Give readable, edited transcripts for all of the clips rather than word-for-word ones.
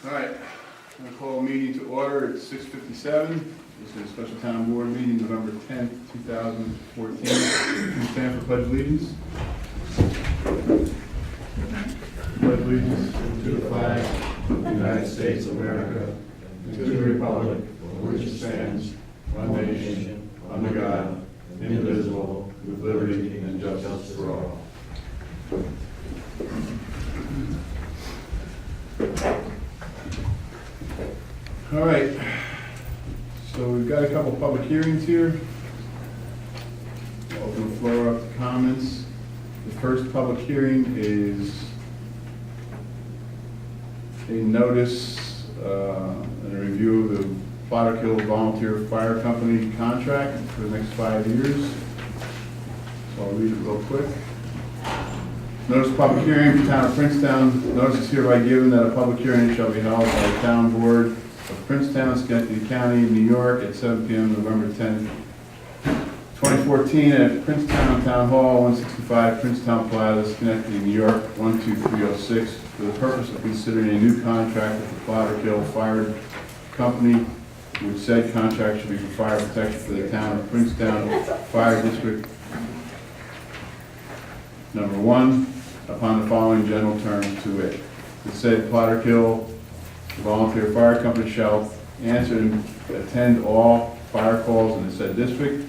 All right, I'm going to call a meeting to order at 6:57. This is a special town board meeting, November 10th, 2014. Please stand for pledge allegiance. Pledge allegiance to the flag of the United States of America, and to the republic for which it stands, one nation, under God, indivisible, with liberty and justice for all. All right, so we've got a couple of public hearings here. Open the floor up to comments. The first public hearing is a notice and a review of the Potter Hill Volunteer Fire Company contract for the next 5 years. So I'll read it real quick. Notice of public hearing for Town of Princetown. Notice is hereby given that a public hearing shall be held by the Town Board of Princetown, Schenectady County, New York at 7 p.m. November 10th, 2014 at Princetown Town Hall, 165 Princetown Plaza, Schenectady, New York, 12306, for the purpose of considering a new contract with the Potter Hill Fire Company, which said contract should be for fire protection for the Town of Princetown Fire District Number 1, upon the following general terms to it. The said Potter Hill Volunteer Fire Company shall answer and attend all fire calls in the said district.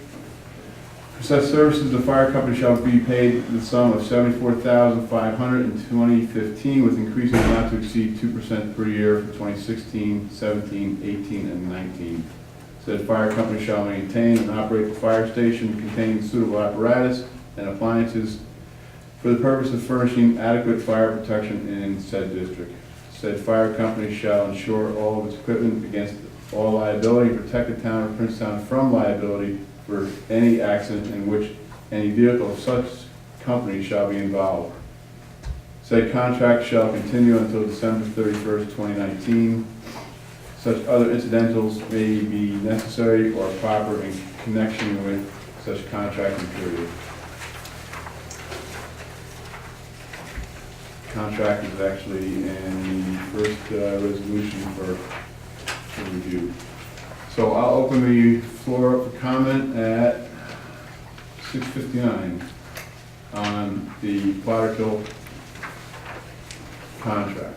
For such services, the fire company shall be paid the sum of $74,500 in 2015, with increases not to exceed 2% per year for 2016, 17, 18, and 19. Said fire company shall maintain and operate the fire station containing suitable apparatus and appliances for the purpose of furnishing adequate fire protection in said district. Said fire company shall insure all of its equipment against all liability and protect the Town of Princetown from liability for any accident in which any vehicle of such company shall be involved. Said contract shall continue until December 31st, 2019. Such other incidentals may be necessary or proper in connection with such contracting period. Contract is actually in the first resolution for review. So I'll open the floor up for comment at 6:59 on the Potter Hill contract.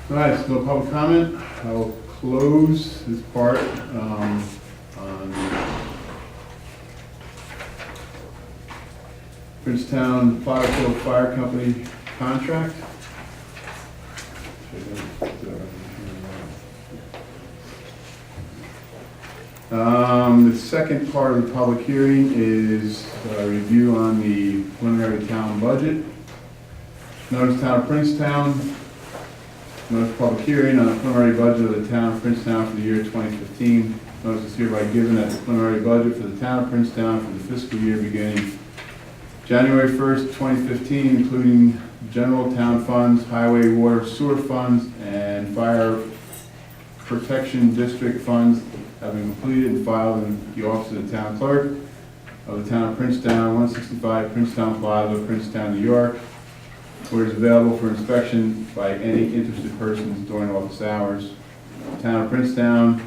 All right, so no public comment. I'll close this part on Princetown Potter Hill Fire Company contract. The second part of the public hearing is a review on the preliminary town budget. Notice Town of Princetown. Notice public hearing on the preliminary budget of the Town of Princetown for the year 2015. Notice is hereby given that the preliminary budget for the Town of Princetown for the fiscal year beginning January 1st, 2015, including general town funds, highway, water, sewer funds, and fire protection district funds, have been completed and filed in the office of the town clerk of the Town of Princetown, 165 Princetown Plaza, Princetown, New York, where it is available for inspection by any interested persons during office hours. The Town of Princetown,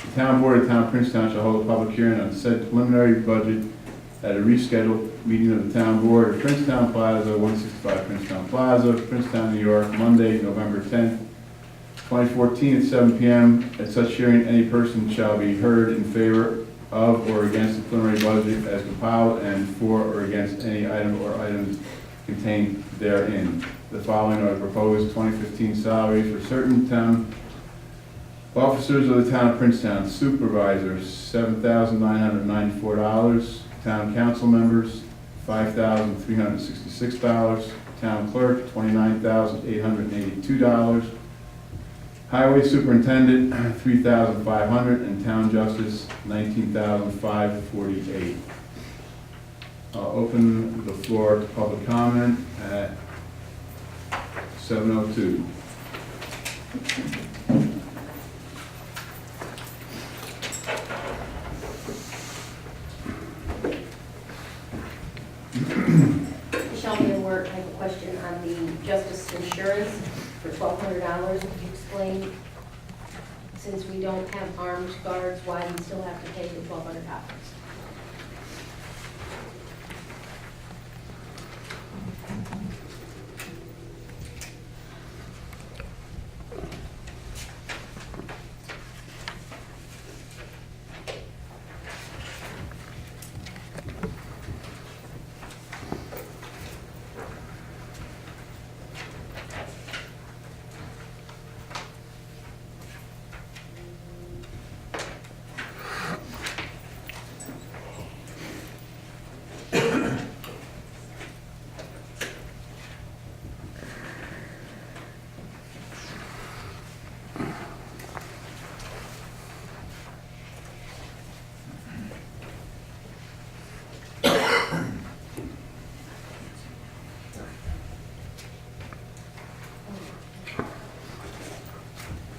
the Town Board of Town of Princetown shall hold a public hearing on said preliminary budget at a rescheduled meeting of the Town Board of Princetown Plaza, 165 Princetown Plaza, Princetown, New York, Monday, November 10th, 2014 at 7 p.m. At such hearing, any person shall be heard in favor of or against the preliminary budget as compiled and for or against any item or items contained therein. The following are proposed 2015 salaries for certain town officers of the town of Princetown. Supervisors, $7,994. Town council members, $5,366. Town clerk, $29,882. Highway superintendent, $3,500, and town justice, $19,548. I'll open the floor to public comment at 7:02. Michelle Manworth, I have a question on the justice insurance for $1,200. Could you explain, since we don't have armed guards, why we still have to pay the $1,200?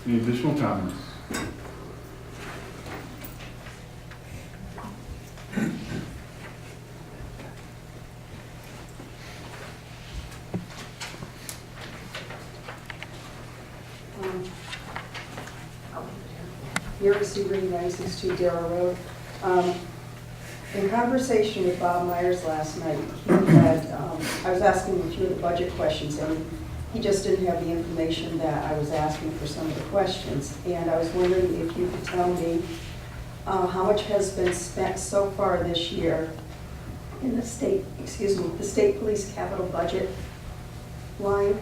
Any additional comments? Mary Sue Green, 962 Darrow Road. In conversation with Bob Myers last night, he had, I was asking him a few of the budget questions, and he just didn't have the information that I was asking for some of the questions. And I was wondering if you could tell me how much has been spent so far this year in the state, the state police capital budget line.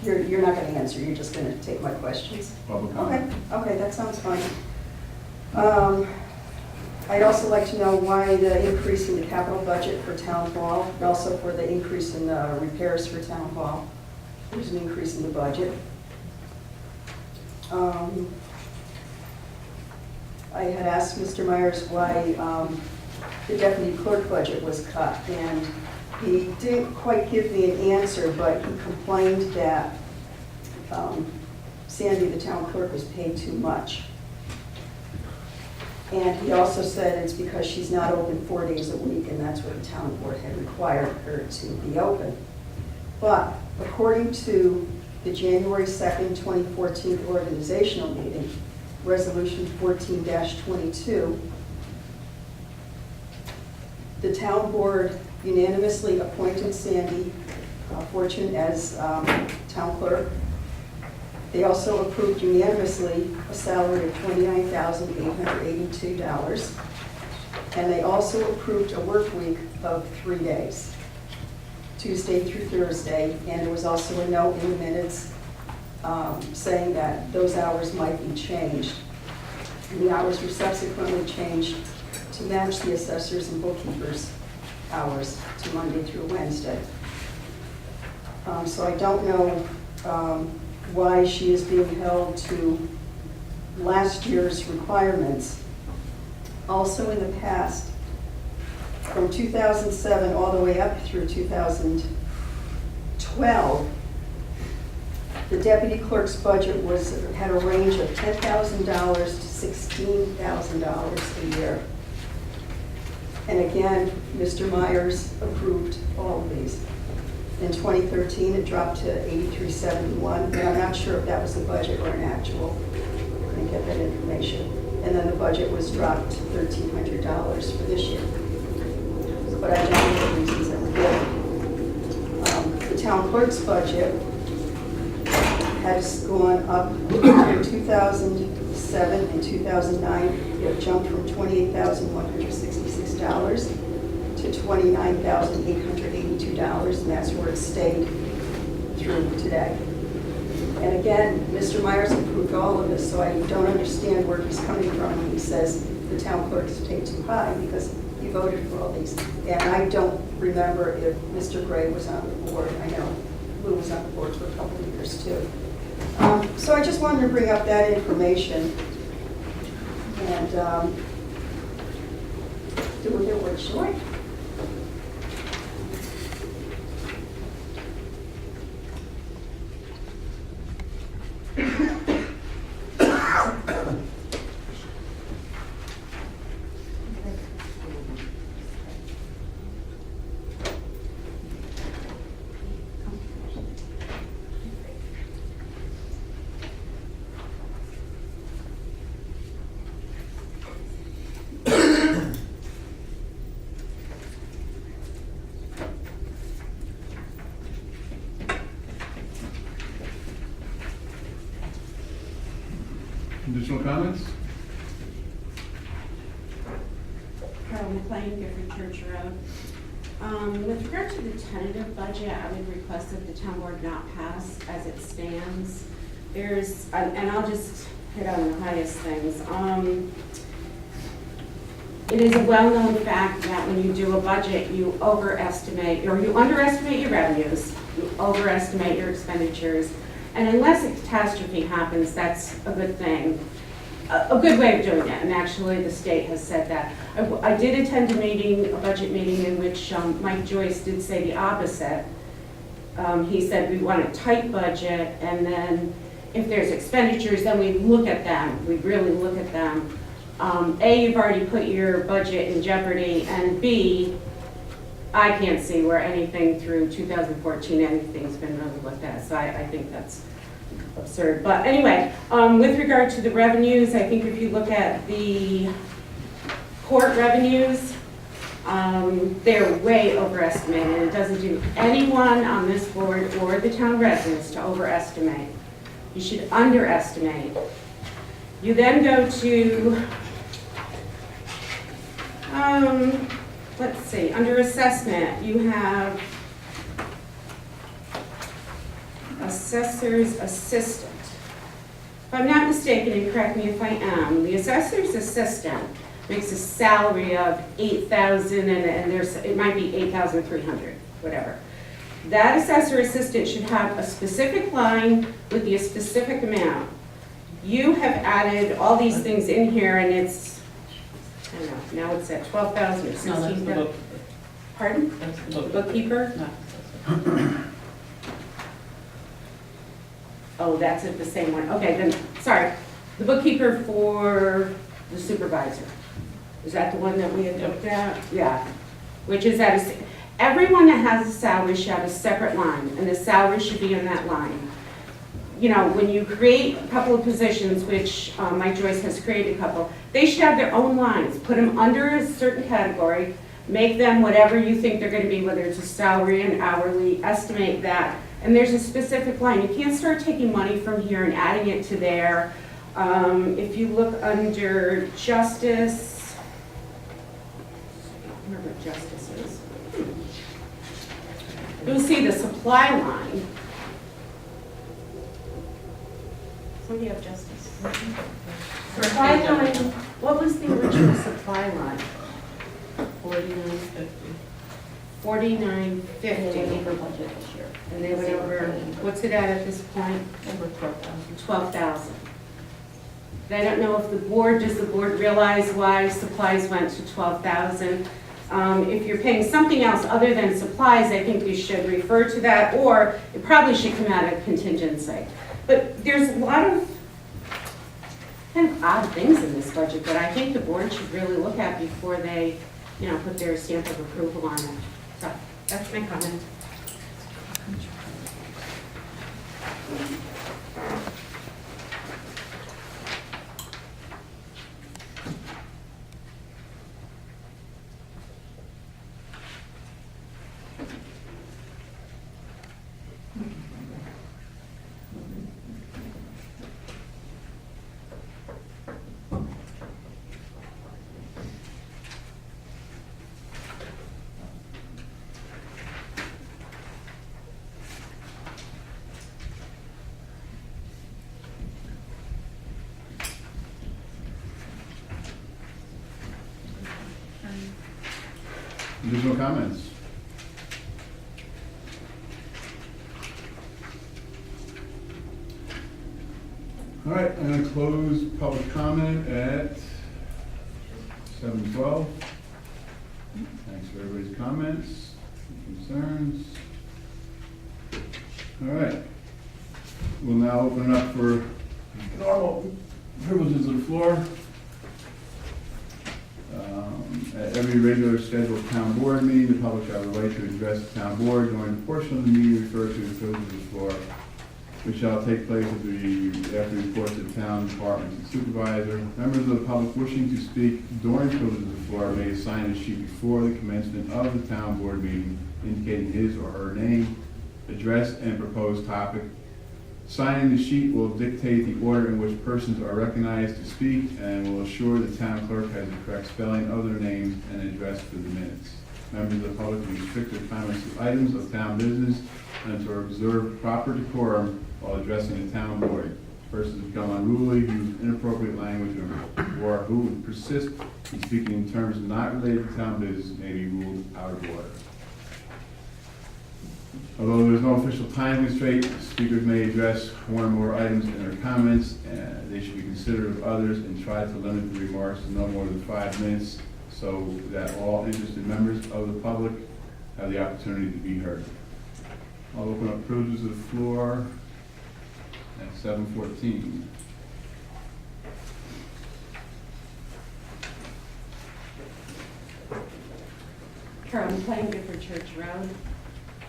You're not going to answer, you're just going to take my questions? Public comment. Okay, that sounds fine. I'd also like to know why the increase in the capital budget for town hall, and also for the increase in the repairs for town hall. There's an increase in the budget. I had asked Mr. Myers why the deputy clerk budget was cut, and he didn't quite give me an answer, but he complained that Sandy, the town clerk, was paid too much. And he also said it's because she's not open 4 days a week, and that's what the town board had required her to be open. But according to the January 2nd, 2014 organizational meeting, resolution 14-22, the town board unanimously appointed Sandy Fortune as town clerk. They also approved unanimously a salary of $29,882. And they also approved a work week of 3 days, Tuesday through Thursday. And there was also a note in the minutes saying that those hours might be changed. And the hours were subsequently changed to match the assessors and bookkeepers' hours to Monday through Wednesday. So I don't know why she is being held to last year's requirements. Also in the past, from 2007 all the way up through 2012, the deputy clerk's budget had a range of $10,000 to $16,000 a year. And again, Mr. Myers approved all of these. In 2013, it dropped to $83.71, and I'm not sure if that was a budget or an actual. I couldn't get that information. And then the budget was dropped to $1,300 for this year. But I don't know the reasons that were given. The town clerk's budget has gone up between 2007 and 2009. It It jumped from $28,166 to $29,882, and that's where it stayed through today. And again, Mr. Myers approved all of this, so I don't understand where he's coming from when he says the town clerk is paid too high, because he voted for all these. And I don't remember if Mr. Gray was on the board. I know Lou was on the board for a couple of years too. So I just wanted to bring up that information. And do with it what you like. Additional comments? Carol McLean, Gifford Church Road. With regard to the tentative budget, I would request that the town board not pass as it stands. There's, and I'll just hit on the highest things. It is a well-known fact that when you do a budget, you overestimate, or you underestimate your revenues, you overestimate your expenditures, and unless a catastrophe happens, that's a good thing. A good way of doing it, and actually the state has said that. I did attend a meeting, a budget meeting, in which Mike Joyce did say the opposite. He said we want a tight budget, and then if there's expenditures, then we look at them, we really look at them. A, you've already put your budget in jeopardy, and B, I can't see where anything through 2014, anything's been really looked at, so I think that's absurd. But anyway, with regard to the revenues, I think if you look at the court revenues, they're way overestimated. It doesn't do anyone on this board or the town residents to overestimate. You should underestimate. You then go to, let's see, under assessment, you have assessor's assistant. If I'm not mistaken, and correct me if I am, the assessor's assistant makes a salary of $8,000, and there's, it might be $8,300, whatever. That assessor assistant should have a specific line with the specific amount. You have added all these things in here, and it's, I don't know, now it's at 12,000 or 16,000. Pardon? That's The bookkeeper? No. Oh, that's it, the same one. Okay, then, sorry. The bookkeeper for the supervisor. Is that the one that we had looked at? Yeah. Which is at a, everyone that has a salary should have a separate line, and the salary should be in that line. You know, when you create a couple of positions, which Mike Joyce has created a couple, they should have their own lines. Put them under a certain category, make them whatever you think they're gonna be, whether it's a salary and hourly, estimate that. And there's a specific line. You can't start taking money from here and adding it to there. If you look under justice, I don't know what justice is. You'll see the supply line. Somebody have justice? Supply line, what was the original supply line? 49.50. 49.50. For budget this year. And they went over, what's it at this point? Over 12,000. 12,000. I don't know if the board, does the board realize why supplies went to 12,000? If you're paying something else other than supplies, I think you should refer to that, or it probably should come out of contingency. But there's a lot of kind of odd things in this budget that I think the board should really look at before they, you know, put their stamp of approval on it. So that's my comment. Additional comments? All right, I'm going to close public comment at 7:12. Thanks for everybody's comments, concerns. All right. We'll now open it up for normal privileges of the floor. At every regular scheduled town board meeting, the public shall have the right to address the town board during the portion of the meeting referred to as privileges of the floor, which shall take place after reports of town departments and supervisor. Members of the public wishing to speak during privileges of the floor may sign a sheet before the commencement of the town board meeting indicating his or her name, address, and proposed topic. Signing the sheet will dictate the order in which persons are recognized to speak and will assure the town clerk has the correct spelling of their names and address for the minutes. Members of the public restrict their comments to items of town business and to observe proper decorum while addressing the town board. Persons who become unruly, use inappropriate language, or who persist in speaking in terms not related to town business may be ruled out of order. Although there's no official time constraint, speakers may address one or more items in their comments. They should be considerate of others and try to limit the remarks to no more than 5 minutes so that all interested members of the public have the opportunity to be heard. I'll open up privileges of the floor at 7:14. Carol, I'm playing Gifford Church Road.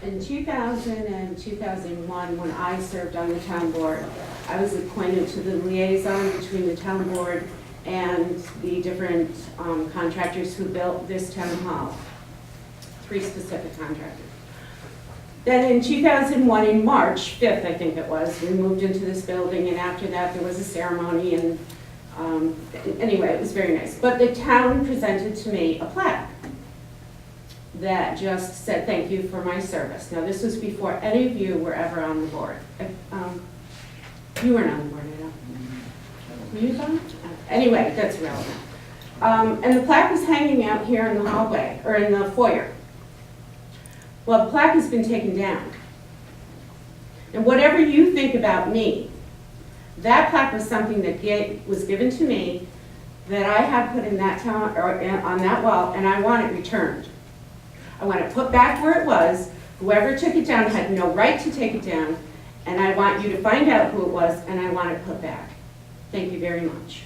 In 2000 and 2001, when I served on the town board, I was appointed to the liaison between the town board and the different contractors who built this town hall. 3 specific contractors. Then in 2001, in March 5th, I think it was, we moved into this building, and after that there was a ceremony, and anyway, it was very nice. But the town presented to me a plaque that just said, "Thank you for my service." Now, this was before any of you were ever on the board. You weren't on the board, I know. Were you on? Anyway, that's irrelevant. And the plaque was hanging out here in the hallway, or in the foyer. Well, the plaque has been taken down. And whatever you think about me, that plaque was something that was given to me, that I had put in that town, or on that wall, and I want it returned. I want it put back where it was. Whoever took it down had no right to take it down, and I want you to find out who it was, and I want it put back. Thank you very much.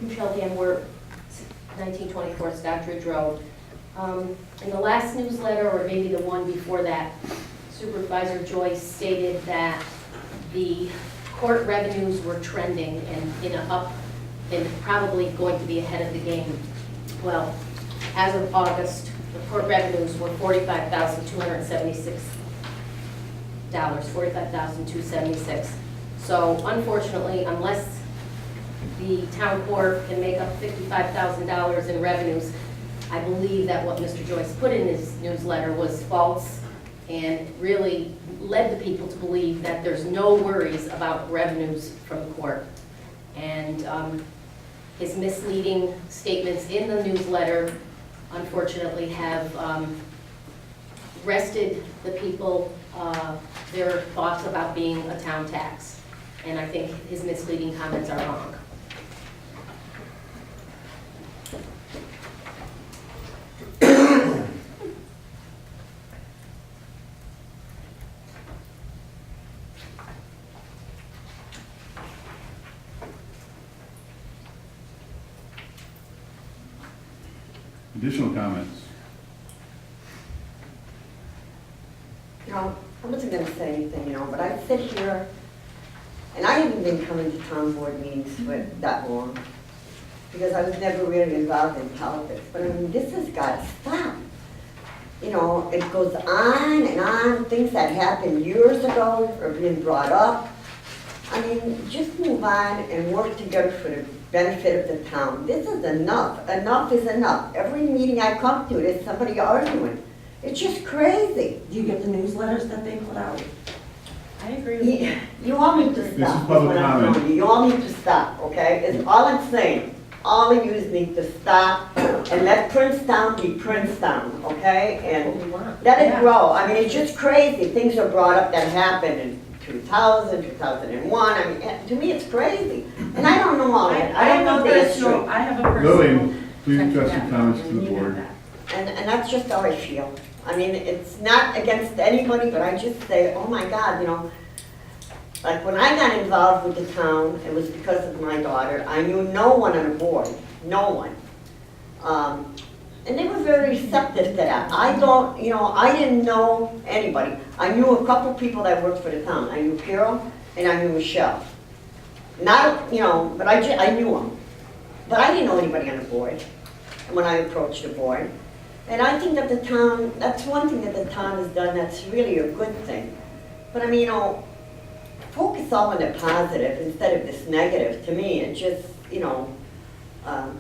Michelle Danworth, 1924 Stockbridge Road. In the last newsletter, or maybe the one before that, Supervisor Joyce stated that the court revenues were trending and probably going to be ahead of the game. Well, as of August, the court revenues were $45,276, $45,276. So unfortunately, unless the town court can make up $55,000 in revenues, I believe that what Mr. Joyce put in his newsletter was false and really led the people to believe that there's no worries about revenues from the court. And his misleading statements in the newsletter, unfortunately, have wrested the people their thoughts about being a town tax. And I think his misleading comments are wrong. Additional comments? No, I wasn't gonna say anything, but I sit here, and I haven't been coming to town board meetings for that long, because I was never really involved in politics, but I mean, this has gotta stop. It goes on and on, things that happened years ago are being brought up. I mean, just move on and work together for the benefit of the town. This is enough. Enough is enough. Every meeting I come to, there's somebody arguing. It's just crazy. Do you get the newsletters that they put out? I I agree with you. You all need to is stop. public what I'm comment. telling you. You all need to stop, okay? It's all I'm saying. All of you need to stop and let Princetown be Princetown, okay? And let it grow. I mean, it's just crazy. Things are brought up that happened in 2000, 2001. I mean, to me, it's crazy. And I don't know all that. I don't know the history. I have a personal. Lillian, please address your comments to the You know board. that. And that's just how I feel. I mean, it's not against anybody, but I just say, oh my God, you know, like when I got involved with the town, it was because of my daughter. I knew no one on the board, no one. And they were very receptive to that. I don't, you know, I didn't know anybody. I knew a couple people that worked for the town. I knew Carol and I knew Michelle. Not, you know, but I knew them. But I didn't know anybody on the board when I approached the board. And I think that the town, that's one thing that the town has done that's really a good thing. But I mean, you know, focus all on the positive instead of this negative. To me, it just, you know, and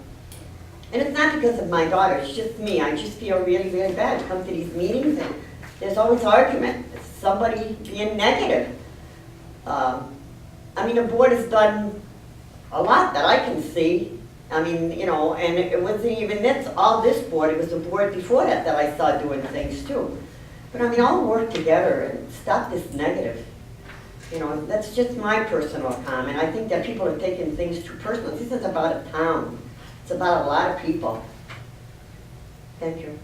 it's not because of my daughter, it's just me. I just feel really, really bad. Come to these meetings and there's always argument. It's somebody being negative. I mean, the board has done a lot that I can see. I mean, you know, and it wasn't even all this board, it was the board before that that I saw doing things too. But I mean, all work together and stop this negative. You know, that's just my personal comment. I think that people are taking things too personal. This is about a town. It's about a lot of people. Thank you.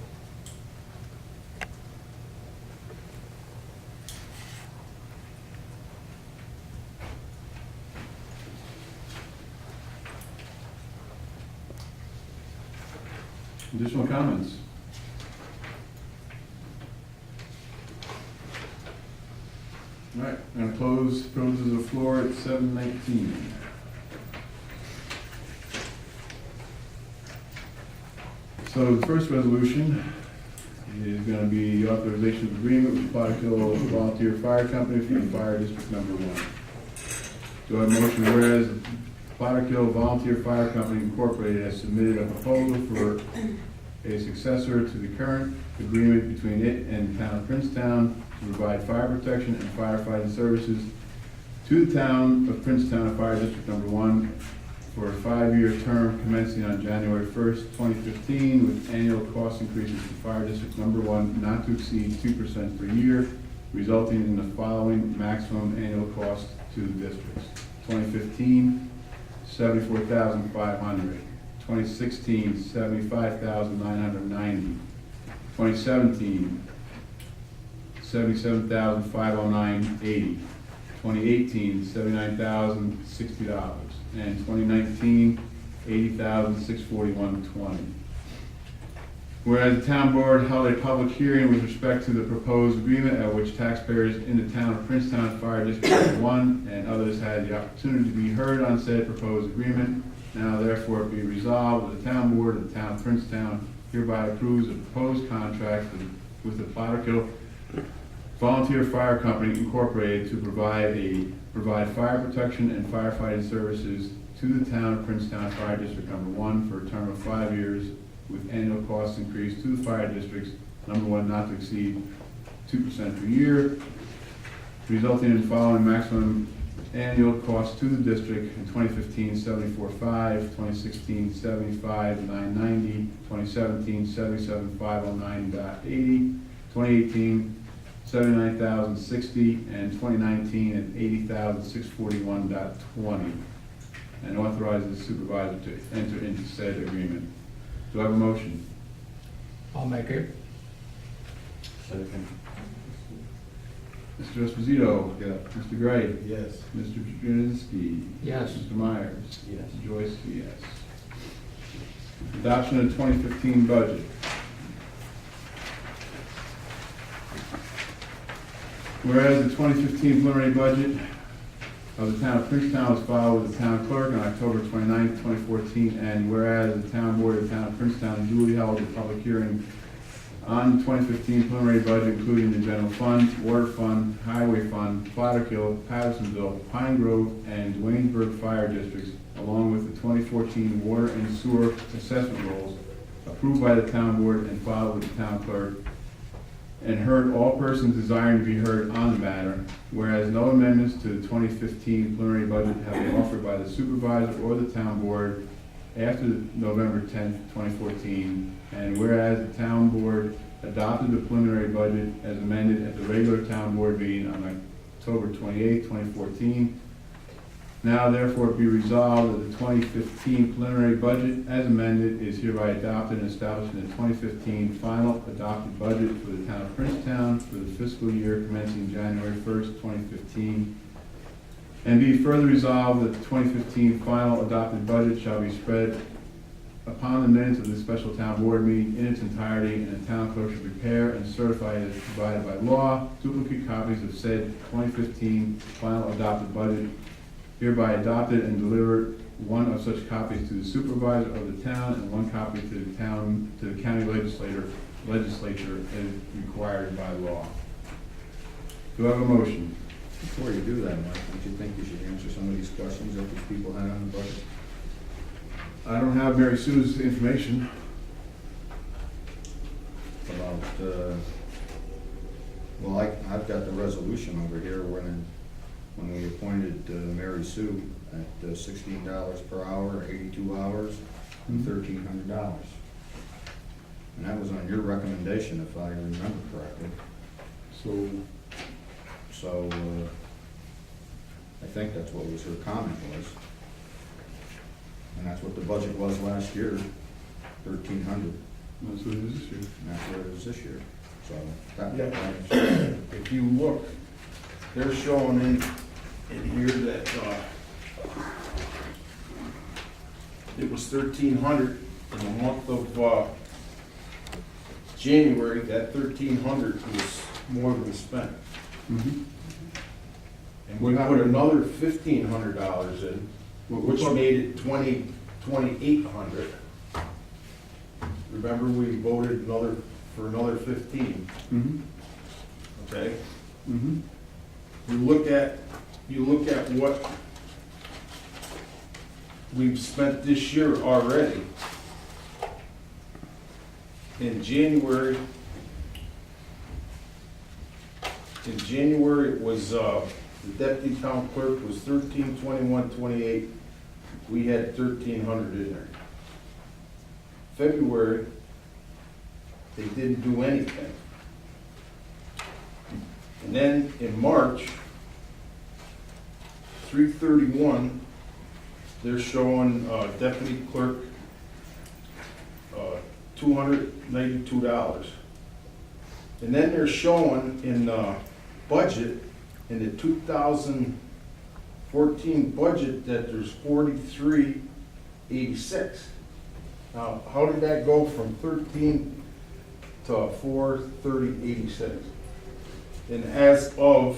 Additional comments? All right, I'm going to close privileges of the floor at 7:19. So the first resolution is going to be the authorization of agreement with Potterkill Volunteer Fire Company for the Fire District Number 1. Do I have a motion whereas Potterkill Volunteer Fire Company Incorporated has submitted a proposal for a successor to the current agreement between it and the town of Princetown to provide fire protection and firefighting services to the town of Princetown Fire District Number 1 for a 5-year term commencing on January 1st, 2015, with annual cost increases to Fire District Number 1 not to exceed 2% per year, resulting in the following maximum annual cost to the districts. 2015, $74,500. 2016, $75,990. 2017, $77,509.80. 2018, $79,060. And 2019, $80,641.20. Whereas the town board held a public hearing with respect to the proposed agreement at which taxpayers in the town of Princetown Fire District 1 and others had the opportunity to be heard on said proposed agreement, now therefore be resolved that the town board of the town of Princetown hereby approves a proposed contract with the Potterkill Volunteer Fire Company Incorporated to provide fire protection and firefighting services to the town of Princetown Fire District Number 1 for a term of 5 years, with annual cost increase to the fire districts Number 1 not to exceed 2% per year, resulting in the following maximum annual cost to the district: in 2015, $74,500, 2016, $75,990, 2017, $77,509.80, 2018, $79,060, and 2019 at $80,641.20, and authorizes the supervisor to enter into said agreement. Do I have a motion? I'll make it. Second. Mr. Esposito. Yeah. Mr. Gray. Yes. Mr. Janinski. Yes. Mr. Myers. Yes. Joyce, yes. Adoption of 2015 budget. Whereas the 2015 preliminary budget of the town of Princetown was filed with the town clerk on October 29, 2014, and whereas the town board of the town of Princetown duly held a public hearing on the 2015 preliminary budget, including the general fund, water fund, highway fund, Potterkill, Pattersonville, Pine Grove, and Waynesburg fire districts, along with the 2014 water and sewer assessment rolls approved by the town board and filed with the town clerk. and heard all persons desiring to be heard on the matter, whereas no amendments to the 2015 preliminary budget have been offered by the supervisor or the town board after November 10th, 2014, and whereas the town board adopted the preliminary budget as amended at the regular town board meeting on October 28, 2014, now therefore be resolved that the 2015 preliminary budget as amended is hereby adopted and established in the 2015 final adopted budget for the town of Princetown for the fiscal year commencing January 1st, 2015. And be further resolved that the 2015 final adopted budget shall be spread upon the minutes of the special town board meeting in its entirety, and the town clerk should prepare and certify as provided by law duplicate copies of said 2015 final adopted budget, hereby adopted, and deliver one of such copies to the supervisor of the town and one copy to the county legislature as required by law. Do I have a motion? Before you do that, Mike, don't you think you should answer some of these questions that these people had on the budget? I don't have Mary Sue's information. About, well, I've got the resolution over here when we appointed Mary Sue at $16 per hour, 82 hours, and $1,300. And that was on your recommendation, if I remember correctly. So, I think that's what was her comment was. And that's what the budget was last year, $1,300. That's what it is this year. And that's what it is this year. So, that, If you look, they're showing in here that, it was 1,300 in the month of, January. That 1,300 was more than spent. Mm-hmm. And we put another $1,500 in, which made it 2,800. Remember, we voted for another 15, Mm-hmm. okay? Mm-hmm. You look at what we've spent this year already. In January it was, the deputy town clerk was $1,321.28. We had $1,300 in there. February, they didn't do anything. And then in March, 3/31, they're showing deputy clerk $292. And then they're showing in the budget, in the 2014 budget, that there's $43.86. Now, how did that go from 13 to 430.86? And as of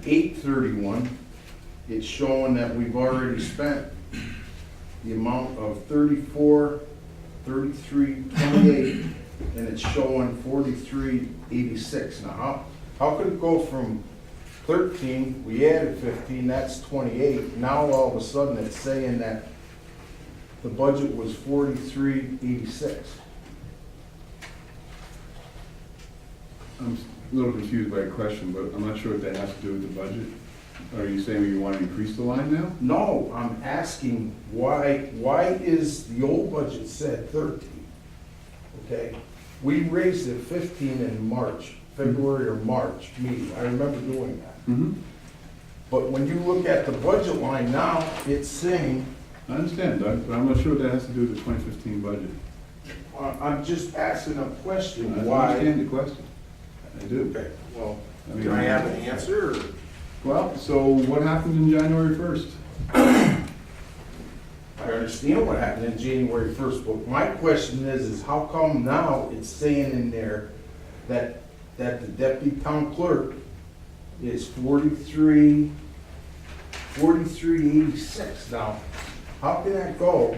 $8/31, it's showing that we've already spent the amount of $33.28, and it's showing $43.86. Now, how could it go from 13, we added 15, that's 28, now all of a sudden it's saying that the budget was $43.86? I'm a little confused by your question, but I'm not sure what that has to do with the budget. Are you saying you want to increase the line now? No, I'm asking why is the old budget set 13? Okay, we raised it 15 in March, February or March meeting, I remember doing that. Mm-hmm. But when you look at the budget line now, it's saying, I understand, Doug, but I'm not sure what that has to do with the 2015 budget. I'm just asking a question, I why? understand the question. I do. Okay, well, I mean, can I have an answer, or? Well, so what happened in January 1st? I understand what happened in January 1st, but my question is how come now it's saying in there that the deputy town clerk is $43.86? Now, how can that go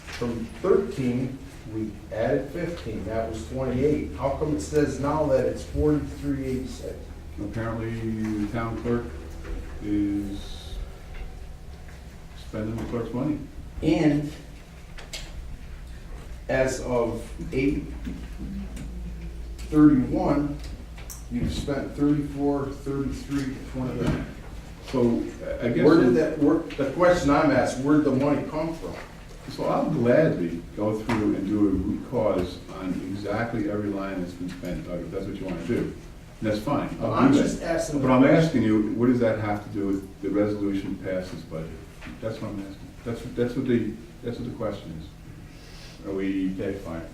from 13 we added 15, that was 28. How come it says now that it's 43.86? Apparently, the town clerk is spending the clerk's money. And as of 8/31, you've spent 34, 33, 28. So I guess. Where did the question I'm asking, where'd the money come from? So I'll gladly go through and do a root cause on exactly every line that's been spent, if that's what you want to do. And that's fine, I'll I'm do just that. asking. But I'm asking you, what does that have to do with the resolution to pass this budget? That's what I'm asking. That's what the question is. Are we, okay, fine.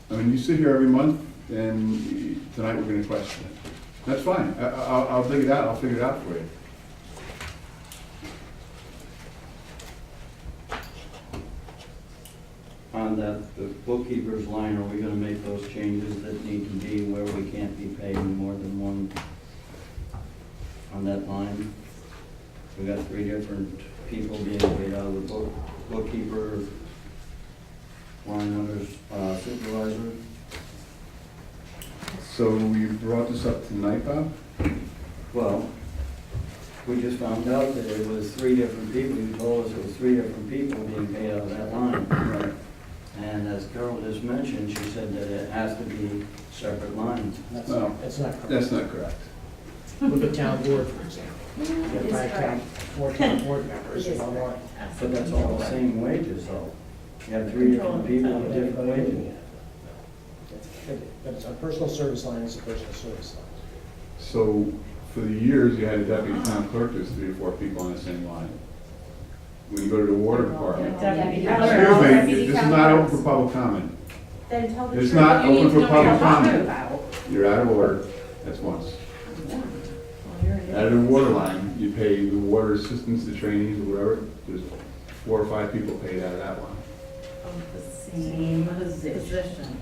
I mean, you sit here every month, and tonight we're gonna question it. That's fine, I'll dig it out, I'll figure it out for you. On the bookkeeper's line, are we gonna make those changes that need to be where we can't be paying more than one on that line? We got 3 different people being paid out of the bookkeeper, line under supervisor. So you brought this up tonight, Bob? Well, we just found out that it was 3 different people. You told us it was 3 different people being paid out of that line. Right. And as Carol just mentioned, she said that it has to be separate lines. No, That's not correct. that's not correct. Look at town board, for example. You have 4 town board members, and one line. But that's all the same wages though. You have 3 different people with different wages. But it's a personal service line, is a personal service line. So for the years, you had a deputy town clerk, there's 3 or 4 people on the same line. When you go to the water department, Deputy. excuse me, this is not open for public comment. Then tell the It's truth. not You need open to for know what public you're talking comment. about. You're out of order, that's once. Out of the water line, you pay the water assistants, the trainees, or whatever, there's 4 or 5 people paid out of that line. The same position.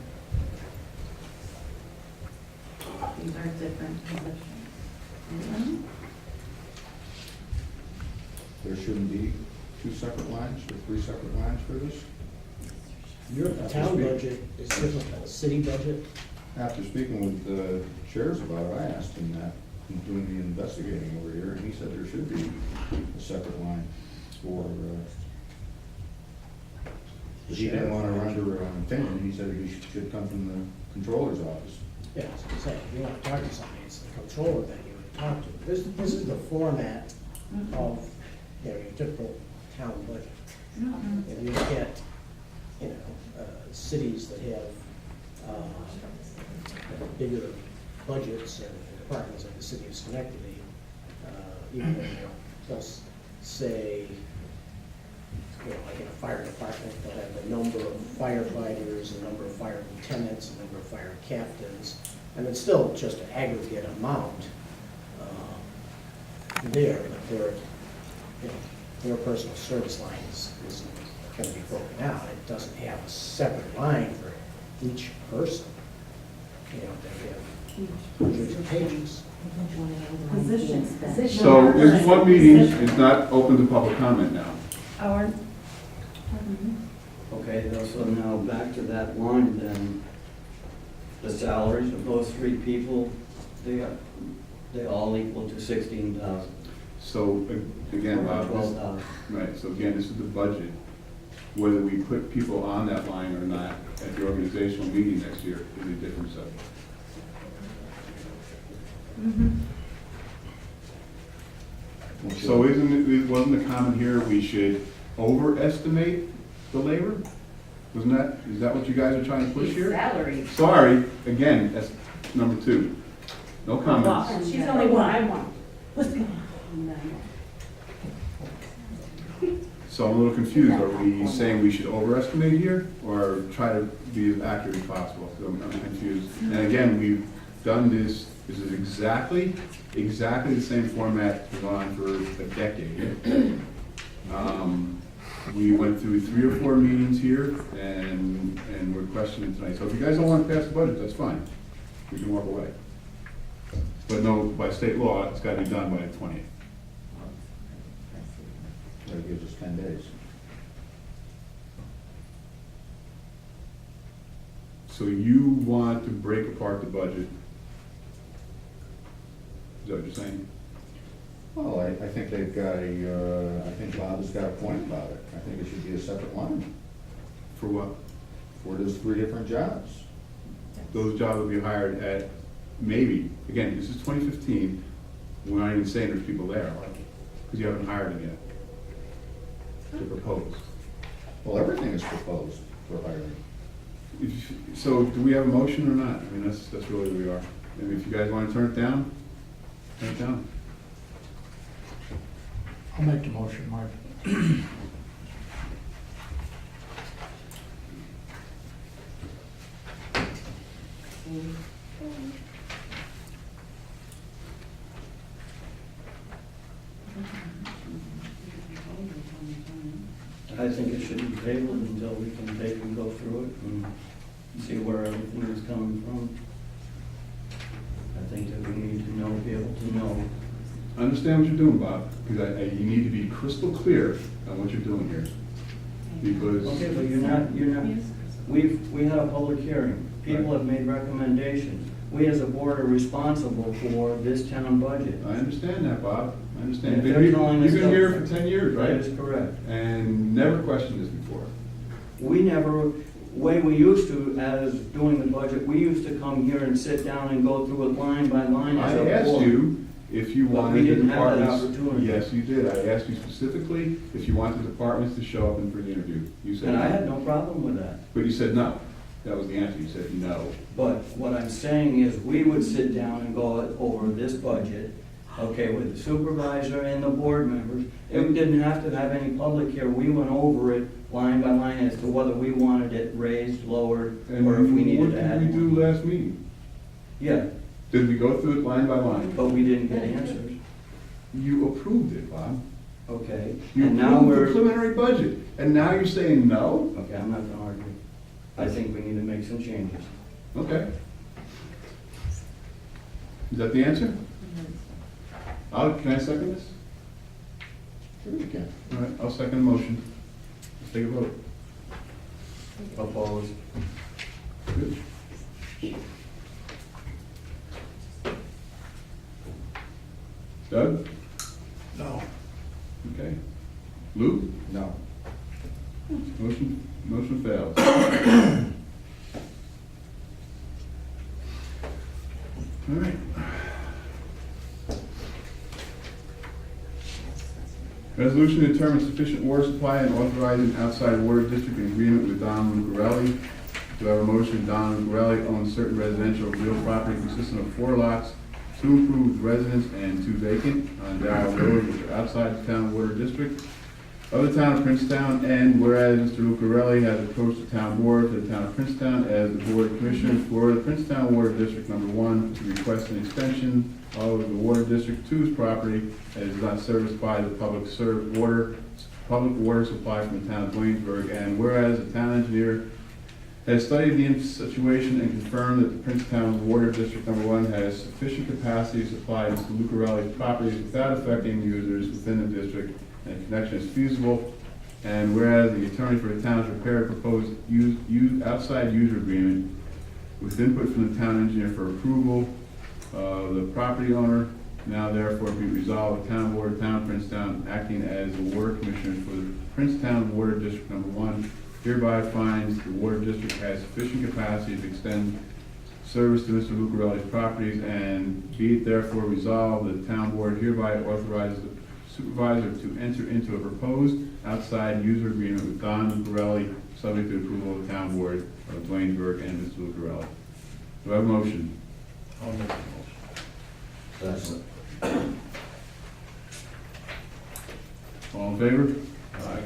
These are different positions. There shouldn't be 2 separate lines or 3 separate lines for this? Your town budget is different than the city budget. After speaking with the sheriff about it, I asked him that, he's doing the investigating over here, and he said there should be a separate line for, but he didn't want to render an opinion, he said he should come from the controller's office. Yeah, as I say, if you want to talk to somebody, it's the controller that you would talk to. This is the format of, your typical town budget. And you look at, cities that have bigger budgets and departments like the city of Schenectady, even when they'll say, like in a fire department, they'll have the number of firefighters, the number of fire lieutenants, the number of fire captains, and it's still just an aggregate amount there, but their personal service line is going to be broken out. It doesn't have a separate line for each person. They have hundreds of pages. Positions. So this is one meeting, it's not open to public comment now. Howard? Okay, so now back to that line then. The salaries of those 3 people, they all equal to 16,000. So again, Bob, this- 12,000. right, so again, this is the budget. Whether we put people on that line or not at the organizational meeting next year is a different subject. So wasn't the comment here, we should overestimate the labor? Is that what you guys are trying to push here? Salary. Sorry, again, that's number 2. No comments. She's only one, I'm one. What's going on? So I'm a little confused. Are we saying we should overestimate here or try to be as accurate as possible? So I'm confused. And again, we've done this is exactly the same format we've gone on for a decade. We went through 3 or 4 meetings here and we're questioning tonight. So if you guys don't want to pass the budget, that's fine. We can walk away. But no, by state law, it's got to be done by the 20th. That gives us 10 days. So you want to break apart the budget? Is that what you're saying? Well, I think they've got I think Bob has got a point about it. I think it should be a separate line For what? for those 3 different jobs. Those jobs will be hired at, maybe, again, this is 2015, we're not even saying there's people there, because you haven't hired them yet to propose. Well, everything is proposed for hiring. So do we have a motion or not? I mean, that's really where we are. And if you guys want to turn it down, turn it down. I'll make the motion, Mark. I think it should be tabled until we can take and go through it and see where everything is coming from. I think that we need to know, be able to know. I understand what you're doing, Bob, because you need to be crystal clear on what you're doing here. Because, Okay, but you're not, we had a public hearing. People have made recommendations. We as a board are responsible for this town budget. I understand that, Bob, I understand. And if they're telling us You've been here that- for 10 years, That right? is correct. And never questioned this before. We never, way we used to, as doing the budget, we used to come here and sit down and go through it line by line as a I board. asked you if you But we wanted the didn't have that departments. opportunity. Yes, you did. I asked you specifically if you want the departments to show up and for the interview. You said And I had no. no problem with that. But you said no. That was the answer. You said no. But what I'm saying is, we would sit down and go over this budget, okay, with the supervisor and the board members. And we didn't have to have any public here. We went over it line by line as to whether we wanted it raised, lowered, And or if we needed what to did add we do more. last meeting? Yeah, Did we go through it line by line? but we didn't get answers, You approved it, Bob. okay? You And now approved the we're, preliminary budget, and now you're saying no? okay, I'm not gonna argue. I think we need to make some changes. Okay. Is that the answer? Can I second this? Sure you can. All right, I'll second the motion. Let's take a vote. Opposed? Good. Doug? No. Okay. Lou? No. Motion fails. All right. Resolution to determine sufficient water supply and authorizing outside water district in agreement with Don Lucarelli. Do I have a motion? Don Lucarelli owns certain residential real property consisting of 4 lots, 2 improved residence and 2 vacant on Darrell Road, which are outside the town water district of the town of Princetown, and whereas Mr. Lucarelli has approached the town board for the town of Princetown as the board of commissioners for the Princetown Water District Number 1 to request an extension of the water district to his property as is not serviced by the public water supply from the town of Williamsburg, and whereas the town engineer has studied the situation and confirmed that the Princetown Water District Number 1 has sufficient capacity to supply Mr. Lucarelli's properties without affecting users within the district, and connection is feasible, and whereas the attorney for the town has prepared a proposed outside user agreement with input from the town engineer for approval, the property owner now therefore be resolved, the town board of town of Princetown, acting as the water commissioner for the Princetown Water District Number 1, hereby finds the water district has sufficient capacity to extend service to Mr. Lucarelli's properties, and be it therefore resolved that the town board hereby authorizes the supervisor to enter into a proposed outside user agreement with Don Lucarelli, subject to approval of the town board of Dwaynesburg and Mr. Lucarelli. Do I have a motion? I'll make the motion. That's All in favor? Aye.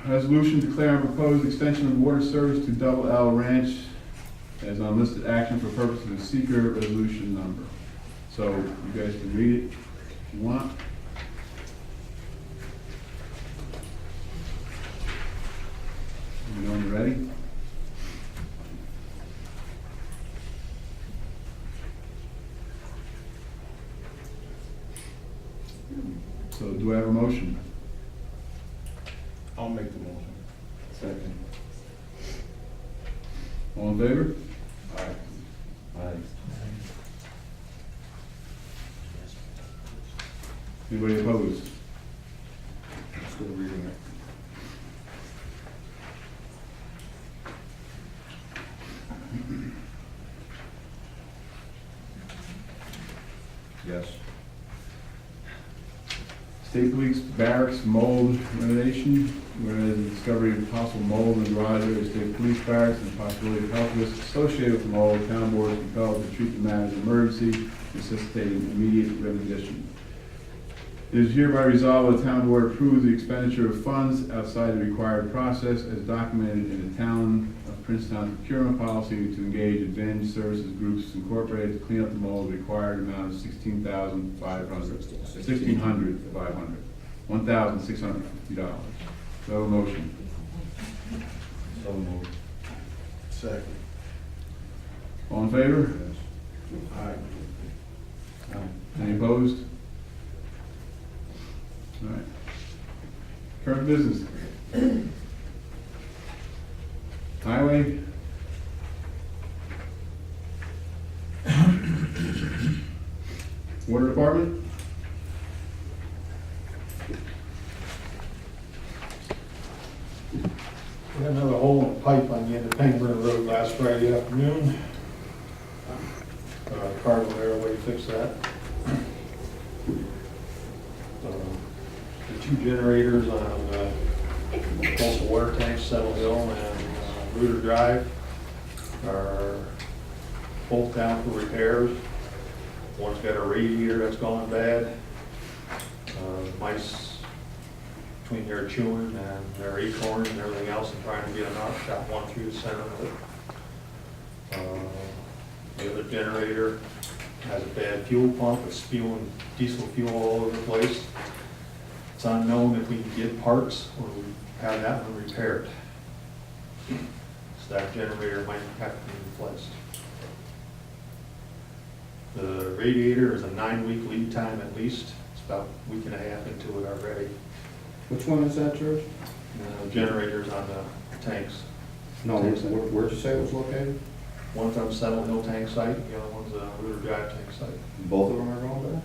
Resolution declaring proposed extension of water service to Double L Ranch as unlisted action for purposes of seeker resolution number. So you guys can read it if you want. You know when you're ready? So do I have a motion? I'll make the motion. All in favor? Aye. Anybody opposed? Still reading it. Yes. State Police Barracks mold renovation, whereas the discovery of possible mold in the garage area of State Police Barracks and the possibility of health risks associated with the mold, town board is compelled to treat the matter as an emergency, necessitating immediate remediation. It is hereby resolved that the town board approves the expenditure of funds outside the required process as documented in the town of Princetown procurement policy to engage Advantage Services Groups Incorporated to clean up the mold, required amount of $1,650, $1,650. So motion. So moved. Second. All in favor? Aye. Any opposed? All right. Current business. Highway. Water Department. We had another hole in the pipe on the end of Pangburn Road last Friday afternoon. Carl went there away to fix that. The two generators on coastal water tanks, Settle Hill and Rooter Drive, are both down for repairs. One's got a radiator that's gone bad. Mice between their chewing and their acorns and everything else and trying to get them out, shot one through the center of it. The other generator has a bad fuel pump, it's spewing diesel fuel all over the place. It's unknown if we can get parts or we have that one repaired. So that generator might have to be replaced. The radiator is a 9-week lead time at least. It's about a week and a half into it already. Which one is that, George? Generators on the tanks. No, where'd you say it was located? One's on Settle Hill tank site, the other one's a Rooter Drive tank site. Both of them are going bad?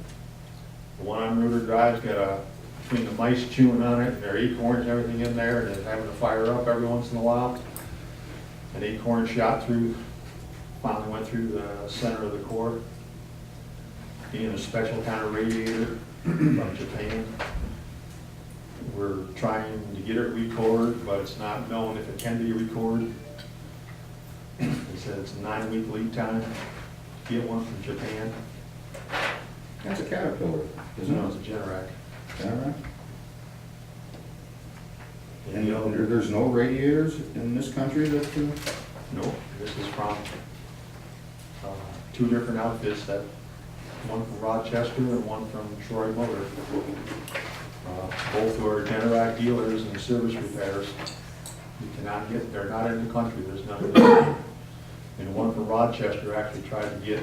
The one on Rooter Drive's got between the mice chewing on it and their acorns and everything in there, and it's having to fire up every once in a while. An acorn shot through, finally went through the center of the core. Being a special kind of radiator from Japan. We're trying to get it recorded, but it's not known if it can be recorded. They said it's a 9-week lead time to get one from Japan. That's a Caterpillar, isn't No, it? it's a Generac. Generac? And the other, There's no radiators in this country that, no, this is from two different outfits, one from Rochester and one from Troy Motor. Both were Generac dealers and service repairs. You cannot get, they're not in the country, there's none of them. And one from Rochester actually tried to get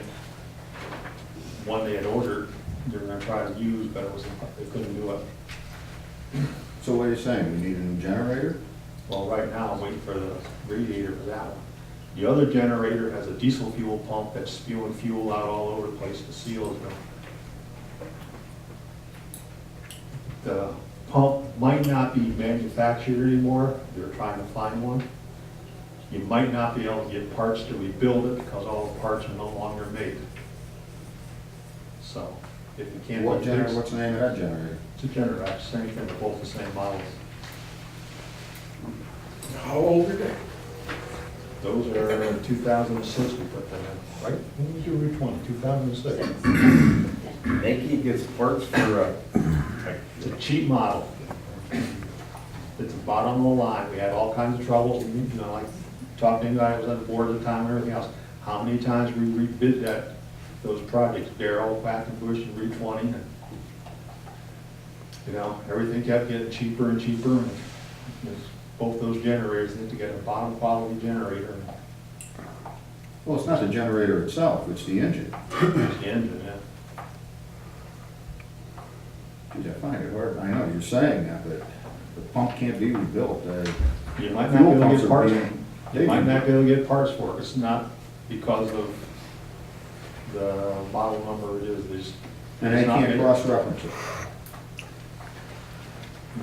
one they had ordered, they were gonna try to use, but it was, they couldn't do it. so what are you saying, we need a new generator? Well, right now, I'm waiting for the radiator for that one. The other generator has a diesel fuel pump that's spewing fuel out all over the place, the seal is going. The pump might not be manufactured anymore, they're trying to find one. You might not be able to get parts to rebuild it because all the parts are no longer made. So, if you can't. What's the name of that generator? It's a Generac, same thing, they're both the same models. How old are they? Those are 2006 we put them in, right? When did you reach one, 2006? Yankee gets parts for It's a cheap model. It's the bottom of the line. We had all kinds of troubles, like talking to guy who was on the board at the time and everything else. How many times we rebid those projects, Darrell, Quackenbush, and Route 20, and everything kept getting cheaper and cheaper. And both those generators need to get a bottom quality generator. Well, it's not the generator itself, it's the engine. It's the engine, yeah. Geez, I find it hard, I know you're saying that, but the pump can't be rebuilt. You might not be able to get parts. You might not be able to get parts for it, it's not because of the model number it is, And they it's not can't made. cross-reference it.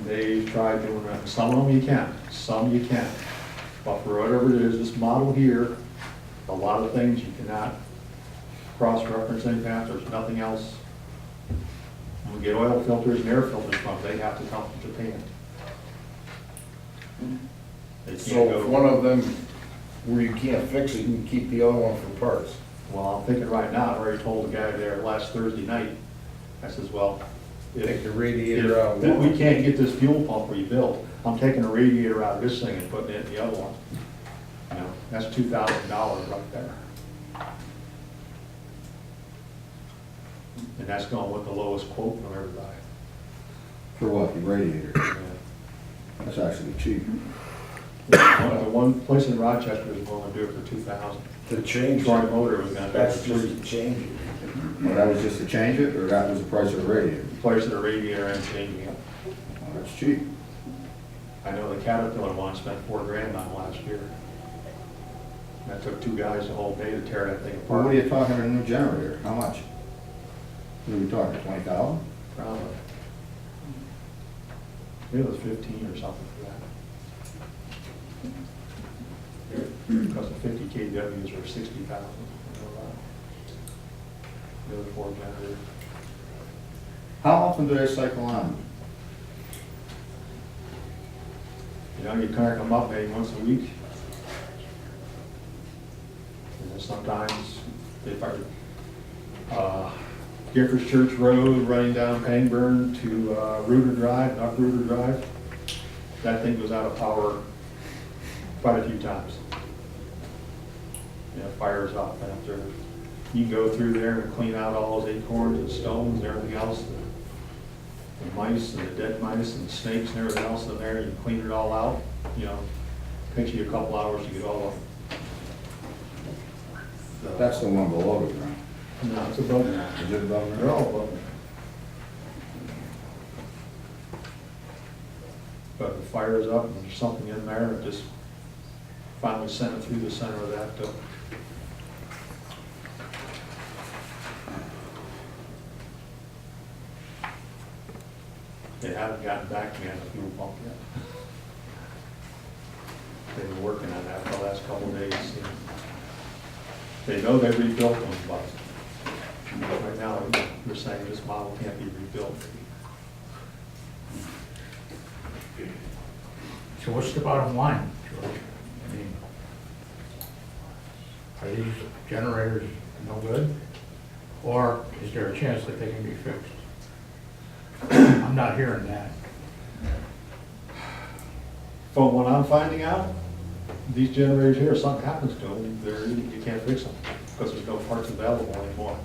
They've tried doing that, some of them you can, some you can't. But for whatever it is, this model here, a lot of things you cannot cross-reference any path, there's nothing else. When we get oil filters and air filters from, they have to come from Japan. They can't So if go, one of them where you can't fix it, you can keep the other one for parts. well, I'm thinking right now, I already told the guy there last Thursday night, I says, well, Take the if radiator out. if we can't get this fuel pump rebuilt, I'm taking a radiator out of this thing and putting it in the other one. You know, that's $2,000 right there. And that's going with the lowest quote from everybody. For what, the radiator? Yeah. That's actually cheap. The one place in Rochester is willing to do it for $2,000. To change Troy it, Motor was gonna do it that's for just $3,000. to change it. Well, that was just to change it, or that was the price of the radiator? Place of the radiator and changing it. Well, that's cheap. I know the Caterpillar one spent $4,000 on it last year. That took two guys the whole day to tear that thing Well, apart. what are you talking, a new generator? How much? What are we talking, 20,000? Probably. Maybe it was 15 or something for that. Because the 50 kWs are 60,000. The other four generators. How often do they cycle on? You know, you crank them up maybe once a week. And then sometimes if Giffords Church Road running down Pangburn to Reuter Drive, up Reuter Drive, that thing goes out of power quite a few times. You know, fires up after, you can go through there and clean out all those acorns and stones and everything else, the mice and the dead mice and snakes and everything else in there, you clean it all out, you know, takes you a couple hours to get all of. That's the one below the ground. No, it's above ground. Is it above They're ground? all above ground. But the fire is up and there's something in there, it just finally sent it through the center of that. They haven't gotten back to me on the fuel pump yet. They've been working on that for the last couple of days. They know they rebuilt them, but right now, they're saying this model can't be rebuilt. So what's the bottom line, George? I mean, are these generators no good? Or is there a chance that they can be fixed? I'm not hearing that. From what I'm finding out, these generators here, if something happens to them, you can't fix them because there's no parts available anymore.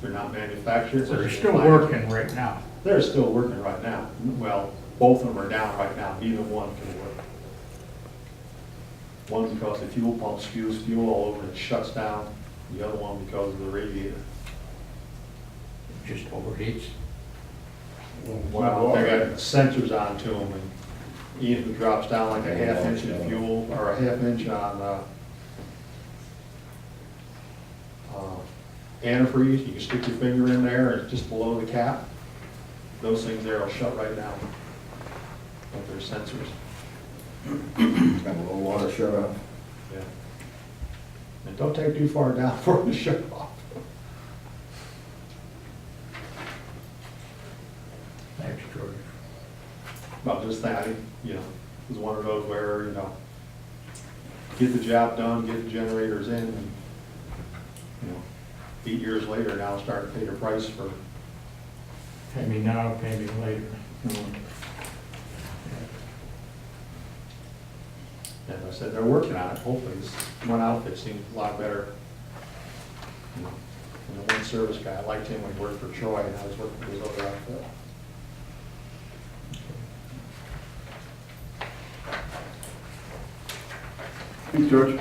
They're not manufactured. So they're still working right now. They're still working right now. Well, both of them are down right now. Neither one can work. One because the fuel pump spews fuel all over and shuts down. The other one because of the radiator. It just overheats. Well, they got sensors onto them, and even if it drops down like a half inch in fuel, or a half inch on antifreeze, you can stick your finger in there, and it's just below the cap. Those things there will shut right down with their sensors. Got a little water shut off. Yeah. And don't take too far down for it to shut off. Thanks, George. Well, just that, you know, it was one of those where, you know, get the job done, get the generators in, and, you know, 8 years later, now start to pay the price for, Pay me now, pay me later. as I said, they're working on it. Hopefully, this one outfit seems a lot better. You know, and the one service guy, I liked him when he worked for Troy, and I was working for his other outfit. Thanks, George.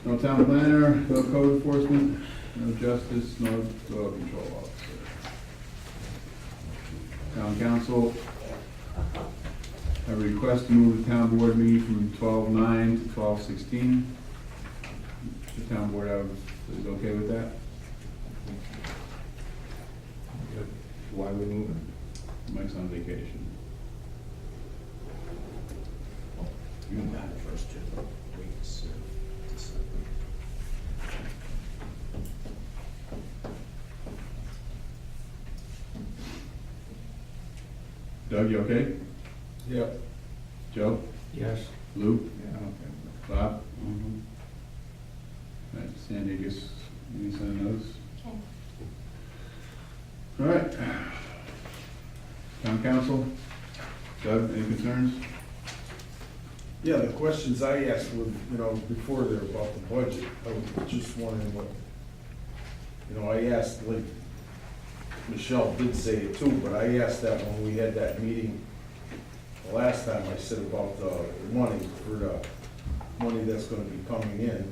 No town planner, no code enforcement, no justice, no dog control officer. Town council, A request to move the town board meeting from 12:09 to 12:16. The town board is okay with that? Why we move it? Mike's on vacation. You got it first two weeks. Doug, you okay? Yep. Joe? Yes. Lou? Yeah. Okay. Bob? Mhm. All right, Sandy, I guess you need some of those? Okay. All right. Town council? Doug, any concerns? Yeah, the questions I asked were, before there about the budget, I was just wondering what, I asked, like, Michelle did say it too, but I asked that when we had that meeting the last time, I said about the money, for the money that's gonna be coming in.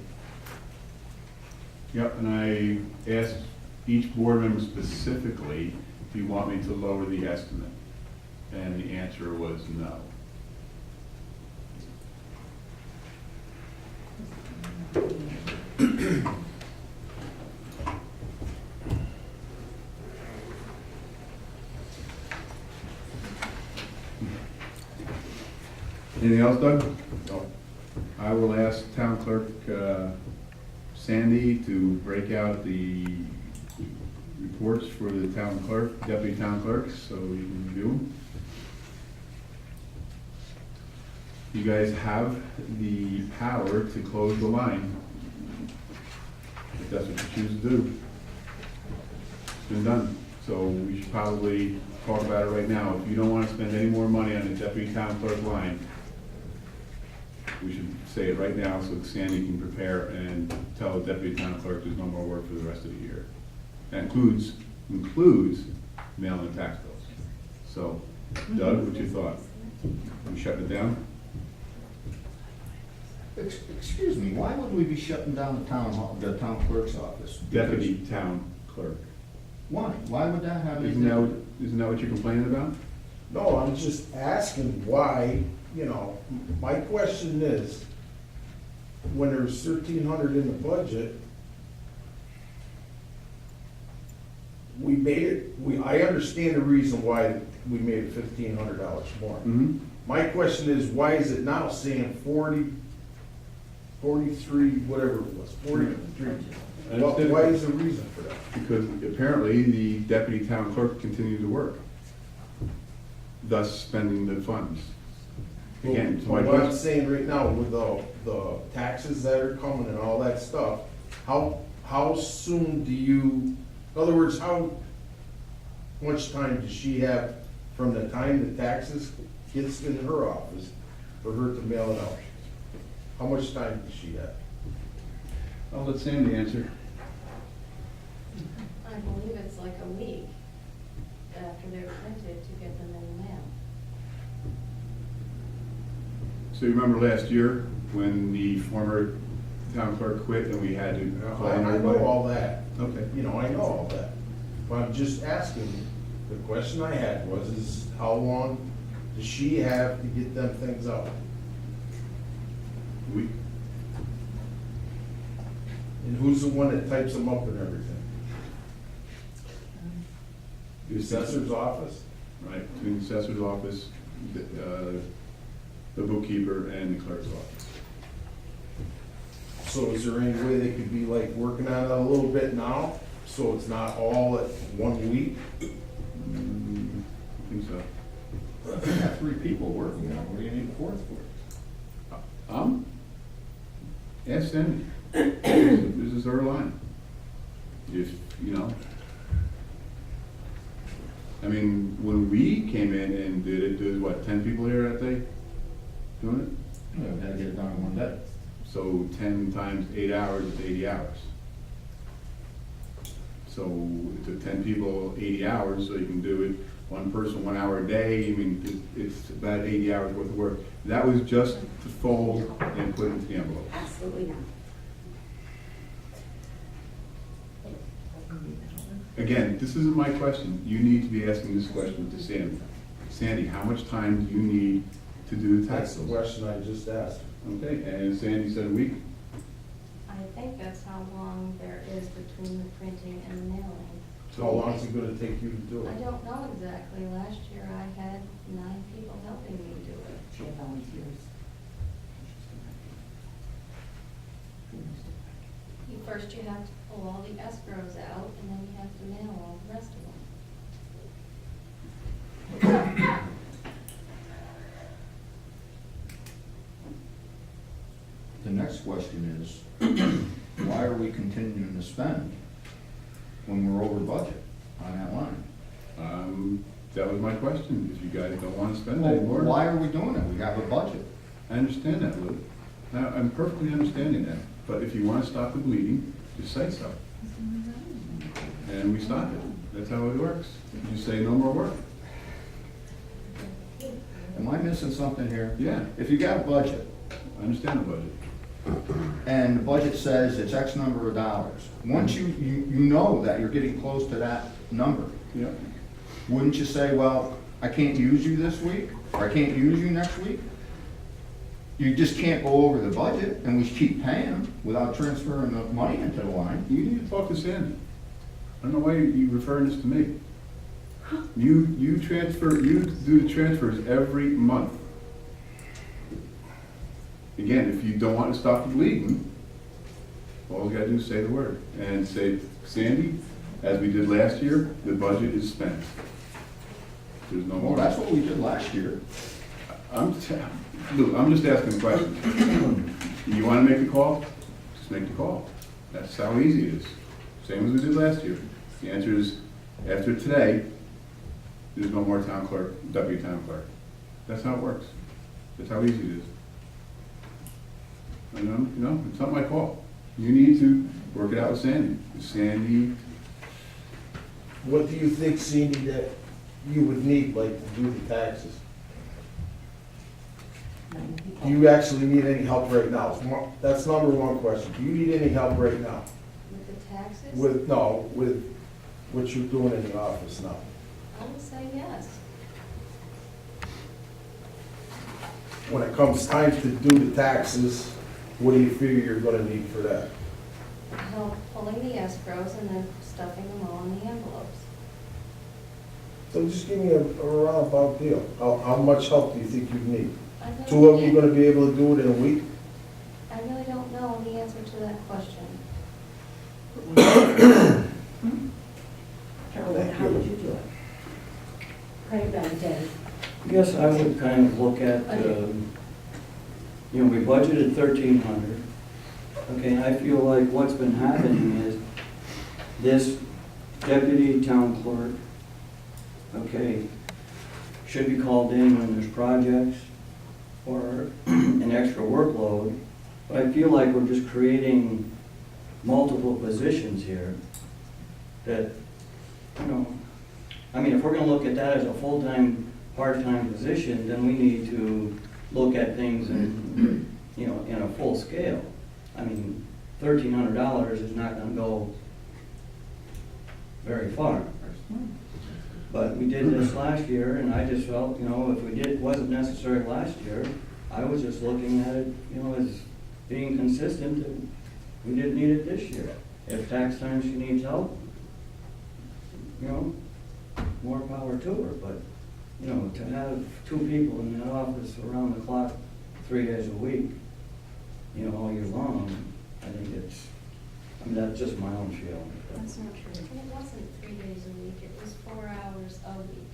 Yep, and I asked each board member specifically, do you want me to lower the estimate? And the answer was no. Anything else, Doug? No. I will ask town clerk Sandy to break out the reports for the town clerk, deputy town clerks, so you can review them. You guys have the power to close the line, if that's what you choose to do. It's been done, so we should probably talk about it right now. If you don't want to spend any more money on the deputy town clerk line, we should say it right now so Sandy can prepare and tell the deputy town clerk there's no more work for the rest of the year. That includes mailing the tax bills. So, Doug, what you thought? We shutting it down? Excuse me, why would we be shutting down the town clerk's office? Deputy town clerk. Why? Why would that have Isn't anything? isn't that what you're complaining about? No, I'm just asking why, my question is, when there's 1,300 in the budget, we made it, I understand the reason why we made it $1,500 more. Mm-hmm. My question is, why is it now saying 43, whatever it was, 43? Why is the reason for that? Because apparently the deputy town clerk continued to work, thus spending the funds. Again, so my What I'm question, saying right now with the taxes that are coming and all that stuff, how soon do you, in other words, how much time does she have from the time the taxes gets in her office for her to mail it out? How much time does she have? I'll let Sandy answer. I believe it's like a week after they're printed to get them in the mail. So you remember last year when the former town clerk quit and we had to call I in know everybody? all that. Okay. I know all that. But I'm just asking, the question I had is how long does she have to get them things out? We, And who's the one that types them up and everything? The assessor's office? right, between the assessor's office, the bookkeeper and the clerk's office. So is there any way they could be like working on it a little bit now, so it's not all at 1 week? I think so. We got 3 people working on it, what do you need a fourth for? Ask Sandy. This is her line. If, I mean, when we came in and did it, there was what, 10 people here that day doing it? Yeah, we gotta get it done in 1 day. So 10 times 8 hours is 80 hours. So it took 10 people 80 hours, so you can do it, one person 1 hour a day. I mean, it's about 80 hours worth of work. That was just to fold and put into the envelope. Absolutely not. Again, this isn't my question. You need to be asking this question to Sandy. Sandy, how much time do you need to do the That's the taxes. question I just asked. Okay, and Sandy said a week. I think that's how long there is between the printing and the mailing. So how long is it gonna take you to do I it? don't know exactly. Last year I had 9 people helping me do it. First you have to pull all the escrows out, and then you have to mail all the rest of them. The next question is, why are we continuing to spend when we're over budget on that line? That was my question, if you guys don't wanna spend Well, anymore. why are we doing it? We have a budget. I understand that, Lou. I'm perfectly understanding that, but if you wanna stop the bleeding, just say so. And we stop it. That's how it works. You say no more work. Am I missing something here? Yeah, If you got a budget, I understand the budget. and the budget says it's X number of dollars, once you know that you're getting close to that number, Yeah. wouldn't you say, well, I can't use you this week, or I can't use you next week? You just can't go over the budget, and we keep paying without transferring the money into the line. You need to talk to Sandy. I don't know why you're referring this to me. You do the transfers every month. Again, if you don't want to stop the bleeding, all you gotta do is say the word, and say, Sandy, as we did last year, the budget is spent. There's no Well, more. that's what we did last year. Lou, I'm just asking a question. You wanna make the call? Just make the call. That's how easy it is. Same as we did last year. The answer is, after today, there's no more town clerk, deputy town clerk. That's how it works. That's how easy it is. And, it's not my call. You need to work it out with Sandy. Sandy, What do you think, Cindy, that you would need, like, to do the taxes? Do you actually need any help right now? That's number one question. Do you need any help right now? With the taxes? With what you're doing in the office now? I would say yes. When it comes time to do the taxes, what do you figure you're gonna need for that? Help pulling the escrows and then stuffing them all in the envelopes. So just give me a roundabout deal. How much help do you think you'd need? I really 2 of you can't- gonna be able to do it in a week? I really don't know the answer to that question. Thank How would you. you do it? Pray about it, Dave. Yes, I would kind of look at, we budgeted 1,300. Okay, I feel like what's been happening is this deputy town clerk, okay, should be called in when there's projects or an extra workload. But I feel like we're just creating multiple positions here that, if we're gonna look at that as a full-time, part-time position, then we need to look at things in, in a full scale. $1,300 is not gonna go very far. But we did this last year, and I just felt, if wasn't necessary last year, I was just looking at it, as being consistent, and we didn't need it this year. If tax time she needs help, more power to her, but, to have 2 people in that office around the clock, 3 days a week, all year long, I think that's just my own feeling. That's not true. It wasn't 3 days a week, it was 4 hours a week.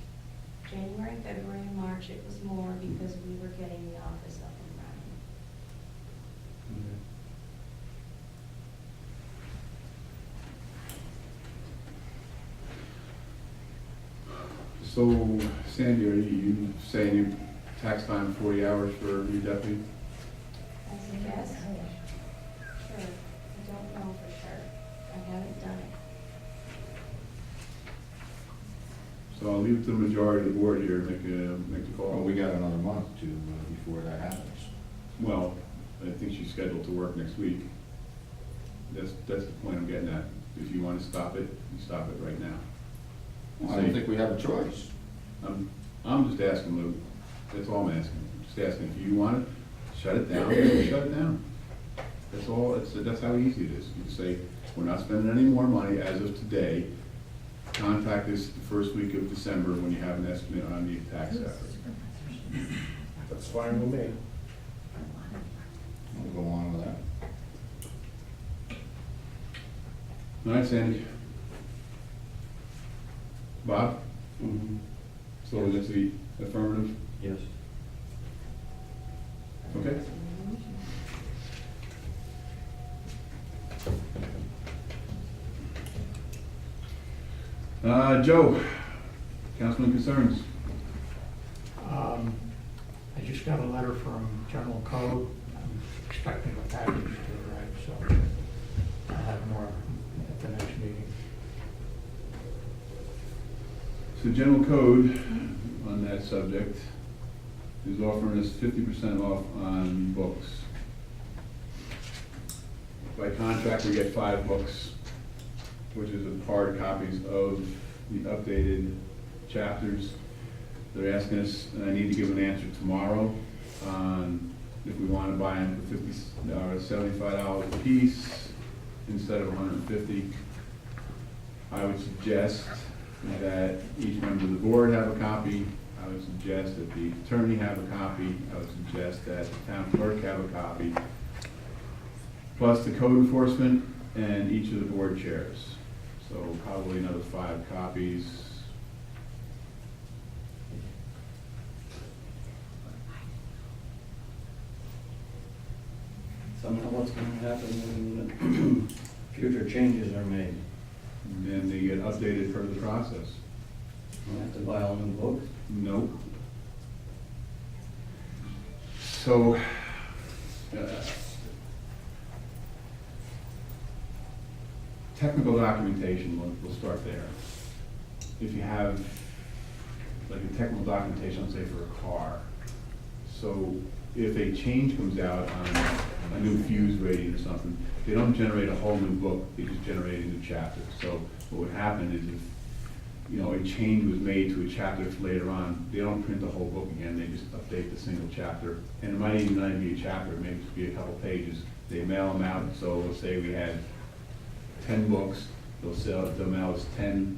January, February, and March, it was more because we were getting the office up and running. so Sandy, are you saying you tax time 40 hours for your deputy? As a guess? Sure. I don't know for sure. I haven't done it. So I'll leave it to the majority of the board here to make the Well, call. we got another month to, before that happens. Well, I think she's scheduled to work next week. That's the point I'm getting at. If you want to stop it, you stop it right now. I don't think we have a choice. I'm just asking, Lou. That's all I'm asking. Just asking if you want it, shut it down, shut it down. That's all, that's how easy it is. You can say, we're not spending any more money as of today. Contact us the first week of December when you have an estimate on the tax effort. That's fine with me. We'll go along with that. All right, Sandy. Bob? Mhm. So that's the affirmative? Yes. Okay. Joe, councilman concerns? I just got a letter from General Code. I'm expecting a package to arrive, so I'll have more at the next meeting. So General Code, on that subject, is offering us 50% off on books. By contract, we get 5 books, which is hard copies of the updated chapters. They're asking us, and I need to give an answer tomorrow, on if we want to buy them for $75 a piece instead of $150. I would suggest that each member of the board have a copy. I would suggest that the attorney have a copy. I would suggest that the town clerk have a copy, plus the code enforcement and each of the board chairs. So probably another 5 copies. Somehow what's gonna happen when future changes are made? And then they get updated per the process. We have to buy all new books? Nope. So, technical documentation, we'll start there. If you have, like a technical documentation, let's say for a car, so if a change comes out on a new fuse rating or something, they don't generate a whole new book, they just generate a new chapter. So what would happen is if, you know, a change was made to a chapter later on, they don't print the whole book again, they just update the single chapter. And it might even not be a chapter, it may just be a couple pages. They mail them out, so let's say we had 10 books, they'll mail us 10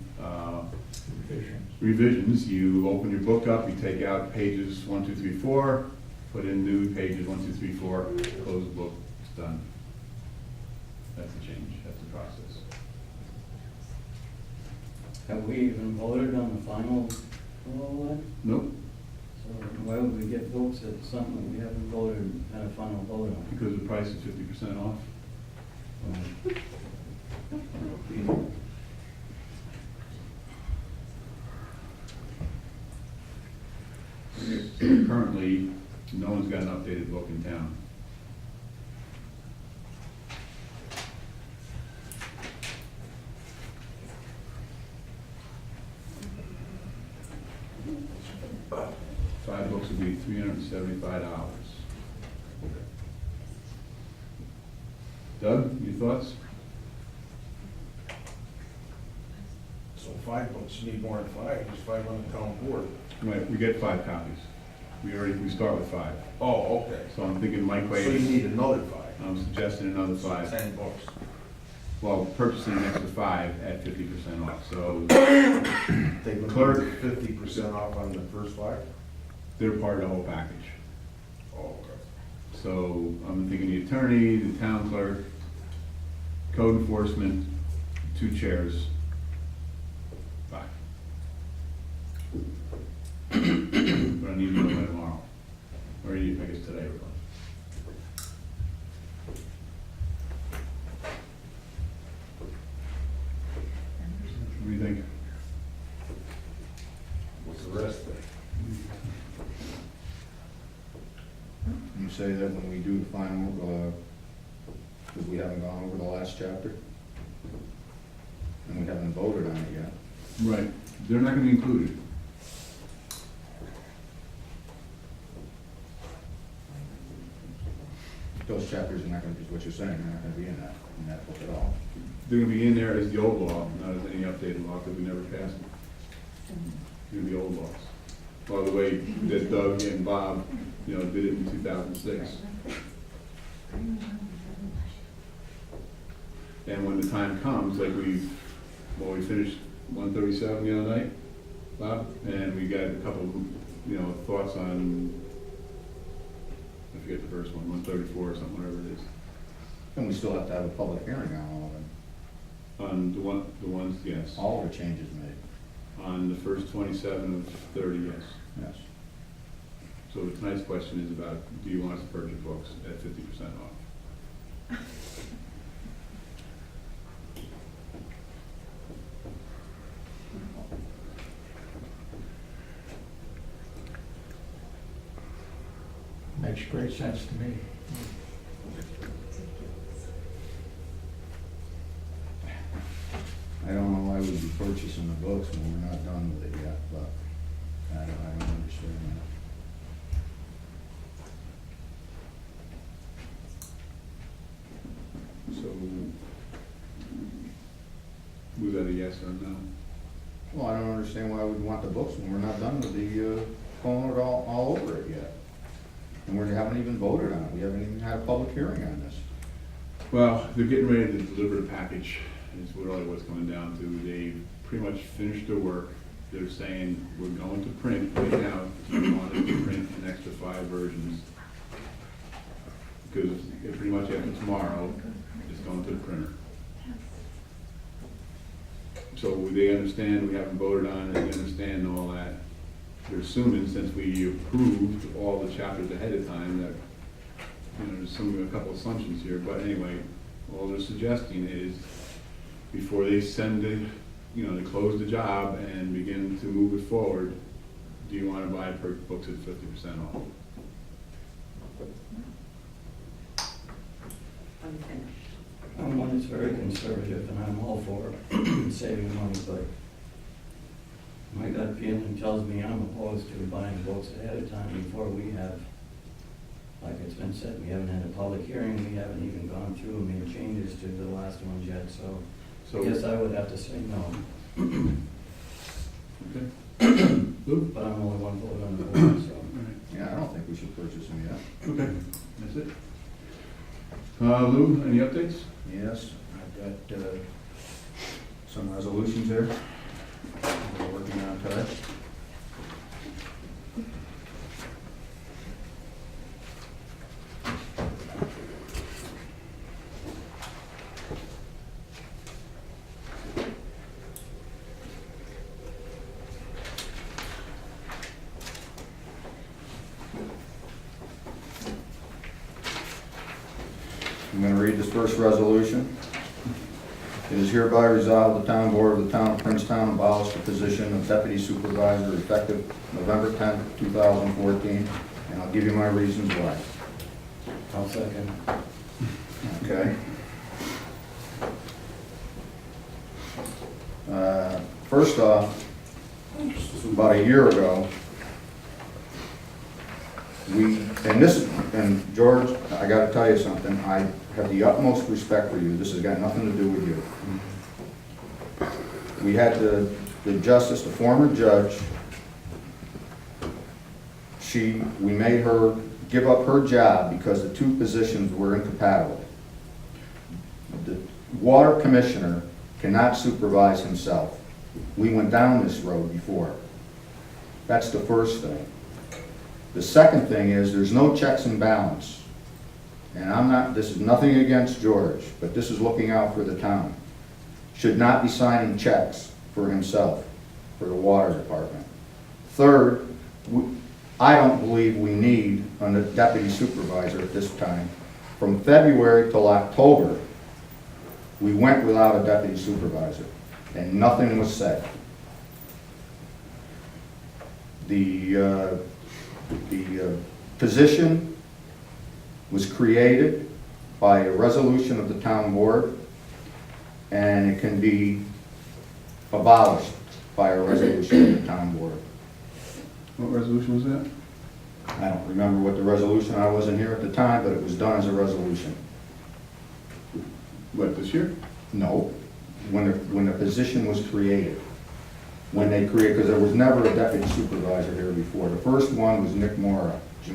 revisions. You open your book up, you take out pages 1, 2, 3, 4, put in new pages 1, 2, 3, 4, close the book, it's done. That's the change, that's the process. Have we even voted on the final for all that? Nope, So why would we get books at something we haven't voted, had a final vote on? because the price is 50% off. Currently, no one's got an updated book in town. Five books would be $375. Doug, your thoughts? So 5 books, you need more than 5, there's 5 on the town board. Right, we get 5 copies. We start with 5. Oh, okay. So I'm thinking Mike So you Wade, need another 5. I'm suggesting another 5. 10 books. Well, purchasing an extra 5 at 50% off, so They've been Clerk. 50% off on the first 5? they're part of the whole package. Oh, okay. So I'm thinking the attorney, the town clerk, code enforcement, 2 chairs, 5. But I need to know by tomorrow, or I guess today, really. What do you think? What's the rest then? You say that when we do the final, because we haven't gone over the last chapter, and we haven't voted on it yet. Right, they're not gonna be included. Those chapters are not gonna be, what you're saying, they're not gonna be in that book at all. They're gonna be in there as the old law, not as any updated law, because we never passed them. They're gonna be old laws. well, the way that Doug and Bob, you know, did it in 2006. And when the time comes, like we finished 137 the other night, Bob, and we got a couple, you know, thoughts on, I forget the first one, 134 or something, whatever it is. And we still have to have a public hearing on all of them, On the ones, yes. all the changes made, On the first 27 of 30, yes. yes. So tonight's question is about, do you want us to purchase books at 50% off? Makes great sense to me. I don't know why we'd be purchasing the books when we're not done with it yet, but I don't understand that. So, was that a yes or no? Well, I don't understand why we'd want the books when we're not done with the, going it all over it yet. And we haven't even voted on it, we haven't even had a public hearing on this. Well, they're getting ready to deliver the package, is really what's coming down to. They pretty much finished their work. They're saying, we're going to print right now, do you want us to print an extra 5 versions? Because pretty much after tomorrow, it's going to the printer. So they understand, we haven't voted on it, they understand all that. They're assuming, since we approved all the chapters ahead of time, that, you know, there's a couple assumptions here, but anyway, all they're suggesting is, before they send it, you know, they close the job and begin to move it forward, do you want to buy books at 50% off? Unfinished. I'm one that's very conservative, and I'm all for saving money, but my gut feeling tells me I'm opposed to buying books ahead of time before we have, like it's been said, we haven't had a public hearing, we haven't even gone through and made changes to the last ones yet, so I guess I would have to say no. Okay. Lou? But I'm only one vote on the board, so. Yeah, I don't think we should purchase them yet. Okay, that's it. Lou, any updates? Yes, I've got some resolutions here we're working on today. I'm going to read this first resolution. It is hereby resolved, the town board of the town of Princetown abolish the position of deputy supervisor effective November 10th, 2014, and I'll give you my reasons why. I'll second. Okay. First off, about a year ago, and George, I gotta tell you something, I have the utmost respect for you, this has got nothing to do with you. We had the justice, the former judge, we made her give up her job because the two positions were incompatible. The water commissioner cannot supervise himself. We went down this road before. That's the first thing. The second thing is there's no checks and balance. And this is nothing against George, but this is looking out for the town. Should not be signing checks for himself, for the water department. Third, I don't believe we need a deputy supervisor at this time. From February till October, we went without a deputy supervisor, and nothing was said. The position was created by a resolution of the town board, and it can be abolished by a resolution of the town board. What resolution was that? I don't remember what the resolution, I wasn't here at the time, but it was done as a resolution. What, this year? No, when the position was created. when they created, because there was never a deputy supervisor here before. The first one was Nick Mora Jr.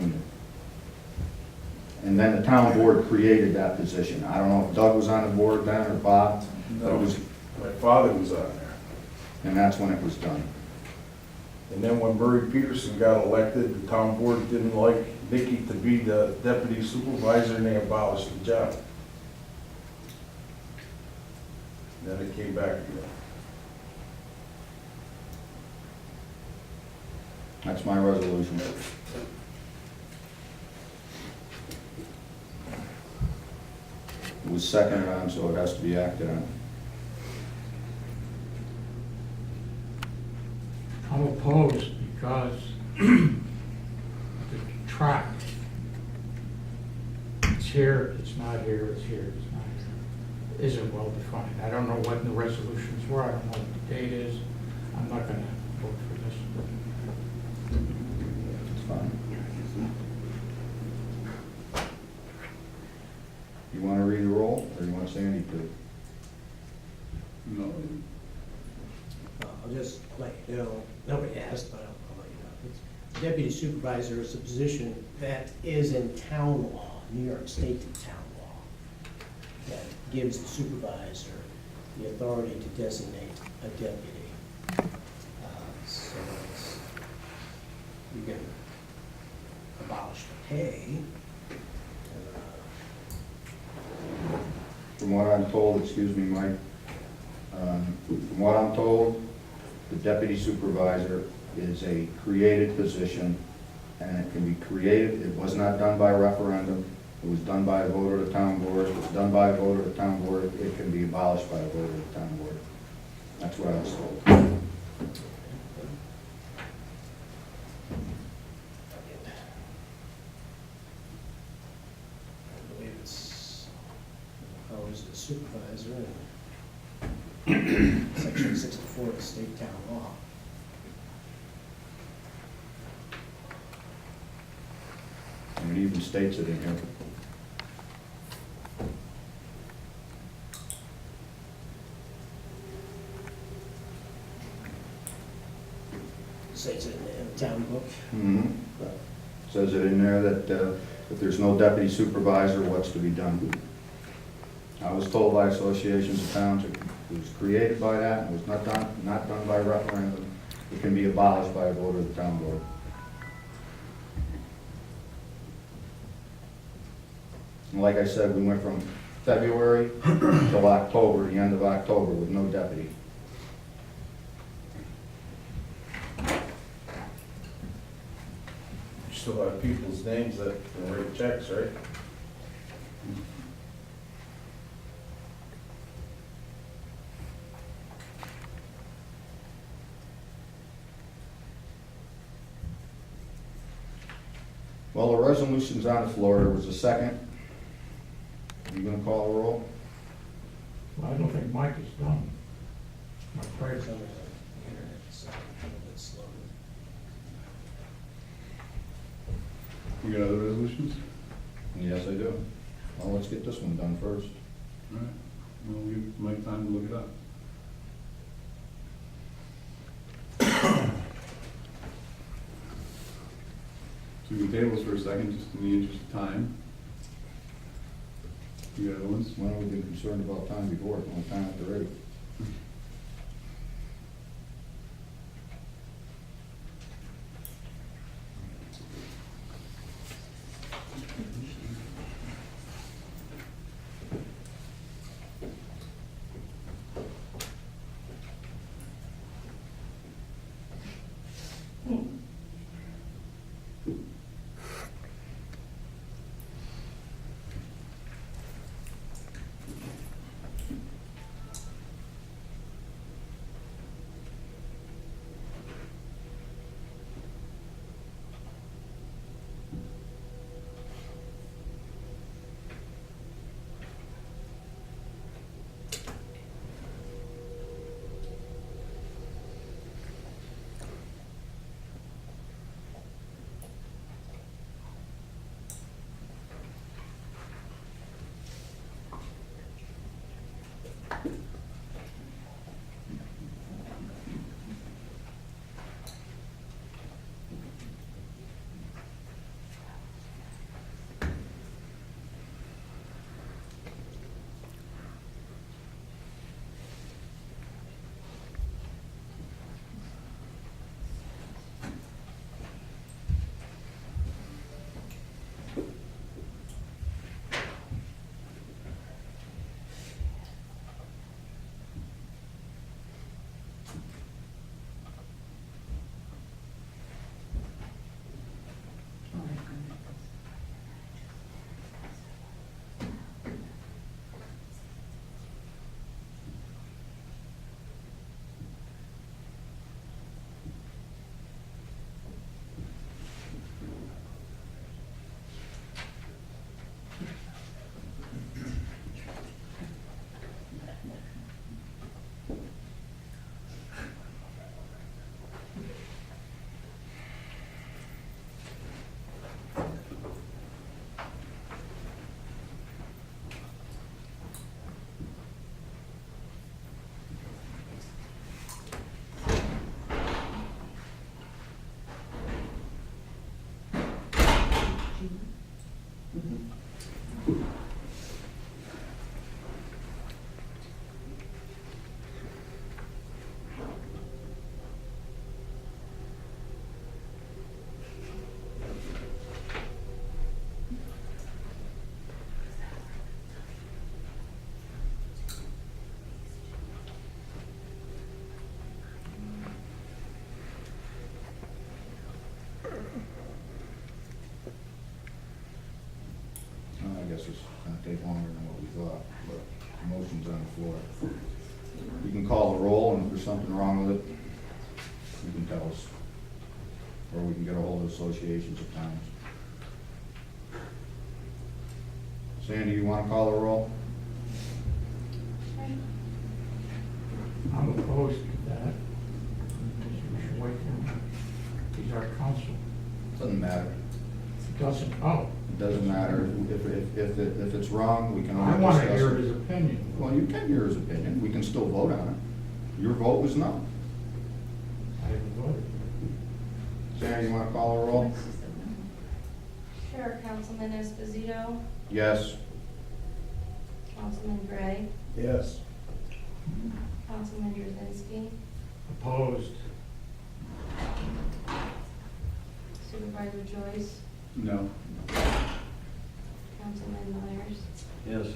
And then the town board created that position. I don't know if Doug was on the board then or Bob, but it was, My father was on there. and that's when it was done. And then when Murray Peterson got elected, the town board didn't like Nicky to be the deputy supervisor, and they abolished the job. Then it came back again. That's my resolution. It was seconded on, so it has to be acted on. I'm opposed because the track, it's here, it's not here, it's here, it's not here, isn't well defined. I don't know what the resolutions were, I don't know what the date is. I'm not gonna vote for this. It's fine. You want to read the roll, or you want Sandy to? No, I'll just let you know, nobody asked, but I'll let you know. It's- Deputy supervisor is a position that is in town law, New York State town law, that gives the supervisor the authority to designate a deputy. So it's, you can abolish the pay. From what I'm told, excuse me, Mike, from what I'm told, the deputy supervisor is a created position, and it can be created, it was not done by referendum, it was done by a vote of the town board, it was done by a vote of the town board, it can be abolished by a vote of the town board. That's what I was told. I believe it's powers of the supervisor and section 64 of the state town law. And it even states it in here. Says it in the town book. Says it in there that if there's no deputy supervisor, what's to be done? I was told by associations of towns, it was created by that, and was not done by referendum. It can be abolished by a vote of the town board. And like I said, we went from February till October, the end of October, with no deputy. You still have people's names that can write checks, right? Well, the resolution's on the floor. There was a second. Are you gonna call a roll? Well, I don't think Mike is done. I'm afraid Some so. of the internet, so a little bit slow. you got other resolutions? Yes, I do. Well, let's get this one done first. All right, well, we might have time to look it up. So we can table this for a second, just in the interest of time. You got other ones? When we've been concerned about time before, it's only time at the rate. is gonna take longer than what we thought, but the motion's on the floor. You can call the roll, and if there's something wrong with it, you can tell us. Or we can get a hold of associations of towns. Sandy, you wanna call the roll? I'm opposed to that. We should wait for him. He's our counsel. Doesn't matter. It doesn't, oh, It doesn't matter. If it's wrong, we can I always want to discuss hear it. his opinion. Well, you can hear his opinion. We can still vote on it. Your vote was no. I haven't voted. Sandy, you wanna call the roll? Sure, Councilman Esposito, Yes. Councilman Gray, Yes. Councilman Drzinski, Opposed. Supervisor Joyce, No. Councilman Myers. Yes.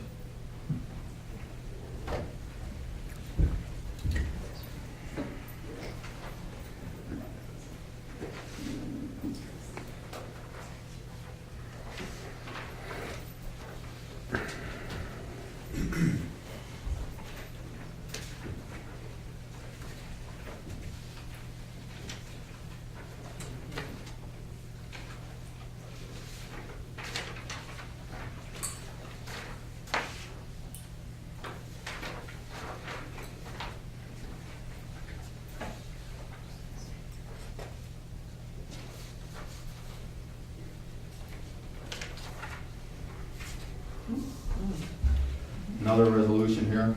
Another resolution here.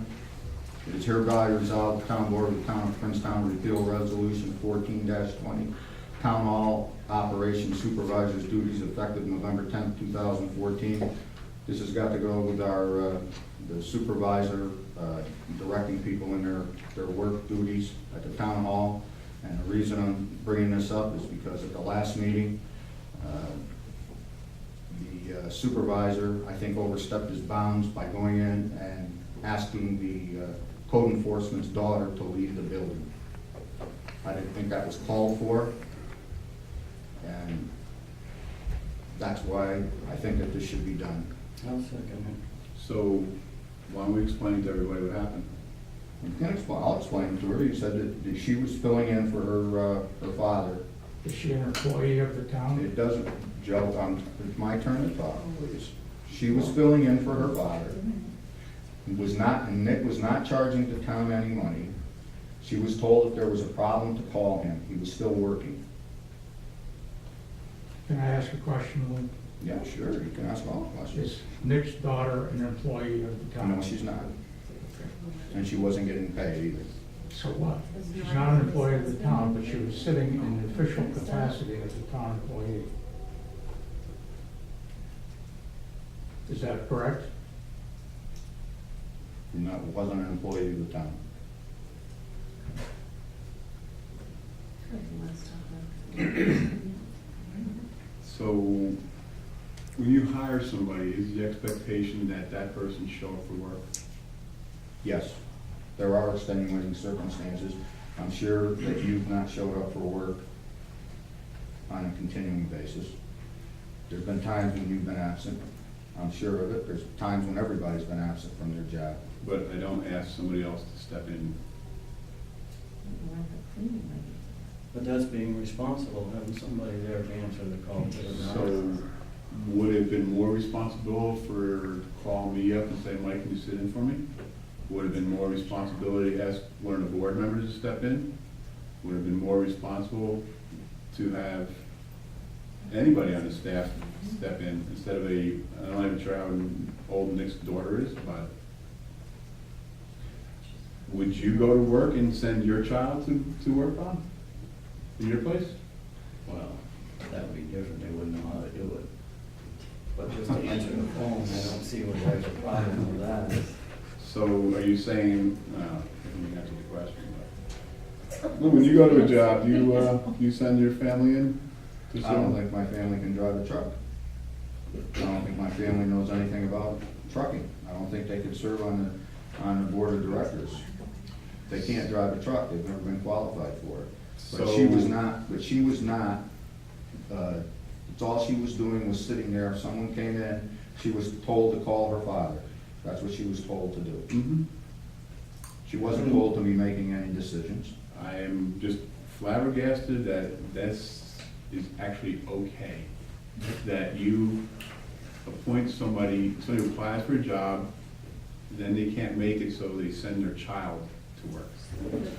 It is hereby resolved, the town board of the town of Princetown repeal resolution 14-20, town hall operations supervisor's duties effective November 10th, 2014. This has got to go with our, the supervisor directing people in their work duties at the town hall. And the reason I'm bringing this up is because at the last meeting, the supervisor, I think, overstepped his bounds by going in and asking the code enforcement's daughter to leave the building. I didn't think that was called for, and that's why I think that this should be done. I'll second it. So why don't we explain to everybody what happened? You can explain, I'll explain to her. You said that she was filling in for her father. Is she an employee of the town? It doesn't, Joe, it's my turn to talk, please. She was filling in for her father. And Nick was not charging the town any money. She was told if there was a problem to call him. He was still working. Can I ask a question, Lou? Yeah, sure, you can ask all questions. Is Nick's daughter an employee of the town? No, she's not. And she wasn't getting paid either. So what? She's not an employee of the town, but she was sitting in an official capacity as a town employee. Is that correct? Wasn't an employee of the town. So when you hire somebody, is the expectation that that person show up for work? Yes, there are extenuating circumstances. I'm sure that you've not showed up for work on a continuing basis. There's been times when you've been absent. I'm sure of it. There's times when everybody's been absent from their job. But I don't ask somebody else to step in. But that's being responsible, having somebody there to answer the call to the So would it have been more responsible for to call me up and say, Mike, can you sit in for me? Would it have been more responsibility to ask one of the board members to step in? Would it have been more responsible to have anybody on the staff step in instead of I'm not even sure how old Nick's daughter is, but would you go to work and send your child to work on, in your place? Well, that would be different, they wouldn't know how to do it. But just to answer the phone, I don't see what there's a problem with that. So are you saying, I didn't answer the question, but when you go to a job, you send your family in? to I don't serve? think my family can drive a truck. I don't think my family knows anything about trucking. I don't think they could serve on the board of directors. They can't drive a truck, they've never been qualified for it. But she was not, it's all she was doing was sitting there. If someone came in, She was told to call her father. That's what she was told to do. Mhm. She wasn't told to be making any decisions. I am just flabbergasted that this is actually okay. That you appoint somebody who applies for a job, then they can't make it, so they send their child to work.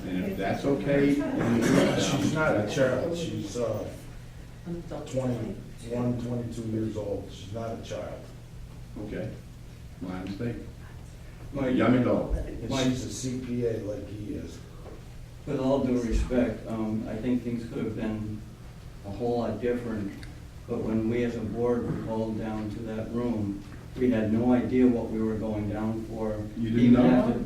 And if that's okay, then you do it. She's not a That's- child, she's 21, 22 years old, she's not a child. Okay, my mistake. A Mike, young adult. And she's a CPA like he is. with all due respect, I think things could have been a whole lot different, but when we as a board were called down to that room, we had no idea what we were going down for. You didn't even know? after-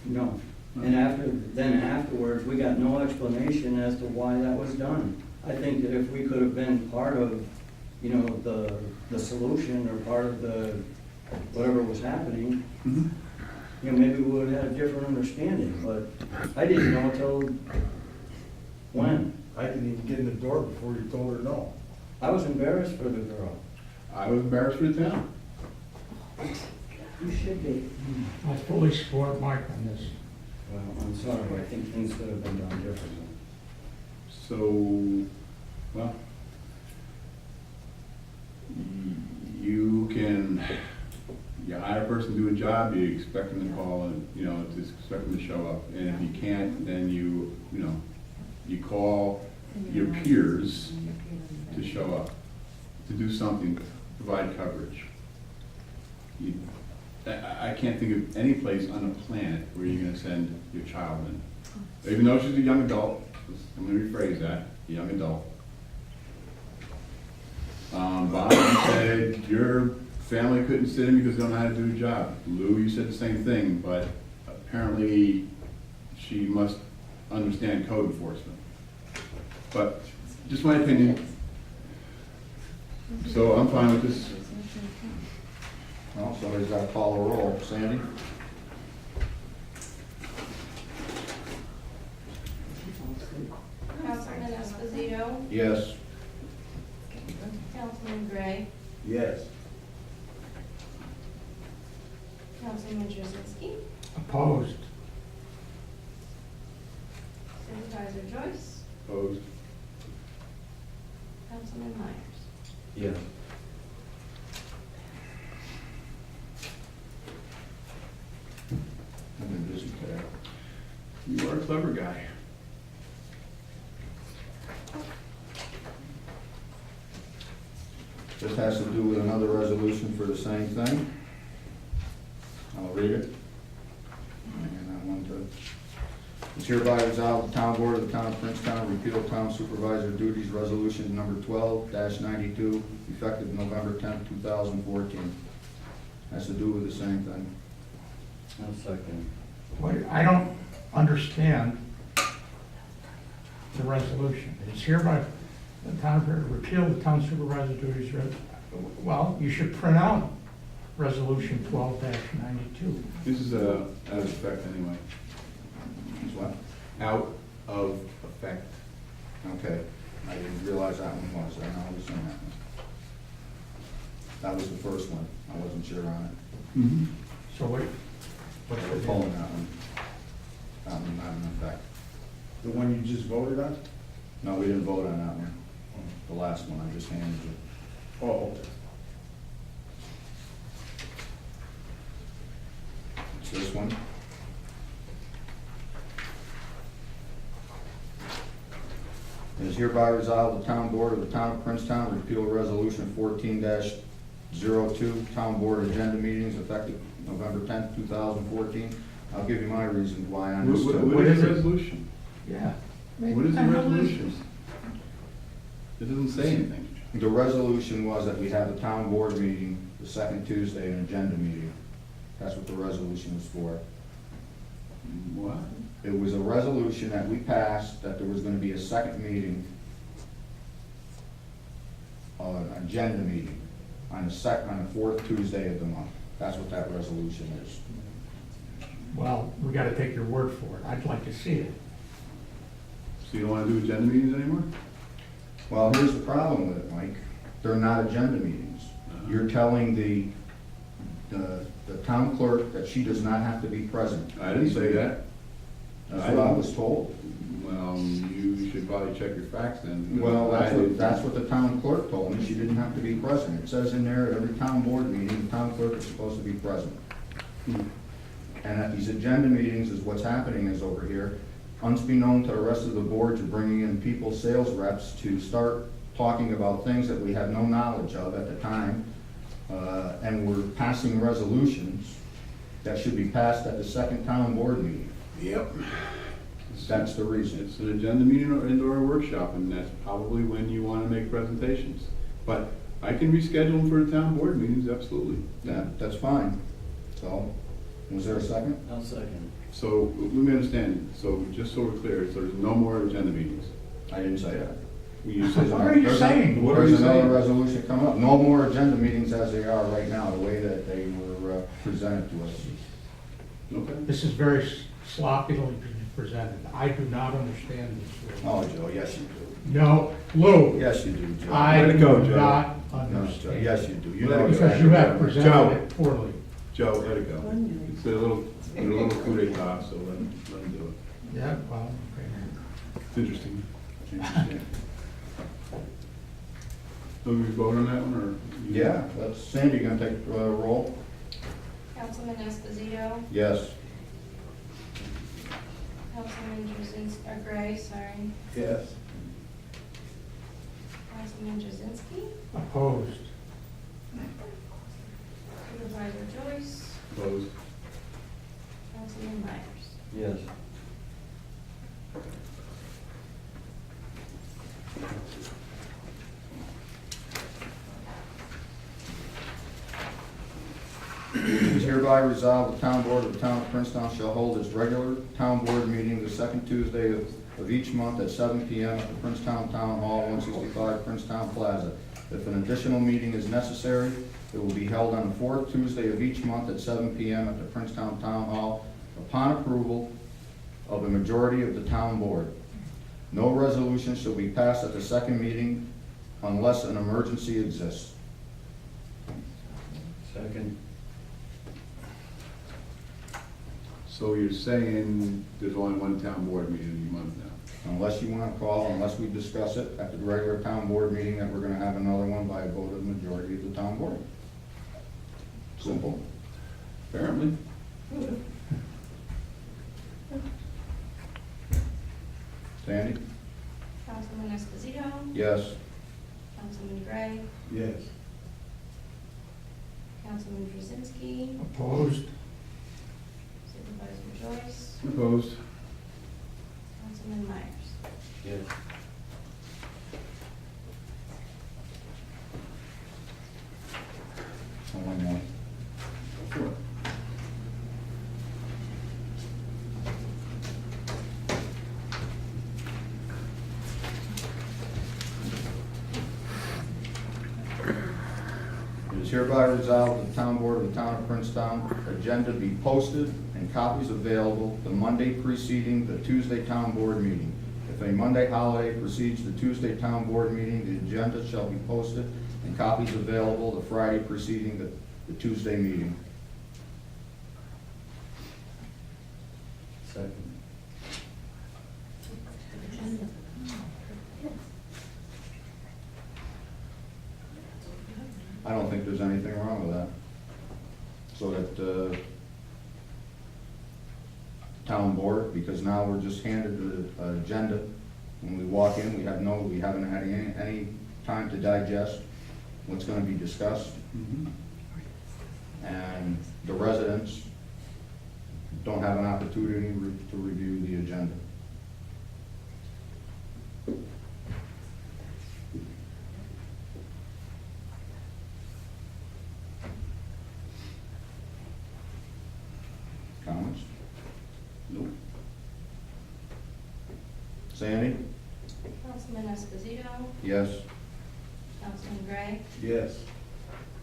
No. And afterwards, we got no explanation as to why that was done. I think that if we could have been part of, you know, the solution or part of the, whatever was happening, Mhm. you know, maybe we would have had a different understanding, but I didn't know until when? I didn't even get in the door before you told her no. I was embarrassed for the girl. I was embarrassed for the town. You should be. I fully support Mike on this. Well, I'm sorry, I think things could have been done differently. So, well, you hire a person to do a job, you expect them to call and, you know, just expect them to show up. And if you can't, then you call your peers to show up, to do something, provide coverage. I can't think of any place on the planet where you're gonna send your child in. Even though she's a young adult, I'm gonna rephrase that, a young adult. Bob, you said your family couldn't sit in because they don't know how to do the job. Lou, you said the same thing, but apparently she must understand code enforcement. But, just my opinion. So I'm fine with this. Well, somebody's got to call a roll. Sandy? Councilman Esposito, Yes. Councilman Gray, Yes. Councilman Jazinski, Opposed. Supervisor Joyce, Opposed? Councilman Myers. Yes. I've been busy today. You are a clever guy. This has to do with another resolution for the same thing. I'll read it. And that one too. It's hereby resolved, the town board of the town of Princetown repeal town supervisor duties resolution number 12-92, effective November 10th, 2014. Has to do with the same thing. I'll second. Wait, I don't understand the resolution. It's hereby, the town repeal the town supervisor duties. Well, you should print out resolution 12-92. This is out of effect anyway. Is what? Out of effect. Okay. I didn't realize that one was. I know I was saying that one. That was the first one. I wasn't sure on it. Mm-hmm. So what's We're the pulling that one. That one not in effect. The one you just voted on? No, we didn't vote on that one. The last one I just handed you. Oh, okay. It's this one. It is hereby resolved, the town board of the town of Princetown repeal resolution 14-02, town board agenda meetings effective November 10th, 2014. I'll give you my reasons why on this too. What is the resolution? Yeah. What is the resolution? It doesn't say anything. The resolution was that we have the town board meeting the second Tuesday, an agenda meeting. That's what the resolution was for. What? It was a resolution that we passed, that there was gonna be a second meeting, an agenda meeting, on the fourth Tuesday of the month. That's what that resolution is. Well, we gotta take your word for it. I'd like to see it. So you don't want to do agenda meetings anymore? Well, here's the problem with it, Mike. They're not agenda meetings. You're telling the the town clerk that she does not have to be present. I didn't say that. That's what I was told. Well, you should probably check your facts then. Well, I didn't- that's what the town clerk told me, she didn't have to be present. It says in there, at every town board meeting, the town clerk is supposed to be present. And at these agenda meetings is what's happening is over here, unbeknown to the rest of the board, you're bringing in people, sales reps, to start talking about things that we have no knowledge of at the time. And we're passing resolutions that should be passed at the second town board meeting. Yep. That's the reason. It's an agenda meeting or indoor workshop, and that's probably when you want to make presentations. But I can reschedule them for the town board meetings, absolutely. That's fine. So, was there a second? I'll second. So, let me understand, so just so we're clear, so there's no more agenda meetings? I didn't say that. You said- What are you saying? What are you There's another saying? resolution coming up. No more agenda meetings as they are right now, the way that they were presented to us. Okay. This is very sloppily presented. I do not understand this. Oh, Joe, yes you do. No, Lou, Yes, you do, Joe. I Let do it go, Joe. not No, Joe, understand. yes, you do. You Let know it go. Because you have Joe. presented it poorly. Joe, let it go. It's a little coup d'etat, so let him do it. Yeah, well, okay. It's interesting. So we vote on that one, or? Yeah, that's, Sandy, gonna take roll? Councilman Esposito, Yes. Councilman Gray, sorry. Yes. Councilman Jazinski, Opposed. Supervisor Joyce, Opposed? Councilman Myers. Yes. It is hereby resolved, the town board of the town of Princetown shall hold its regular town board meeting the second Tuesday of each month at 7 p.m. at the Princetown Town Hall, 165 Princetown Plaza. If an additional meeting is necessary, it will be held on the fourth Tuesday of each month at 7 p.m. at the Princetown Town Hall upon approval of a majority of the town board. No resolution shall be passed at the second meeting unless an emergency exists. Second. So you're saying there's only one town board meeting a month now? Unless you want to call, unless we discuss it at the regular town board meeting, that we're going to have another one by a vote of the majority of the town board. Simple. Apparently. Sandy? Councilman Esposito, Yes. Councilman Gray, Yes. Councilman Jazinski, Opposed. Supervisor Joyce, Opposed? Councilman Myers. Yes. One more. Sure. It is hereby resolved that the town board of the town of Princetown agenda be posted and copies available the Monday preceding the Tuesday town board meeting. If a Monday holiday precedes the Tuesday town board meeting, the agenda shall be posted and copies available the Friday preceding the Tuesday meeting. Second. I don't think there's anything wrong with that. So that, town board, because now we're just handed the agenda. When we walk in, we haven't had any time to digest what's gonna be discussed. And the residents don't have an opportunity to review the agenda. Comments? Nope. Sandy? Councilman Esposito, Yes. Councilman Gray, Yes.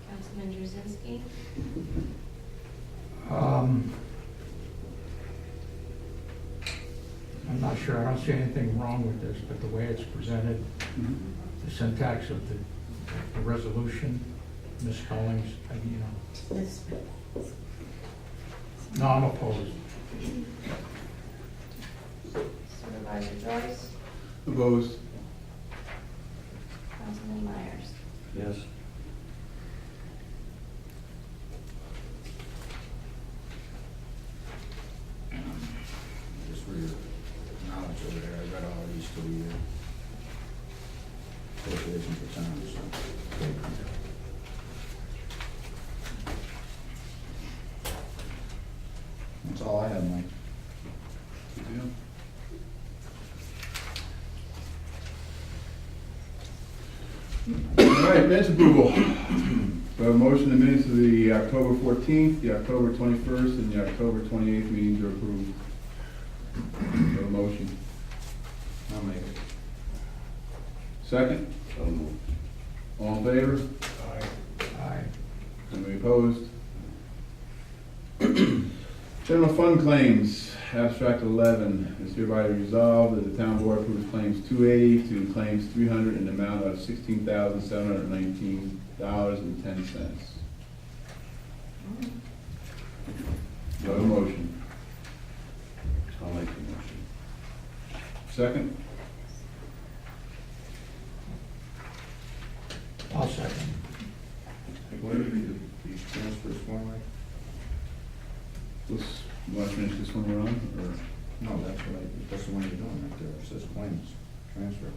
Councilman Jazinski, I'm not sure, I don't see anything wrong with this, but the way it's presented, the syntax of the resolution Ms. Collins, you know. Ms. No, I'm opposed. Supervisor Joyce, Opposed? Councilman Myers. Yes. Just for your knowledge over there, I got all these to the Association for Towns, so. That's all I have, Mike. Good deal. All right, minutes approval. We have a motion, the minutes of the October 14th, the October 21st, and the October 28th meetings are approved. We have a motion. I'll make it. Second? All in favor? Aye. Anybody opposed? General fund claims, abstract 11, is hereby resolved that the town board approves claims 280 to claims 300 in the amount of $16,719.10. Do I have a motion? I'll make the motion. Second? I'll second. What are these transfers for, Mike? Let's, you want to finish this one we're on, or? No, that's the one you're doing right there. It says claims, transfer.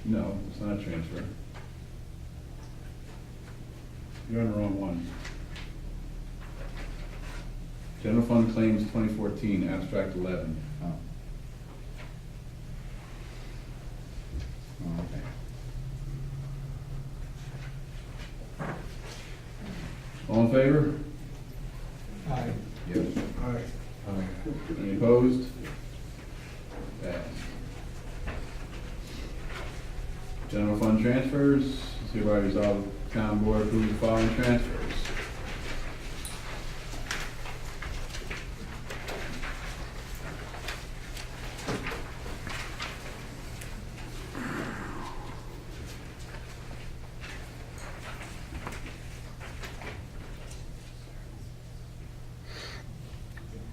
No, it's not a transfer. You're on the wrong one. General fund claims 2014, abstract 11. Oh. Oh, okay. All in favor? Aye. Yes. Any opposed? Passed. General fund transfers, it's hereby resolved, the town board approves the following transfers.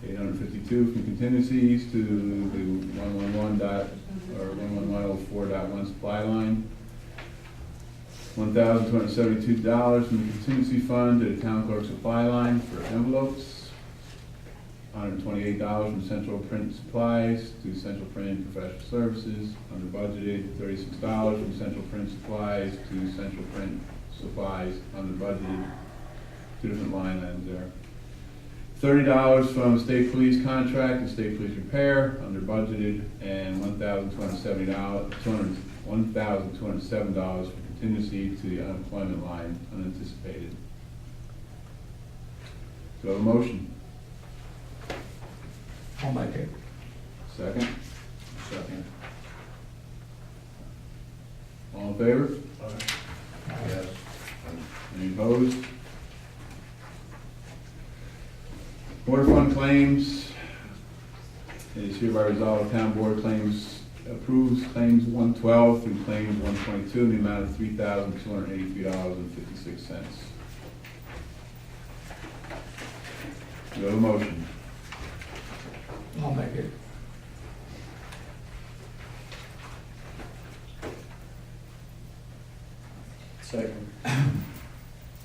$852 from contingencies to the 111.104.1 supply line. $1,272 from the contingency fund to the town clerk supply line for envelopes. $128 from central print supplies to central print and professional services. Under budgeted, $36 from central print supplies to central print supplies. Under budgeted, two different line items there. $30 from state police contract and state police repair, under budgeted, and $1,207 for contingency to the unemployment line, unanticipated. Do I have a motion? I'll make it. Second? Second. All in favor? Yes. Any opposed? Board fund claims, it is hereby resolved, the town board claims, approves claims 112 through claims 122 in the amount of $3,283.56. Do you have a motion? I'll make it. Second.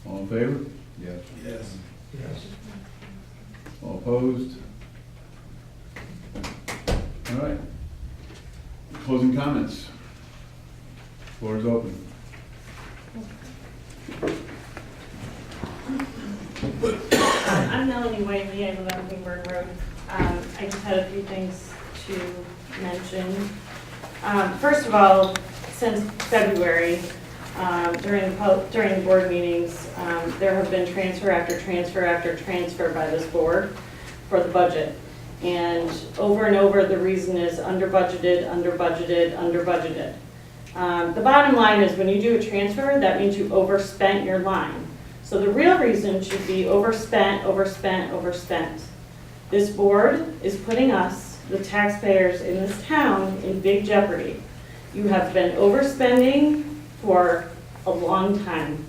All in favor? Yes. Yes. Yes. All opposed? All right. Closing comments. Floor is open. I'm Melanie Wade, VA 11 Greenberg Road. I just had a few things to mention. First of all, since February, during the board meetings, there have been transfer after transfer after transfer by this board for the budget. And over, the reason is under budgeted, under budgeted, under budgeted. The bottom line is when you do a transfer, that means you overspent your line. So the real reason should be overspent, overspent, overspent. This board is putting us, the taxpayers in this town, in big jeopardy. You have been overspending for a long time.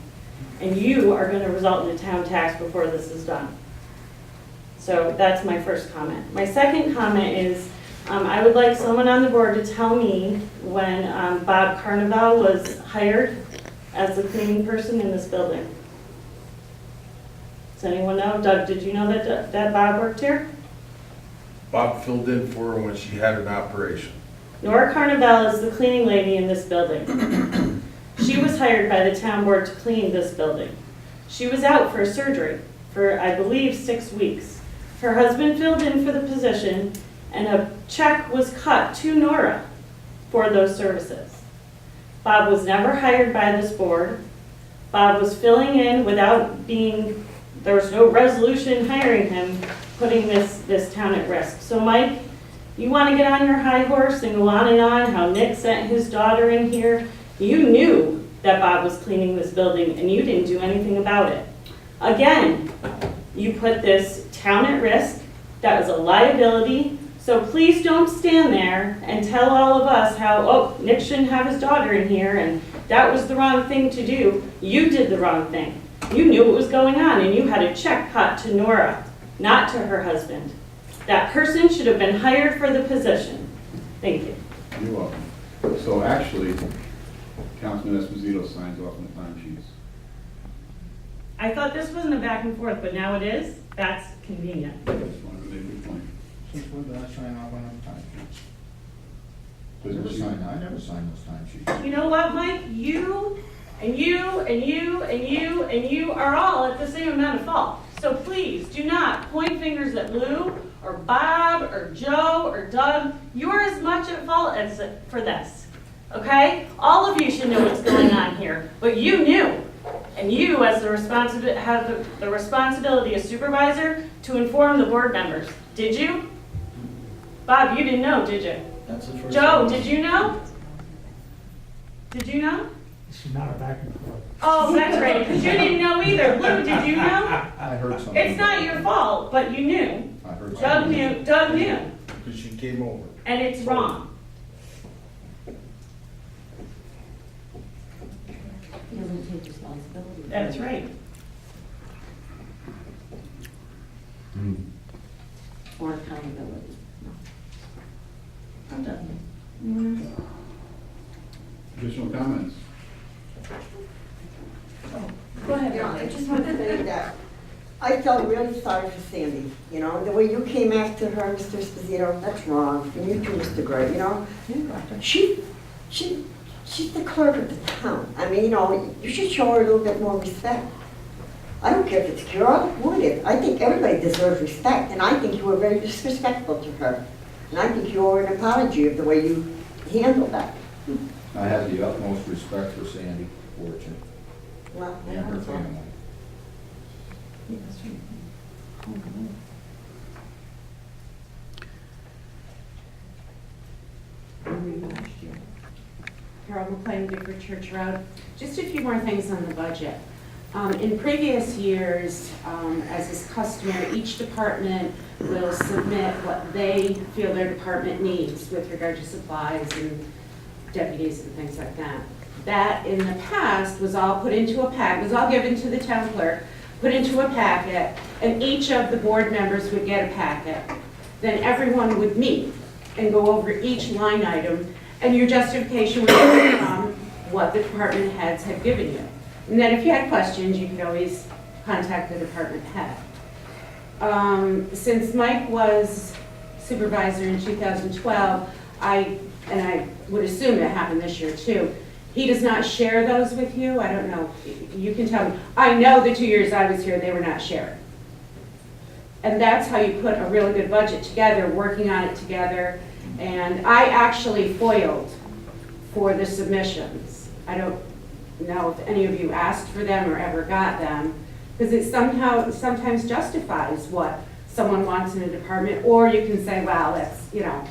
And you are gonna result in a town tax before this is done. So that's my first comment. My second comment is, I would like someone on the board to tell me when Bob Carnival was hired as the cleaning person in this building. Does anyone know? Doug, did you know that Bob worked here? Bob filled in for her when she had an operation. Nora Carnival is the cleaning lady in this building. She was hired by the town board to clean this building. She was out for a surgery for, I believe, 6 weeks. Her husband filled in for the position, and a check was cut to Nora for those services. Bob was never hired by this board. Bob was filling in without being, there was no resolution hiring him, putting this town at risk. So Mike, you want to get on your high horse and go on and on how Nick sent his daughter in here? You knew that Bob was cleaning this building and you didn't do anything about it. Again, you put this town at risk. That was a liability. So please don't stand there and tell all of us how, oh, Nick shouldn't have his daughter in here and that was the wrong thing to do. You did the wrong thing. You knew what was going on and you had a check cut to Nora, not to her husband. That person should have been hired for the position. Thank you. You're welcome. So actually, Councilman Esposito signs off on the time sheets. I thought this wasn't a back and forth, but now it is. That's convenient. I just wanted to make a point. Since when did I sign off on them time sheets? I Doesn't never she- signed those time sheets. You know what, Mike? You and you and you and you and you are all at the same amount of fault. So please do not point fingers at Lou or Bob or Joe or Doug. You're as much at fault as for this. Okay? All of you should know what's going on here, but you knew. And you, as have the responsibility as supervisor to inform the board members. Did you? Bob, you didn't know, did you? That's the first. Joe, did you know? Did you know? This is not a back and forth. Oh, that's right, because you didn't know either. Lou, did you know? I heard something. It's not your fault, but you knew. I heard Doug something. knew, Doug knew, Because she came over. and it's wrong. He doesn't take responsibility. That's right. Or accountability. I'm done. Additional comments? Go ahead. You know, I just want to say that I felt really sorry for Sandy, you know, the way you came after her, Mr. Esposito, that's wrong, and you too, Mr. Gray, you know? She's the clerk of the town. I mean, you know, you should show her a little bit more respect. I don't care if it's Kira, who it is. I think everybody deserves respect, and I think you were very disrespectful to her. And I think you owe her an apology of the way you handled that. I have the utmost respect for Sandy Fortune Well, and her family. Carol McLean, Gifford Church Road. Just a few more things on the budget. In previous years, as is customary, each department will submit what they feel their department needs with regard to supplies and deputies and things like that. That in the past was all put into a packet, was all given to the town clerk, put into a packet, and each of the board members would get a packet. Then everyone would meet and go over each line item, and your justification would come from what the department heads had given you. And then if you had questions, you could always contact the department head. Since Mike was supervisor in 2012, I would assume it happened this year too, he does not share those with you. I don't know, you can tell me. I know the 2 years I was here, they were not shared. And that's how you put a really good budget together, working on it together. And I actually foiled for the submissions. I don't know if any of you asked for them or ever got them, because it sometimes justifies what someone wants in a department, or you can say, well, that's, you know,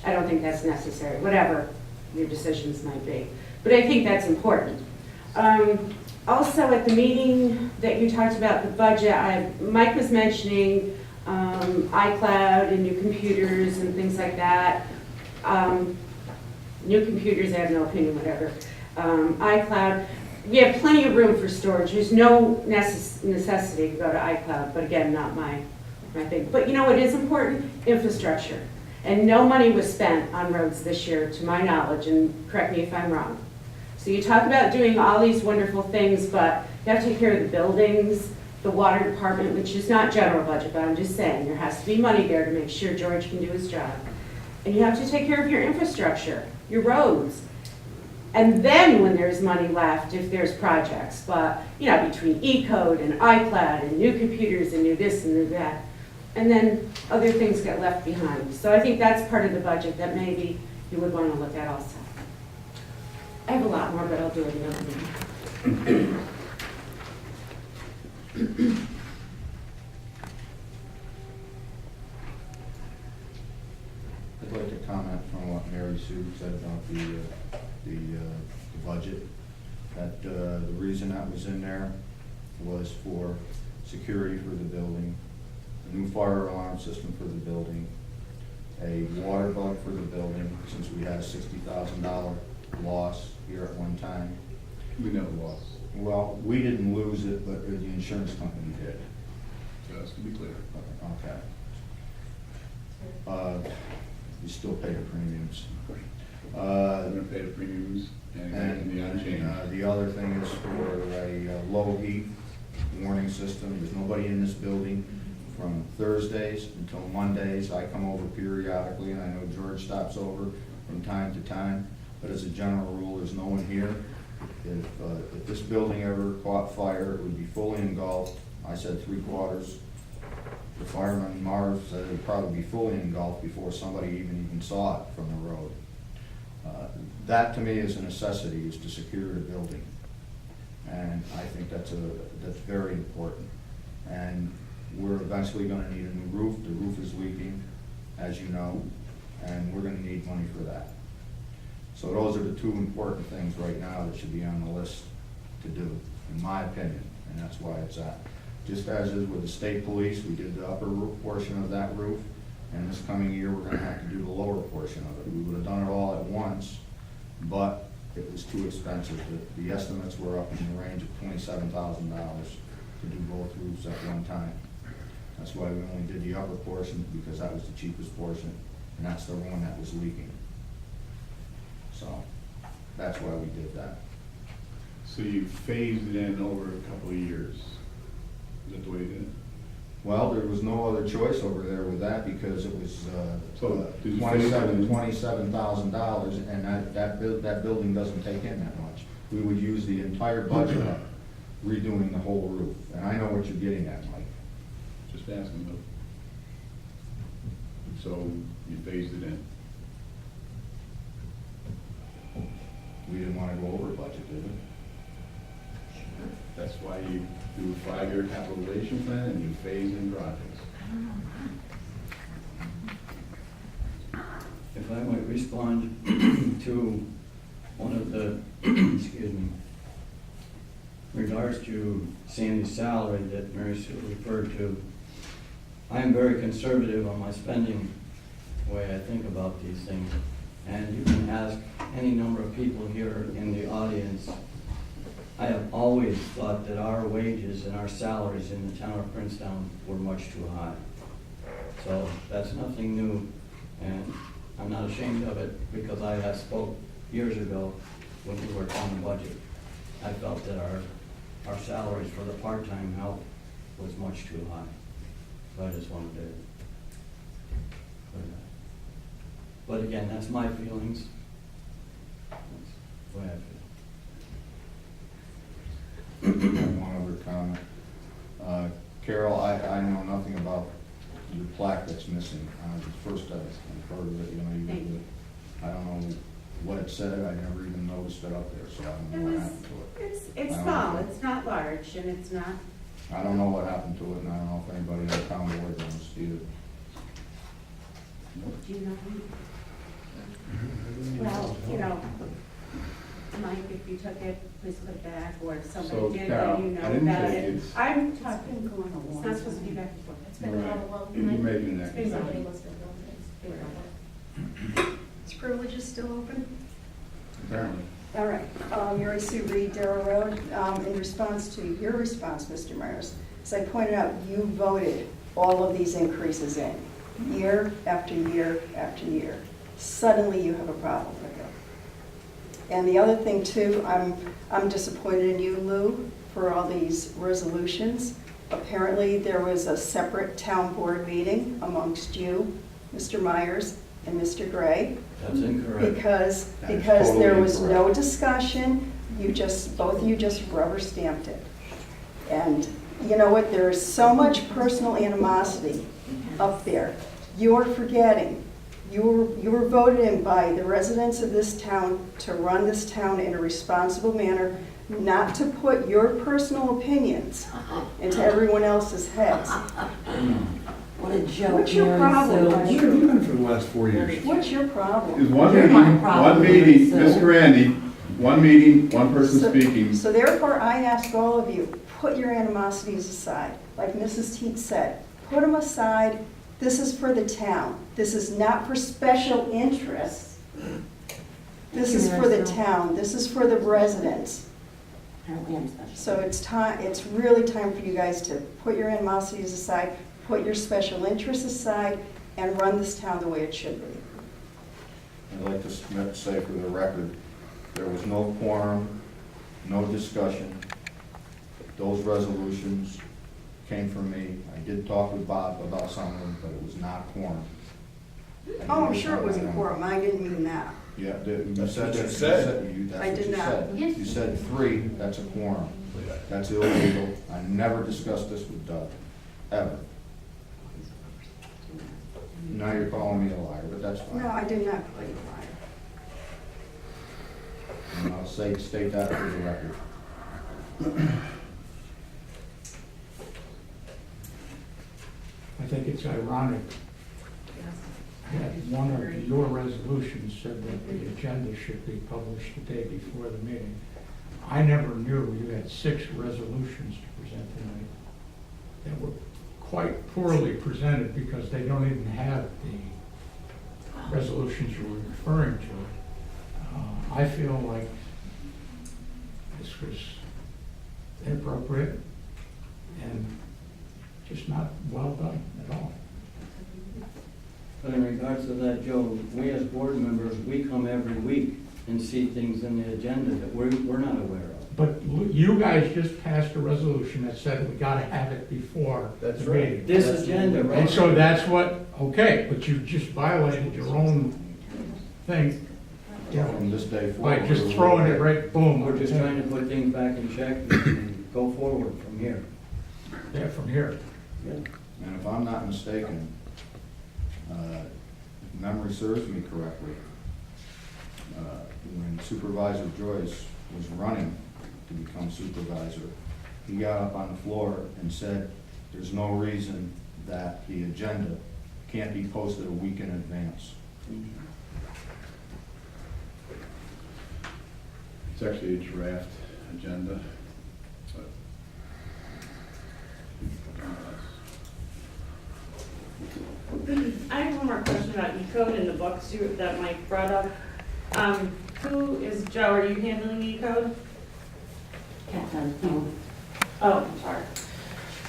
I don't think that's necessary, whatever your decisions might be. But I think that's important. Also, at the meeting that you talked about the budget, Mike was mentioning iCloud and new computers and things like that. New computers, I have no opinion, whatever. iCloud. we have plenty of room for storage. There's no necessity to go to iCloud, but again, not my thing. But you know what is important? Infrastructure. And no money was spent on roads this year, to my knowledge, and correct me if I'm wrong. So you talk about doing all these wonderful things, but you have to take care of the buildings, the water department, which is not general budget, but I'm just saying, there has to be money there to make sure George can do his job. And you have to take care of your infrastructure, your roads. And then when there's money left, if there's projects, but, you know, between E-code and iCloud and new computers and new this and new that, and then other things get left behind. So I think that's part of the budget that maybe you would want to look at also. I have a lot more, but I'll do it another meeting. I'd like to comment from what Mary Sue said about the budget. That the reason that was in there was for security for the building, a new fire alarm system for the building, a water bug for the building, since we had a $60,000 loss here at one time. We never lost, Well, we didn't lose it, but the insurance company did. just to be clear. Okay. We still pay the premiums. I'm gonna pay the premiums and And the unchanged. the other thing is for a low heat warning system. There's nobody in this building from Thursdays until Mondays. I come over periodically, and I know George stops over from time to time. But as a general rule, there's no one here. If this building ever caught fire, it would be fully engulfed. I said 3/4. The fireman Marv said it would probably be fully engulfed before somebody even saw it from the road. That to me is a necessity, is to secure the building. And I think that's very important. And we're eventually gonna need a new roof. The roof is leaking, as you know, and we're gonna need money for that. So those are the two important things right now that should be on the list to do, in my opinion, and that's why it's at. Just as is with the state police, we did the upper roof portion of that roof, and this coming year, we're gonna have to do the lower portion of it. We would have done it all at once, but it was too expensive. The estimates were up in the range of $27,000 to do both roofs at one time. That's why we only did the upper portion, because that was the cheapest portion, and that's the one that was leaking. So, that's why we did that. So you phased it in over a couple of years. Is that the way you did it? Well, there was no other choice over there with that, because it was So, did you phase it in? $27,000, and that building doesn't take in that much. We would use the entire budget up redoing the whole roof, and I know what you're getting at, Mike. Just asking though. So you phased it in. We didn't want to go over budget, did we? That's why you do a 5-year capitalization plan and you phase in projects. If I might respond to one of the, excuse me, regards to Sandy's salary that Mary Sue referred to, I am very conservative on my spending, the way I think about these things. And you can ask any number of people here in the audience. I have always thought that our wages and our salaries in the town of Princetown were much too high. So that's nothing new, and I'm not ashamed of it, because I have spoke years ago when we worked on the budget. I felt that our salaries for the part-time help was much too high. So I just wanted to clear that. But again, that's my feelings. That's the way I feel. One other comment. Carol, I know nothing about your plaque that's missing. The first I've heard of it, I don't know what it said. I never even noticed it up there, so I don't know what happened to it. It's small, it's not large, and it's not, I don't know what happened to it, and I don't know if anybody in the town board knows either. do you know? Well, you know, Mike, if you took it, please put it back, or if So, somebody did, Carol, then you know I didn't about take it. it. I'm talking, it's not supposed to be back and forth. It's been Right. all along. You're making that. Somebody must have done it. This privilege is still open? Apparently. All right, Mary Sue Reed, Darrow Road. In response to your response, Mr. Myers, as I pointed out, you voted all of these increases in, year after year after year. Suddenly you have a problem with it. And the other thing too, I'm disappointed in you, Lou, for all these resolutions. Apparently there was a separate town board meeting amongst you, Mr. Myers, and Mr. Gray. That's incorrect. Because That is there totally was incorrect. no discussion, both of you just rubber stamped it. And you know what, there is so much personal animosity up there. You're forgetting, you were voted in by the residents of this town to run this town in a responsible manner, not to put your personal opinions into everyone else's heads. What a joke. What's your Mary problem? Sue. What have you done for the last 4 years? What's your problem? Is one You're my meeting, problem, one meeting, so- Ms. Randy, one meeting, one person speaking. So therefore, I ask all of you, put your animosities aside. Like Mrs. Teets said, put them aside. This is for the town. This is not for special interests. This is for the town. This is for the residents. Apparently I'm special. So it's really time for you guys to put your animosities aside, put your special interests aside, and run this town the way it should be. I'd like to say for the record, there was no quorum, no discussion. Those resolutions came from me. I did talk with Bob about some of them, but it was not quorum. Oh, I'm sure it was a quorum. I didn't mean that. Yeah, you That's said what you that. said. That's I what did you not. said. Yes. You said 3, that's a quorum. That's illegal. I never discussed this with Doug, ever. Now you're calling me a liar, but that's fine. No, I did not call you a liar. And I'll state that for the record. I think it's ironic that one of your resolutions said that the agenda should be published the day before the meeting. I never knew you had 6 resolutions to present tonight that were quite poorly presented because they don't even have the resolutions you were referring to. I feel like this was inappropriate and just not well done at all. But in regards to that, Joe, we as board members, we come every week and see things in the agenda that we're not aware of. But you guys just passed a resolution that said we gotta have it before the That's right. meeting. This agenda, And right? so that's what, okay, but you just violated your own thing, you know, From this day forward. by just throwing it right, boom. We're just trying to put things back in check and go forward from here. Yeah, from here. And if I'm not mistaken, if memory serves me correctly, when Supervisor Joyce was running to become supervisor, he got up on the floor and said, there's no reason that the agenda can't be posted a week in advance. It's actually a draft agenda. but, I have one more question about E-code and the books that Mike brought up. Who is, Joe, are you handling E-code? Cat does, no. Oh, I'm sorry.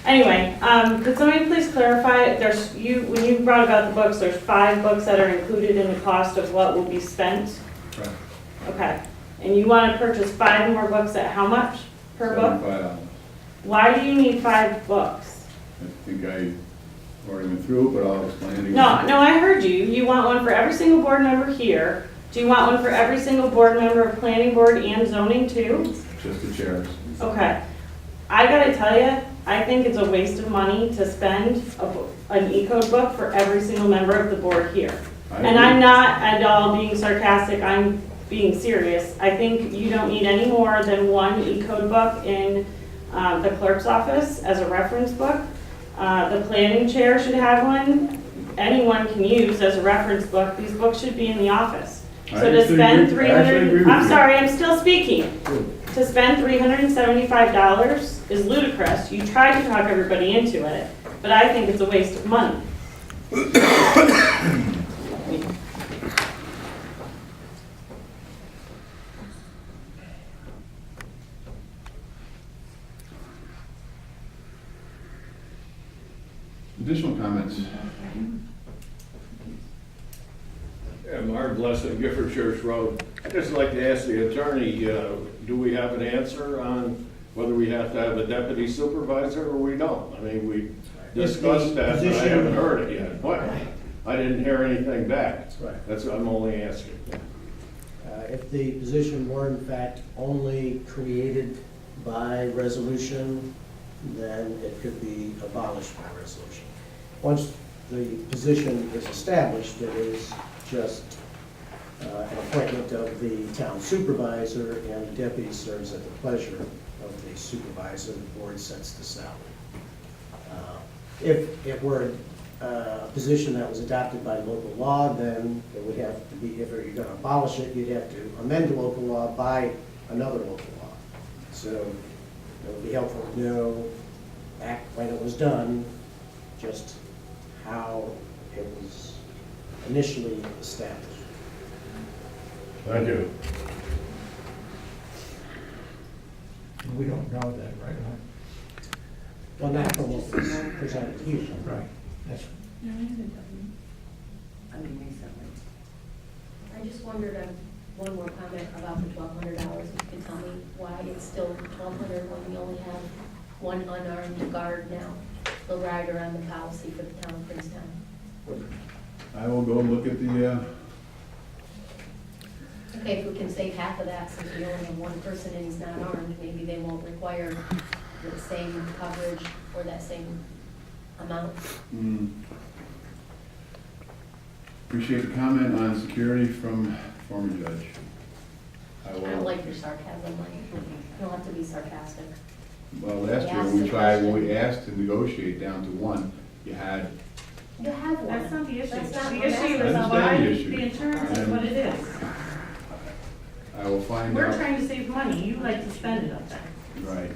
Anyway, could somebody please clarify, when you brought about the books, there's 5 books that are included in the cost of what will be spent? Right. Okay. And you want to purchase 5 more books at how much per book? $75. Why do you need 5 books? I think I already went through it, but I'll explain it again. No, I heard you. You want one for every single board member here. Do you want one for every single board member of planning board and zoning too? Just the chairs. Okay. I gotta tell you, I think it's a waste of money to spend an E-code book for every single member of the board here. And agree. I'm not at all being sarcastic, I'm being serious. I think you don't need any more than 1 E-code book in the clerk's office as a reference book. The planning chair should have one. Anyone can use as a reference book. These books should be in the office. I So to actually spend agree- I actually agree 300, with I'm you. sorry, I'm still speaking. To spend $375 is ludicrous. You tried to talk everybody into it, but I think it's a waste of money. Additional comments? Mark Blessing, Gifford Church Road. I'd just like to ask the attorney, do we have an answer on whether we have to have a deputy supervisor or we don't? I mean, we discussed that, but I haven't heard it yet. What? I didn't hear anything back. Right. That's what I'm only asking. If the position were in fact only created by resolution, then it could be abolished by resolution. Once the position is established, it is just an appointment of the town supervisor, and the deputy serves at the pleasure of the supervisor. The board sets the salary. If it were a position that was adopted by local law, then it would have to be, if you're going to abolish it, you'd have to amend the local law by another local law. So it would be helpful to know back when it was done, just how it was initially established. Thank you. We don't know that, right? Well, not from what was presented here. Right. That's, I just wondered, one more comment about the $1,200. If you could tell me why it's still $1,200 when we only have one unarmed guard now, the rider on the policy for the town of Princetown. I will go look at the, Okay, if we can save half of that, since we only have one person and he's not armed, maybe they won't require the same coverage or that same amount. appreciate the comment on security from former judge. I don't like your sarcasm, Mike. You don't have to be sarcastic. Well, last year, when we asked to negotiate down to one, you had, You have one. That's not the issue. That's not The what I'm issue asking. is I understand why the issue. the insurance is what it is. I will find We're out. trying to save money, you like to spend it up there. Right.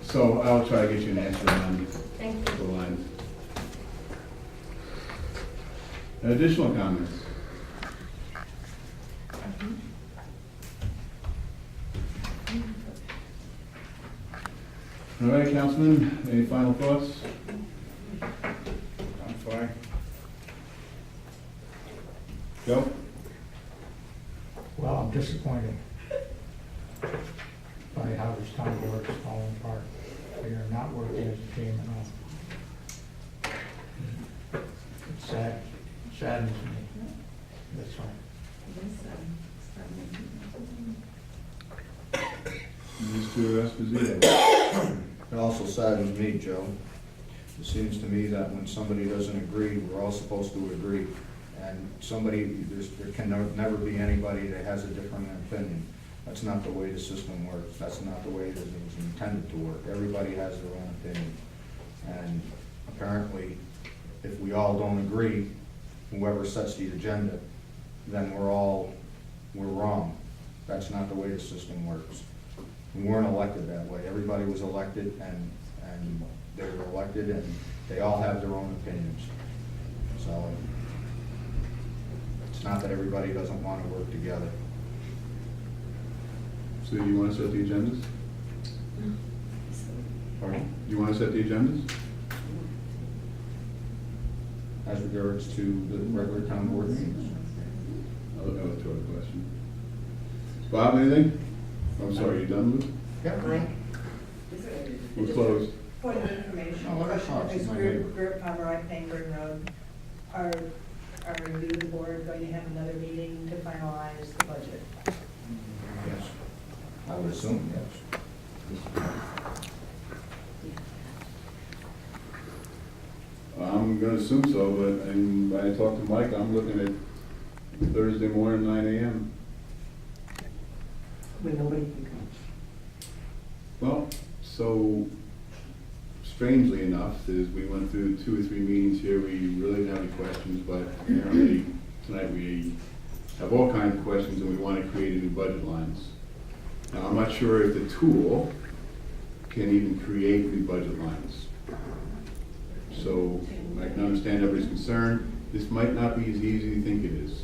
So I'll try to get you an answer on Thank the you. lines. Additional comments? All right, Councilman, any final thoughts? I'm fine. Joe? well, I'm disappointed by how this town board is falling apart. We are not working as a team at all. It's sad, it saddens me. That's why. Mr. Esposito? It also saddens me, Joe. It seems to me that when somebody doesn't agree, we're all supposed to agree. And there can never be anybody that has a different opinion. That's not the way the system works. That's not the way that it was intended to work. Everybody has their own opinion. And apparently, if we all don't agree, whoever sets the agenda, then we're wrong. That's not the way the system works. We weren't elected that way. Everybody was elected, and they were elected, and they all have their own opinions. So it's not that everybody doesn't want to work together. So you want to set the agendas? Pardon? You want to set the agendas? As regards to the regular town board meetings. I'll throw a question. Bob, anything? I'm sorry, you done, Lou? Yeah. We're closed. Point of information, Oh, that's question awesome. is My neighbor. Group Pomeroy Pangburn Road. Are you, the board, going to have another meeting to finalize the budget? Yes. I would assume, yes. I'm gonna assume so, but, and when I talked to Mike, I'm looking at Thursday morning, 9 AM. When nobody can come. Well, so strangely enough, is we went through 2 or 3 meetings here, we really didn't have any questions, but apparently tonight we have all kinds of questions and we want to create new budget lines. Now, I'm not sure if the tool can even create new budget lines. So I can understand everybody's concern. This might not be as easy as you think it is.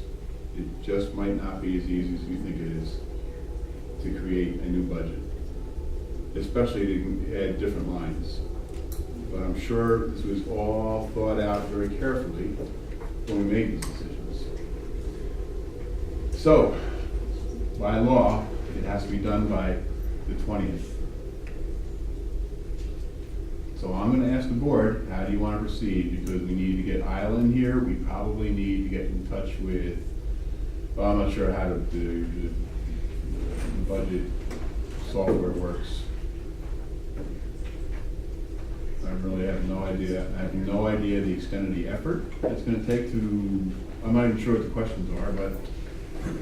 It just might not be as easy as you think it is to create a new budget. especially to add different lines. But I'm sure this was all thought out very carefully when we made these decisions. So, by law, it has to be done by the 20th. So I'm gonna ask the board, how do you wanna proceed? Because we need to get Isla in here, we probably need to get in touch with, well, I'm not sure how the budget software works. I really have no idea. I have no idea the extent of the effort it's gonna take to, I'm not even sure what the questions are, but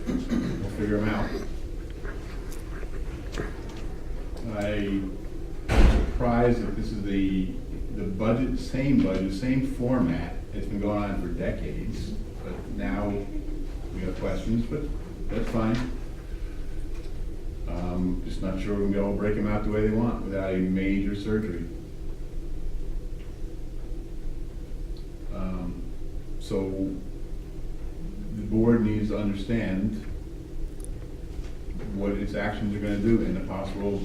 we'll figure them out. I'm surprised that this is the budget, same format. It's been going on for decades, but now we have questions, but that's fine. Just not sure we're gonna be able to break them out the way they want without a major surgery. So the board needs to understand what its actions are gonna do and the possible,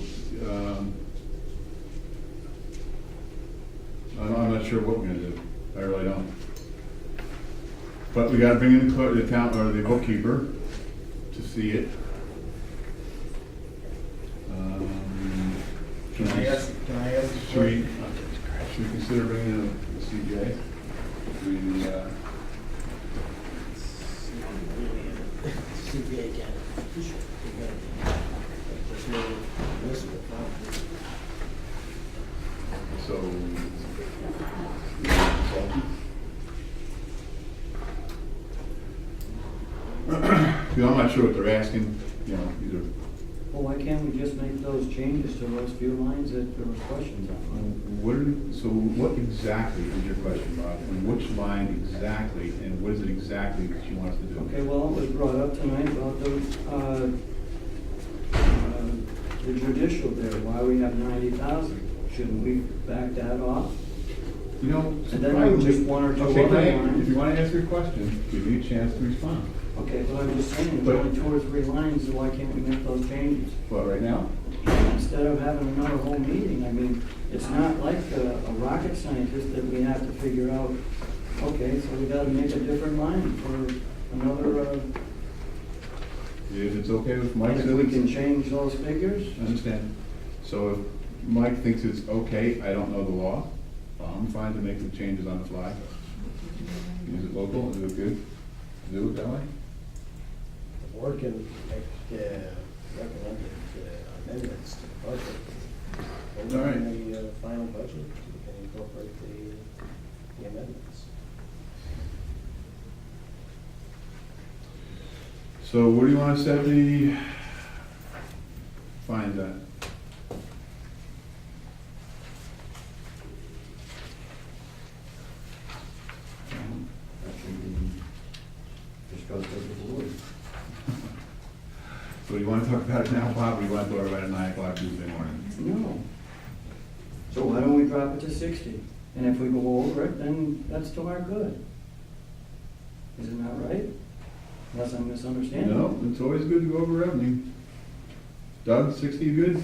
I'm not sure what we're gonna do. I really don't. But we gotta bring in the town, or the bookkeeper to see it. Can I ask Should we consider bringing in the CPA? CPA again. There's no list of it. So, I'm not sure what they're asking, you know, either. Well, why can't we just make those changes to those few lines that there were questions on? What exactly is your question, Bob? And which line exactly, and what is it exactly that you want us to do? Okay, well, it was brought up tonight about the judicial there, why we have 90,000. Shouldn't we back that off? You know, And then I just one or two okay, other if lines. you want to ask your question, give me a chance to respond. Okay, but I'm just saying, But- there's only 2 or 3 lines, so why can't we make those changes? Well, right now? Instead of having another whole meeting, I mean, it's not like a rocket scientist that we have to figure out, okay, so we gotta make a different line for another, If it's okay with Mike, if we can change those figures? I understand. So if Mike thinks it's okay, I don't know the law, I'm fine to make the changes on the fly. Is it local, is it good? Do it that way? The board can make recommended amendments to the budget. And All right. in the final budget, you can incorporate the amendments. So what do you want to set the fines at? That should be discussed with the board. So do you want to talk about it now, Bob, or do you want to talk about it at 9 o'clock Tuesday morning? No. So why don't we drop it to 60? And if we go over it, then that's to our good. Isn't that right? Unless I'm misunderstanding. No, it's always good to go over revenue. Doug, 60 good?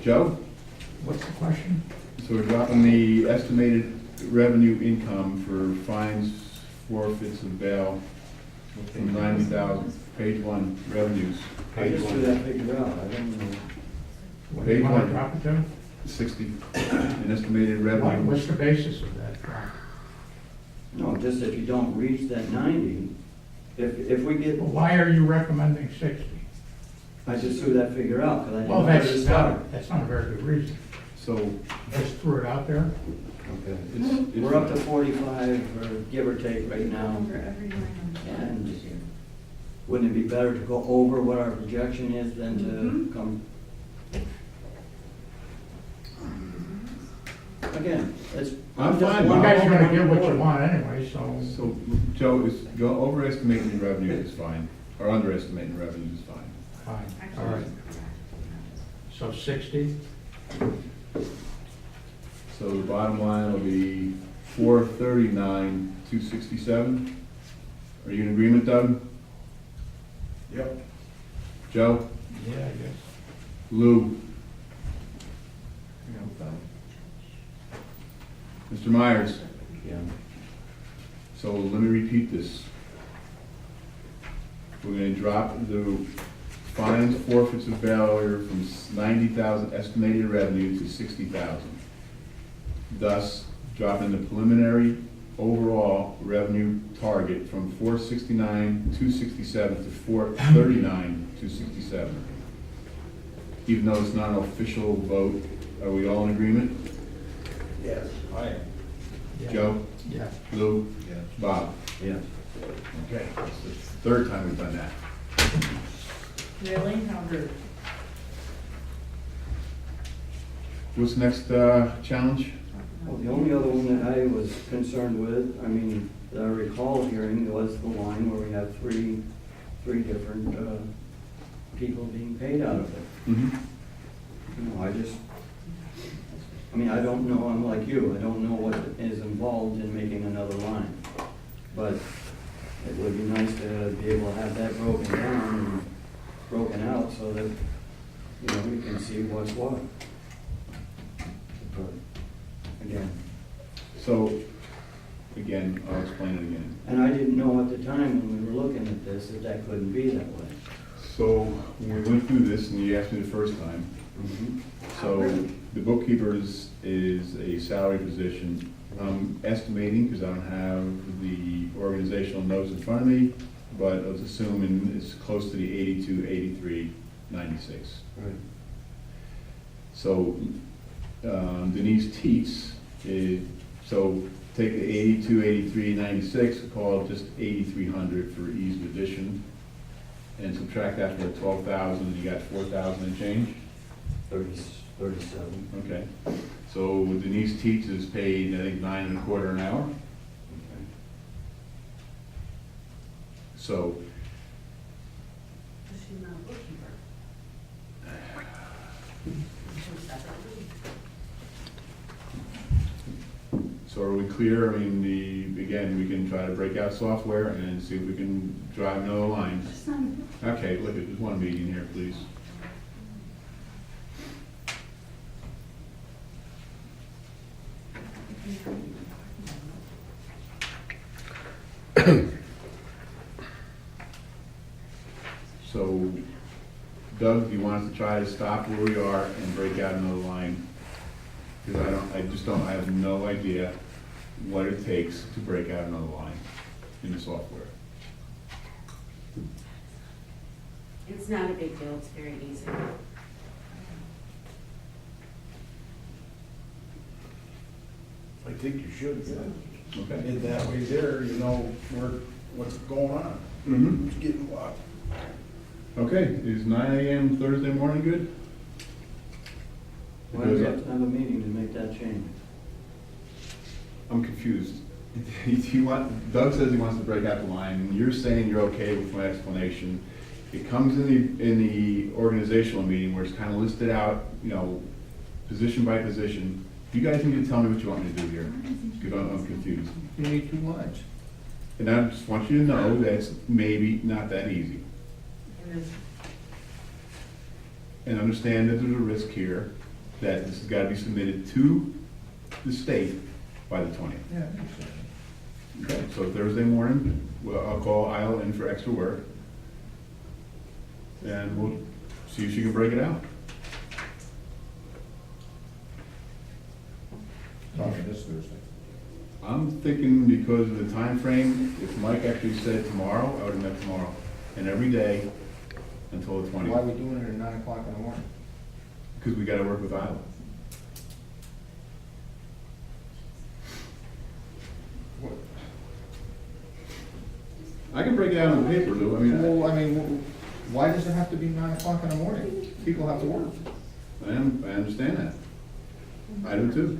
Joe? What's the question? So we're dropping the estimated revenue income for fines, forfeits, and bail from 90,000. Page 1, revenues. I Page just threw 1, that figure out, I don't know. What do you Page want to one. drop it to? 60. An estimated revenue. What's the basis of that drop? No, just if you don't reach that 90, if we get, Well, why are you recommending 60? I just threw that figure out, because I Well, didn't know where to start. that's not a very good reason. So Just threw it out there. Okay. it's. We're up to 45, or give or take right now. And wouldn't it be better to go over what our projection is than to come? Again, it's. I'm just fine. one You guys are vote gonna on get the what you board. want anyway, so. So, Joe, is go overestimating the revenue is fine, or underestimating the revenue is fine. Fine, all right. So 60? So the bottom line will be 439, 267. Are you in agreement, Doug? Yep. Joe? Yeah, I guess. Lou? Mr. Myers? Yeah. So let me repeat this. We're gonna drop the fines, forfeits, and failure from 90,000 estimated revenue to 60,000. Thus, dropping the preliminary overall revenue target from 469,267 to 439,267. Even though it's not an official vote, are we all in agreement? Yes, I am. Joe? Yeah. Lou? Yes. Bob? Yes. Okay, that's the third time we've done that. Really? How good? What's next, challenge? Well, the only other one that I was concerned with, I mean, that I recall hearing was the line where we have three different, people being paid out of it. Mm-hmm. You know, I mean, I don't know, I'm like you, I don't know what is involved in making another line. But it would be nice to be able to have that broken down and broken out so that, you know, we can see what's what. But, again, So, again, I'll explain it again. and I didn't know at the time when we were looking at this that that couldn't be that way. So, when we went through this, and you asked me the first time, so the bookkeeper is a salary position. I'm estimating, because I don't have the organizational notes in front of me, but I was assuming it's close to the 82, 83, 96. Right. So Denise Teets is, so take the 82, 83, 96, call it just 8,300 for ease of addition, and subtract that from the 12,000, and you got 4,000 and change? 37. Okay. So Denise Teets is paid, I think, 9.25 an hour. Okay. So, She's not a bookkeeper. so are we clear? I mean, again, we can try to break out software and see if we can drive another line. She's not a bookkeeper. Okay, look, there's one meeting here, please. So, Doug, do you want us to try to stop where we are and break out another line? Because I have no idea what it takes to break out another line in the software. It's not a big deal, it's very easy. I think you should, yeah. Okay? In that way there, you know what's going on, Mm-hmm. who's getting what. Okay, is 9 AM Thursday morning good? Why do we have to have a meeting to make that change? I'm confused. Doug says he wants to break out the line, and you're saying you're okay with my explanation. It comes in the organizational meeting where it's kind of listed out, you know, position by position. You guys need to tell me what you want me to do here, because I'm confused. You need 2 lines. And I just want you to know that it's maybe not that easy. And understand that there's a risk here that this has got to be submitted to the state by the 20th. Yeah. Okay, so Thursday morning, well, I'll call Isla in for extra work. And we'll see if she can break it out. Talking this Thursday. I'm thinking because of the time frame, if Mike actually said tomorrow, I would have met tomorrow. And every day until the Why are 20th, we doing it at 9 o'clock in the morning? because we got to work with Isla. What? I can break it out on the paper, Lou, I mean, Well, I mean, why does it have to be 9 o'clock in the morning? People have to work. I understand that. I do too.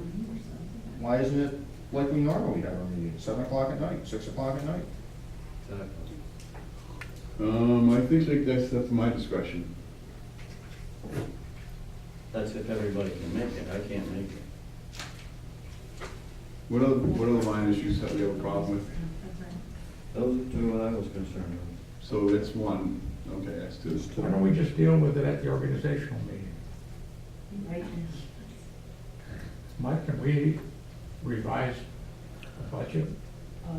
Why isn't it like we normally have our meetings, 7 o'clock at night, 6 o'clock at night? I think that's up to my discretion. That's if everybody can make it, I can't make it. What other line issues have you have a problem with? Those are two I was concerned with. So that's one. Okay, that's two. Why don't we just deal with it at the organizational meeting? Right. Mike, can we revise the budget, Oh,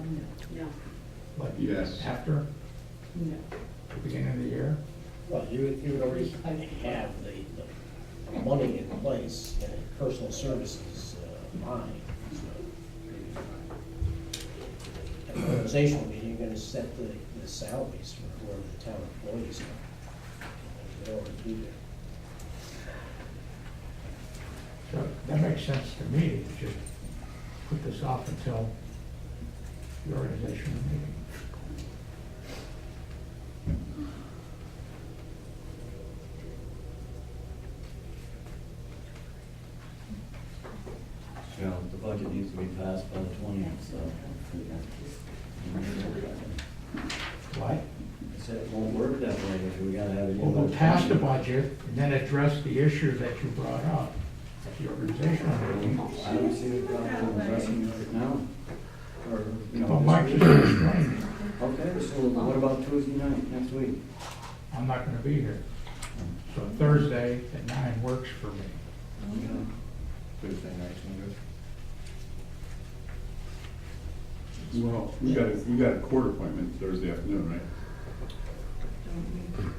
no, like Yes. after no. the beginning of the year? Well, you would already have the money in place and a personal services line. So at the organizational meeting, you're gonna set the salaries for whoever the town employees are. They already do that. So that makes sense to me, to just put this off until the organizational meeting. You know, the budget needs to be passed by the 20th, so. What? I said it won't work that way if we gotta have it. Well, we'll pass the budget and then address the issue that you brought up at the organizational meeting. I don't see the problem with addressing it now. Or, you know. Well, Mike just explained, Okay, so what about Tuesday night, next week? I'm not gonna be here. So Thursday at 9 works for me. Okay. Thursday night's no good. Well, we got a court appointment Thursday afternoon, right?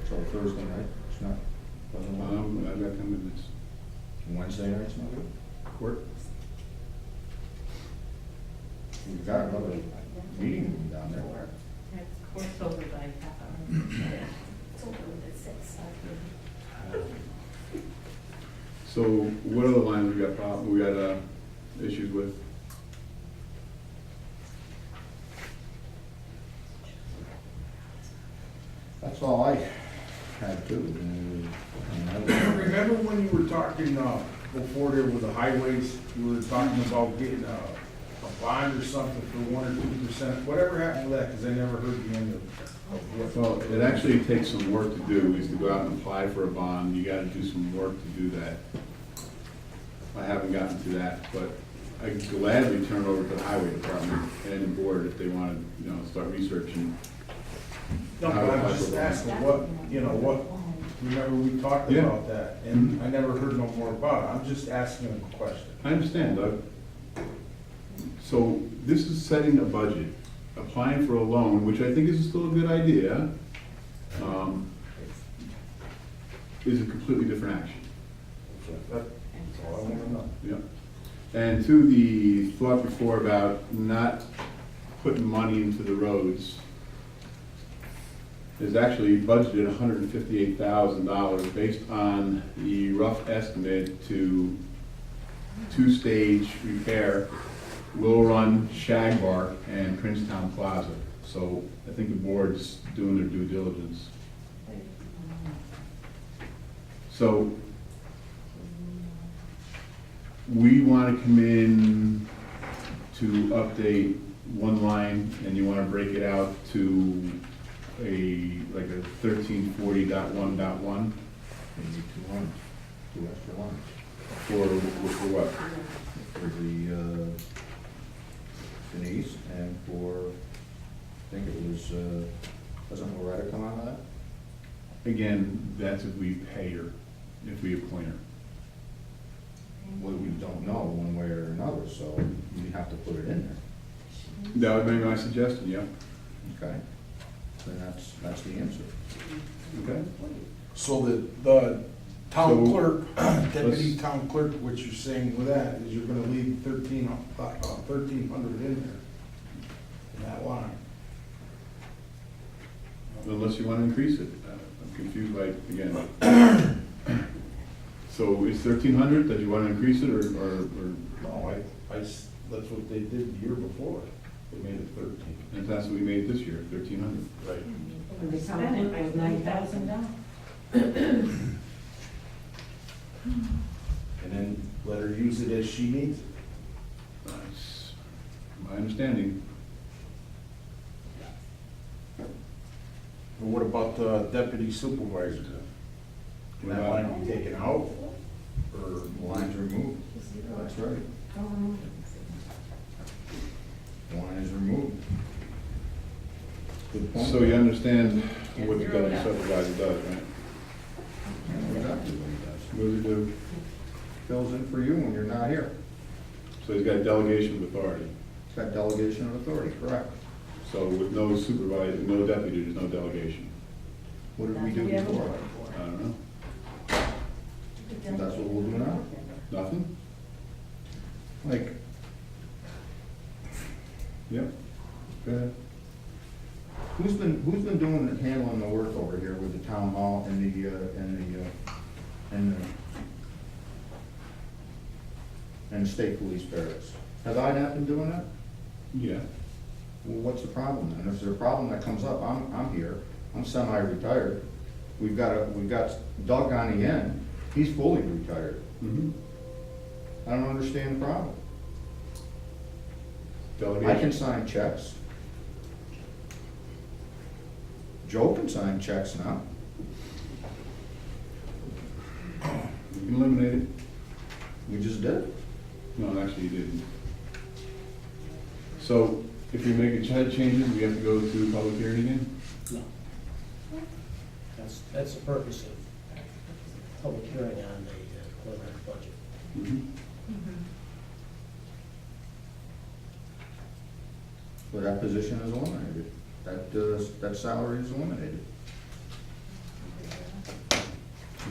So Thursday night, it's not, doesn't work. I've got commitments. Wednesday night's no good. Court? We've got another meeting down there. Of course, over by half hour. It's over at 6. So what other lines we got issues with? That's all I had to. Remember when you were talking, before there were the highways, you were talking about getting a bond or something for 1 or 2%? Whatever happened to that, because I never heard the end of what. Well, it actually takes some work to do, is to go out and apply for a bond. You gotta do some work to do that. I haven't gotten to that, but I can gladly turn it over to the highway department and the board if they wanna, start researching. No, but I'm just asking, what, remember we talked Yeah. about that, and I never heard no more about it. I'm just asking a question. I understand, Doug. So this is setting a budget, applying for a loan, which I think is still a good idea, is a completely different action. That's all I want to know. Yep. And to the thought before about not putting money into the roads, is actually budgeted $158,000 based on the rough estimate to two-stage repair Will Run, Shagbark, and Princetown Plaza. So I think the board's doing their due diligence. So we want to come in to update one line, and you want to break it out to like a 1340.1.1 Maybe 2 lines, 2 extra lines. for what? For the Denise and for, I think it was, doesn't Loretta come out of that? Again, that's if we pay her, if we appoint her. Well, we don't know one way or another, so we have to put it in there. That would be my suggestion, yeah. Okay? Then that's the answer. Okay. So the town So, clerk, deputy let's- town clerk, what you're saying with that is you're gonna leave 1,300 in there, in that line. Unless you want to increase it. I'm confused, like, again. So is 1,300, that you want to increase it, or? No, that's what they did the year before. They made it 13. And that's what we made this year, 1,300. Right. And they spent it like $9,000. And then let her use it as she needs it. That's my understanding. But what about the deputy supervisor then? Can that line be taken out? Or Lines removed. That's right. Line is removed. Good point. So you understand what the deputy supervisor does, right? I know exactly what he does. What does he do? Fills in for you when you're not here. So he's got delegation of authority. It's got delegation of authority, correct. So with no supervisor, no deputy, there's no delegation. What did we do before? I don't know. That's what we'll do now. Nothing? Like, Yep. Go ahead. who's been doing, handling the work over here with the town hall and the state police barracks? Have I not been doing that? Yeah. Well, what's the problem then? If there's a problem that comes up, I'm here, I'm semi-retired. We've got Doug on the end, he's fully retired. Mm-hmm. I don't understand the problem. Delegation. I can sign checks. Joe can sign checks now. You can eliminate it. We just did. No, actually you didn't. So if you make a changes, we have to go to public hearing again? No. That's the purpose of public hearing on the preliminary budget. Mm-hmm. So that position is eliminated. That salary is eliminated.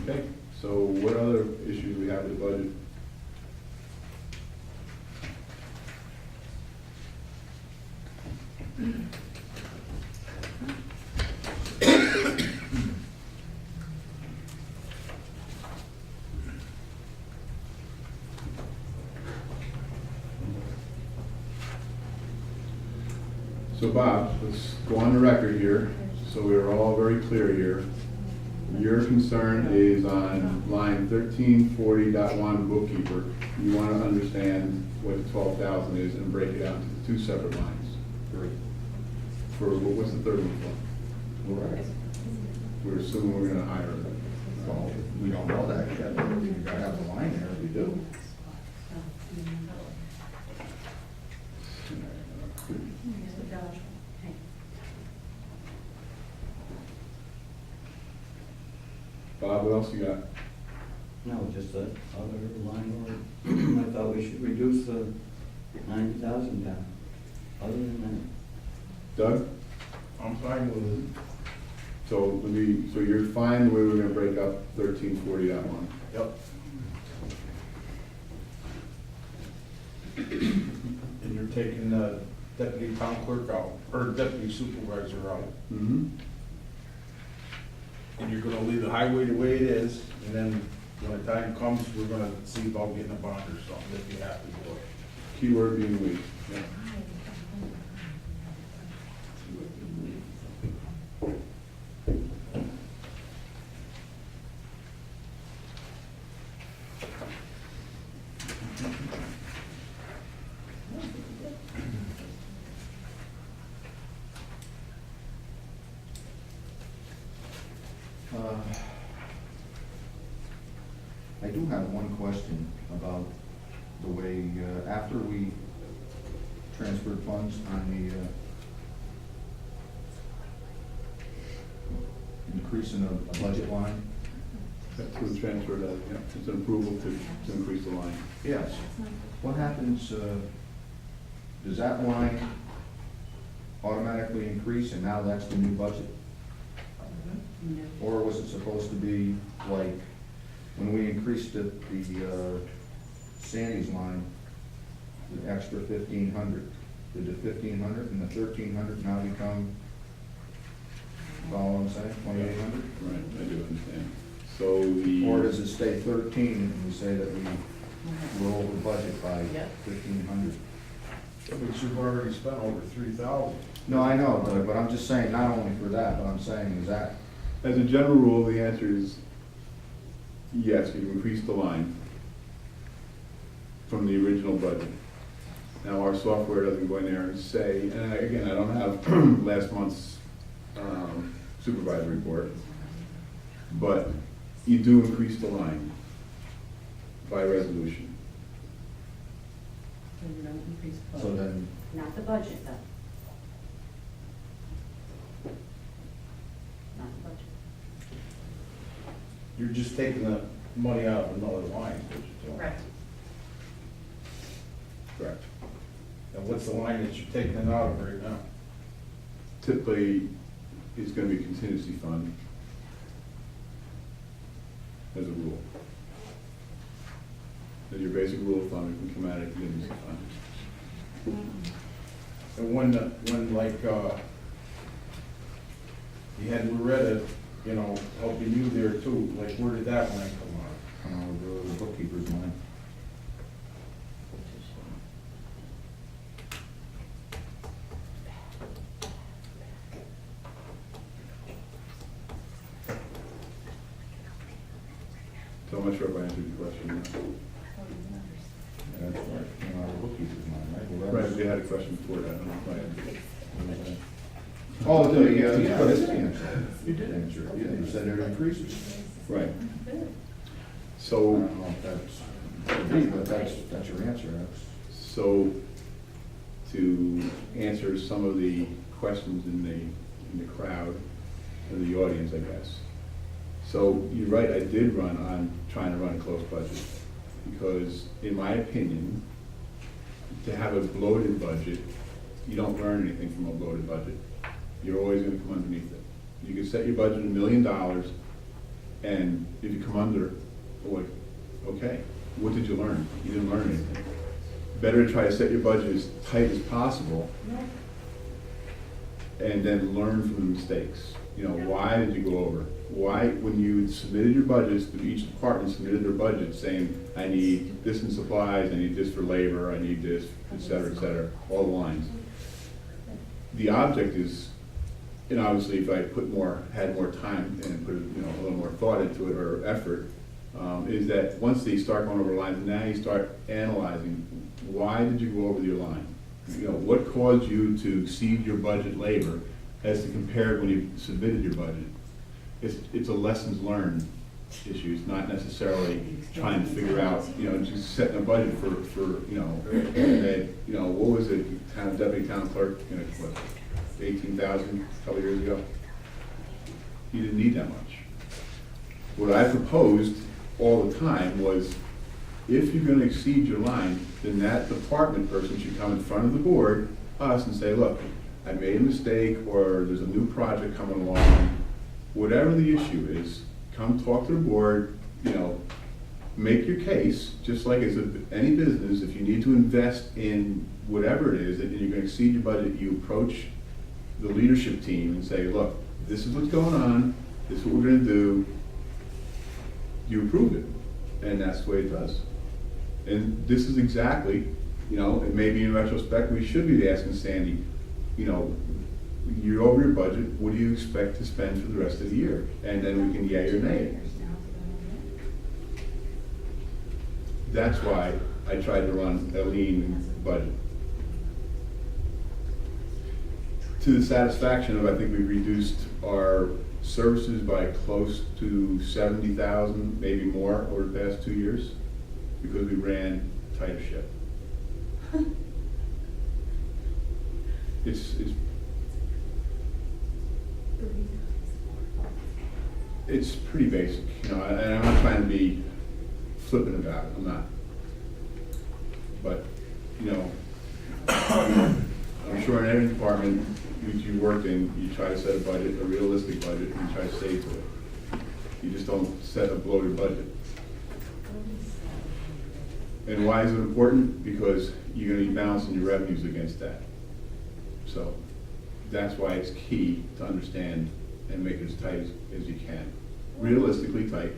Okay, so what other issues we have with the budget? So Bob, let's go on the record here, so we're all very clear here. Your concern is on line 1340.1 bookkeeper. You want to understand what the 12,000 is and break it out into two separate lines. For, what's the third one for? Right. We're assuming we're gonna hire her. Well, we don't know that yet, but you gotta have the line there if we do. Bob, what else you got? No, just that other line order. I thought we should reduce the 90,000 down. Other than Doug? I'm fine with it. So so you're fine the way we're gonna break up 1340.1? Yep. And you're taking the deputy town clerk out, or deputy supervisor out. Mm-hmm. And you're gonna leave the highway the way it is, and then when the time comes, we're gonna see about getting a bond or something if you have to do it. Keyword being weak. Yeah. I do have one question about the way, after we transferred funds on the increase in a budget line. That's what the transfer does, yeah. It's an approval to increase the line. Yes. What happens, does that line automatically increase and now that's the new budget? Or was it supposed to be like, when we increased the Sandy's line, the extra 1,500, did the 1,500 and the 1,300 now become, follow what I'm saying, 2,800? Right, I do understand. So the. Or does it stay 13 and we say that we're over budget by 1,500? But you've already spent over 3,000. No, I know, Doug, but I'm just saying, not only for that, but I'm saying is that, As a general rule, the answer is yes, we've increased the line from the original budget. Now, our software doesn't go in there and say, and again, I don't have last month's supervisor report, but you do increase the line by resolution. so then, Not the budget, though. You're just taking the money out of another line, is what you're doing. Right. Correct. And what's the line that you're taking it out of right now? Typically, it's gonna be contingency fund as a rule. As your basic rule of thumb, it can come out of contingency fund. And when like, you had Loretta, you know, helping you there too, like, where did that line come out? The bookkeeper's line. So much for if I answered your question. That's right, came out of the bookkeeper's line, right? Well, Right, that's- we had a question before that, I don't know if Oh, the, yeah, that's the answer. You did answer it, yeah, you said it increases. Right. I So, don't know if that's, me, but that's your answer, that's. so to answer some of the questions in the crowd, or the audience, I guess. So you're right, I did run on trying to run a close budget, because in my opinion, to have a bloated budget, you don't learn anything from a bloated budget. You're always gonna come underneath it. You can set your budget $1 million, and if you come under, what, okay, what did you learn? You didn't learn anything. Better to try to set your budget as tight as possible, and then learn from the mistakes. You know, why did you go over? Why, when you submitted your budgets, each department submitted their budget saying, I need this in supplies, I need this for labor, I need this, et cetera, all the lines. The object is, and obviously if I had more time and put, a little more thought into it or effort, is that once they start going over lines, now you start analyzing, why did you go over your line? You know, what caused you to exceed your budget labor as to compare when you submitted your budget? It's a lessons learned issue. It's not necessarily trying to figure out, just setting a budget for what was it, deputy town clerk, what, 18,000 a couple years ago? You didn't need that much. What I proposed all the time was, if you're gonna exceed your line, then that department person should come in front of the board, us, and say, look, I made a mistake, or there's a new project coming along. Whatever the issue is, come talk to the board, make your case, just like as any business. If you need to invest in whatever it is, and you're gonna exceed your budget, you approach the leadership team and say, look, this is what's going on, this is what we're gonna do. You approve it, and that's the way it does. And this is exactly, and maybe in retrospect, we should be asking Sandy, you're over your budget, what do you expect to spend for the rest of the year? And then we can yay or nay it. That's why I tried to run a lean budget. To the satisfaction of, I think we've reduced our services by close to 70,000, maybe more, over the past 2 years, because we ran tighter ship. It's pretty basic, and I'm not trying to be flippant about it, I'm not. But, I'm sure in every department you worked in, you try to set a budget, a realistic budget, and you try to stay to it. You just don't set a bloated budget. And why is it important? Because you're gonna be balancing your revenues against that. So that's why it's key to understand and make it as tight as you can. Realistically tight,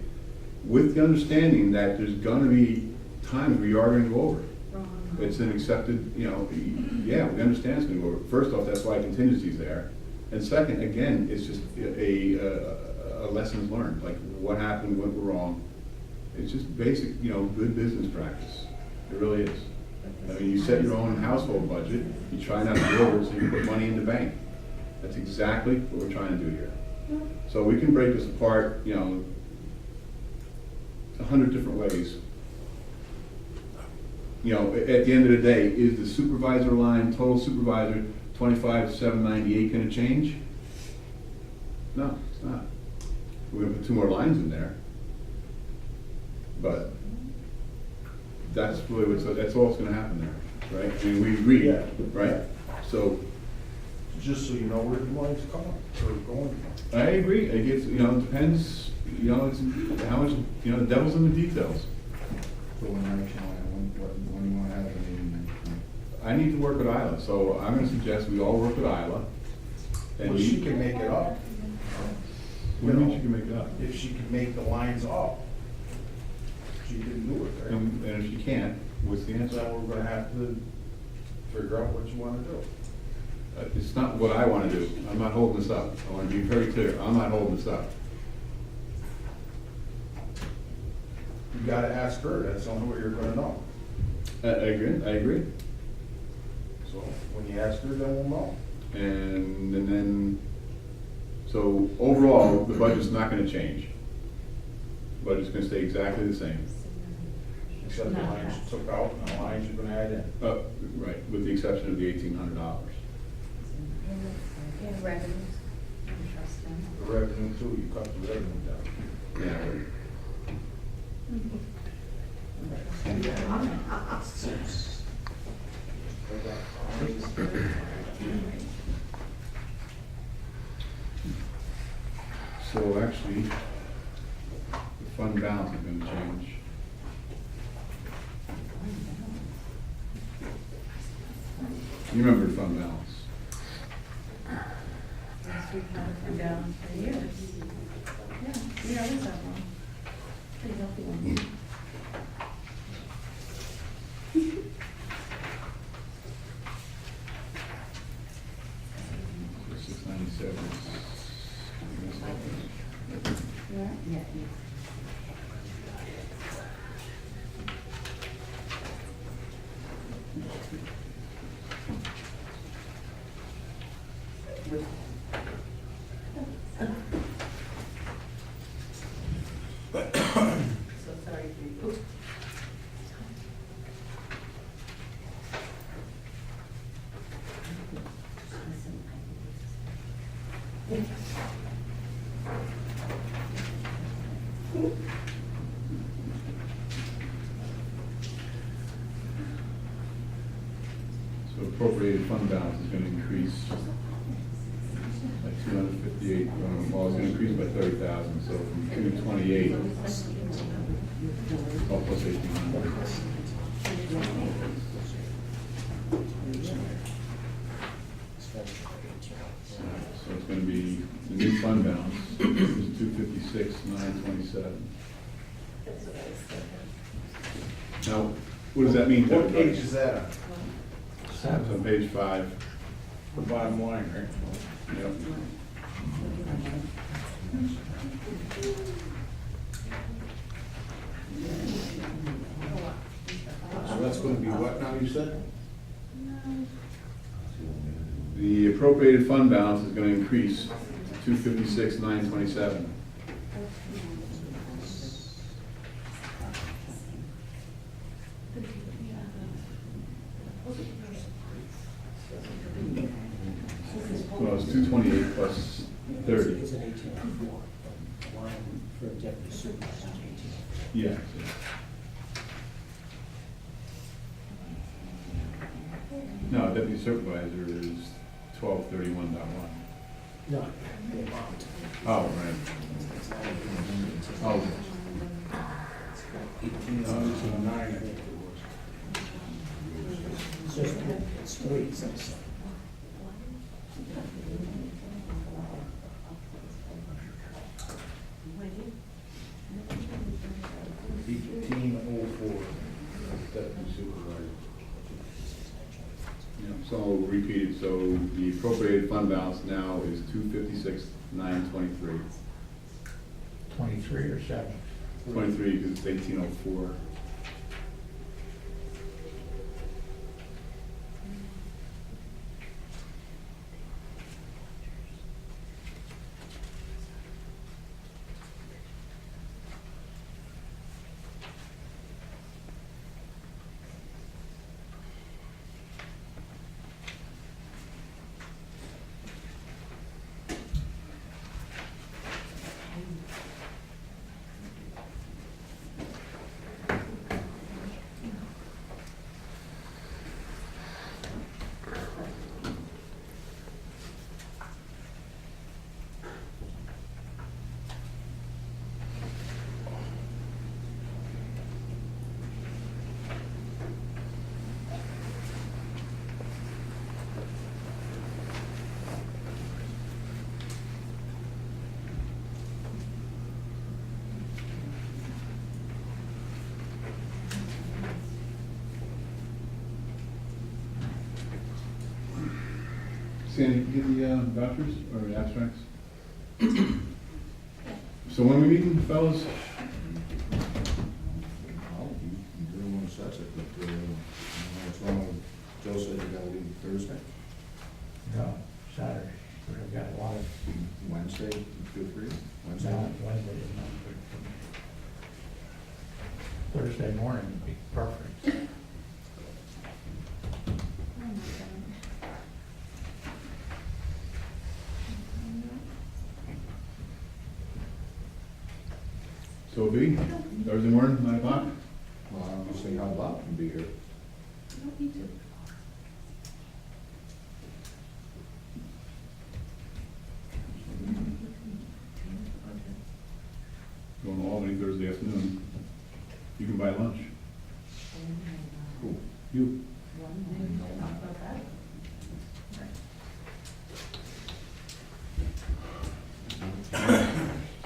with the understanding that there's gonna be times where you are gonna go over. It's an accepted, yeah, we understand it's gonna go over. First off, that's why contingency's there. And second, again, it's just a lessons learned, like what happened, what went wrong. It's just basic, good business practice. It really is. I mean, you set your own household budget, you try not to go over it so you can put money in the bank. That's exactly what we're trying to do here. So we can break this apart, 100 different ways. At the end of the day, is the supervisor line, total supervisor, 25,798 gonna change? No, it's not. We're gonna put 2 more lines in there, But that's really that's all that's gonna happen there, right? I mean, we agree, Yeah. right? So, Just so you know where the money's coming, or going from. I agree, it gets, you know, it depends, you know, it's how much, you know, the devil's in the details. So when do you wanna have the meeting? I need to work with Isla, so I'm gonna suggest we all work with Isla. And Well, she can make it up. What do you mean she can make it up? If she can make the lines up. She can do it, right? And if she can't, what's the answer? So we're gonna have to figure out what you wanna do. It's not what I wanna do, I'm not holding this up, I wanna be very clear, I'm not holding this up. You gotta ask her, that's the only way you're gonna know. I agree. So when you ask her, then we'll know. And then, so overall, the budget's not gonna change. The budget's gonna stay exactly the same. Except the lines you took out and the lines you're gonna add in. Right, with the exception of the $1,800. And revenues. The revenue too, you cut the revenue down. Yeah. So actually, the fund balance is gonna change. You remember the fund balance? Yes, we've had it come down for years. Yeah, we always have one. Pretty healthy one. 697. Yeah. So sorry for you. So appropriated fund balance is gonna increase by 258, well, it's gonna increase by 30,000, so from 228, oh, plus 1,800. So it's gonna be, the new fund balance is 256,927. Now, what does that mean to What everybody? page is that on? It's on page 5. The bottom line, right? Yep. So that's gonna be what now, you said? The appropriated fund balance is gonna increase to 256,927. Well, it's 228 plus 30. It's an 1804, line for deputy supervisor, 18. Yeah. No, deputy supervisor is 1231.1. No, the amount. Oh, right. Oh. Nine, I think it was. It's three, so it's- 1804, deputy supervisor. Yeah, so I'll repeat it, so the appropriated fund balance now is 256,923. 23 or 7. 23 because it's 1804. Sandy, can you get the vouchers or the abstracts? So when we meeting, fellas? Well, you can do it when it sets it, but, I don't know what's wrong with, Joe said you gotta leave Thursday, No, Saturday, but I've got a lot of, Wednesday, good for you, Wednesday. Wednesday is not good for me. Thursday morning would be perfect. So be, Thursday morning, 9 o'clock? Well, I'm just saying how Bob can be here. You don't need to. Going to Albany Thursday afternoon. You can buy lunch. Cool. You. Talk about that.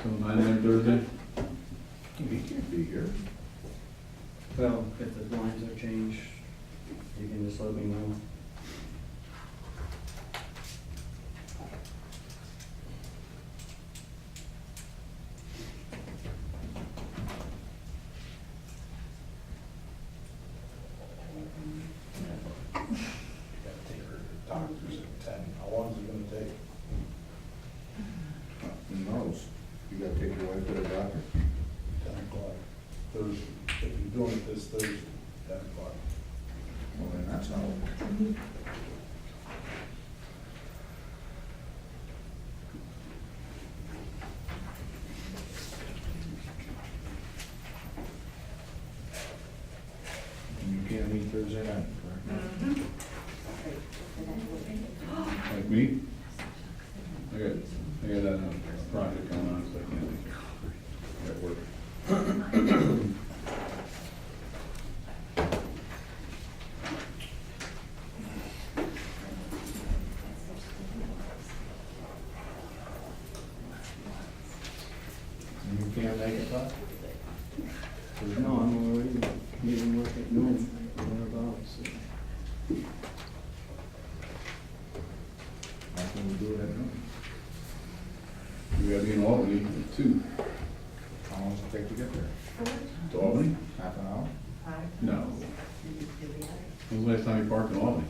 So 9 a.m. Thursday? He can't be here. Well, if the lines are changed, you can just let me know. Gotta take her to the doctor's at 10. How long is it gonna take? Who knows? You gotta take your wife to the doctor. 10 o'clock. Thursday. If you're doing it this Thursday, 10 o'clock. Well, then that's how. And you can't meet Thursday night, correct? Like me? I got a project going on, so I can't make it. At work. And you can't make it, Bob? No, I'm already leaving work at noon, thereabouts. How can we do it at noon? We gotta be in Albany at 2. How long does it take to get there? To Albany? Half an hour? No. When was the last time you parked in Albany?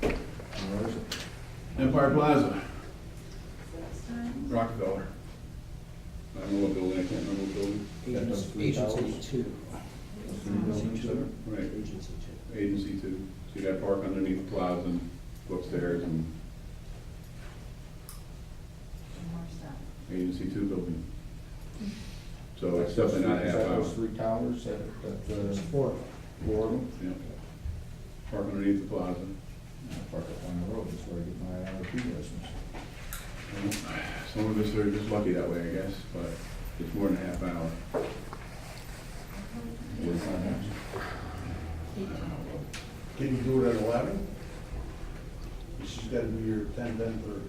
Where is it? Empire Plaza. Rockefeller. I don't know what building, I can't remember what building. Agency two. Right, Agency two. Agency 2. So you gotta park underneath the plaza and go upstairs and Agency 2 building. So it's definitely not a half Is that hour. those three towers that, There's four. four of them? Yeah. Park underneath the plaza. I park up on the road, that's where I get my RP license. Some of us are just lucky that way, I guess, but it's more than a half hour. Where's my house? Can you do it at 11? She's gotta be here 10:30.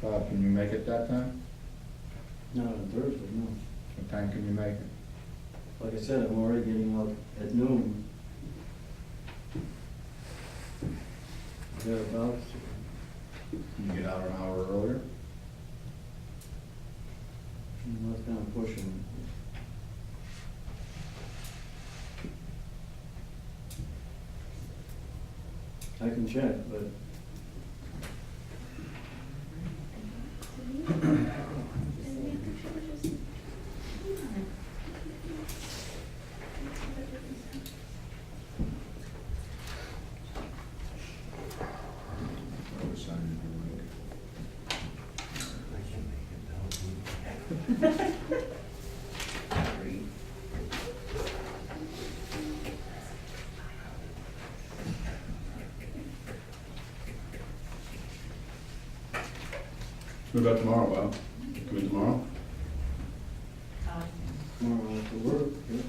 Bob, can you make it that time? Not on Thursday, no. What time can you make it? Like I said, I'm already getting out at noon. Thereabouts. Can you get out an hour earlier? That's kind of pushing. I can check, but I decided to make it. What about tomorrow, Bob? Come in tomorrow? tomorrow after work, yeah.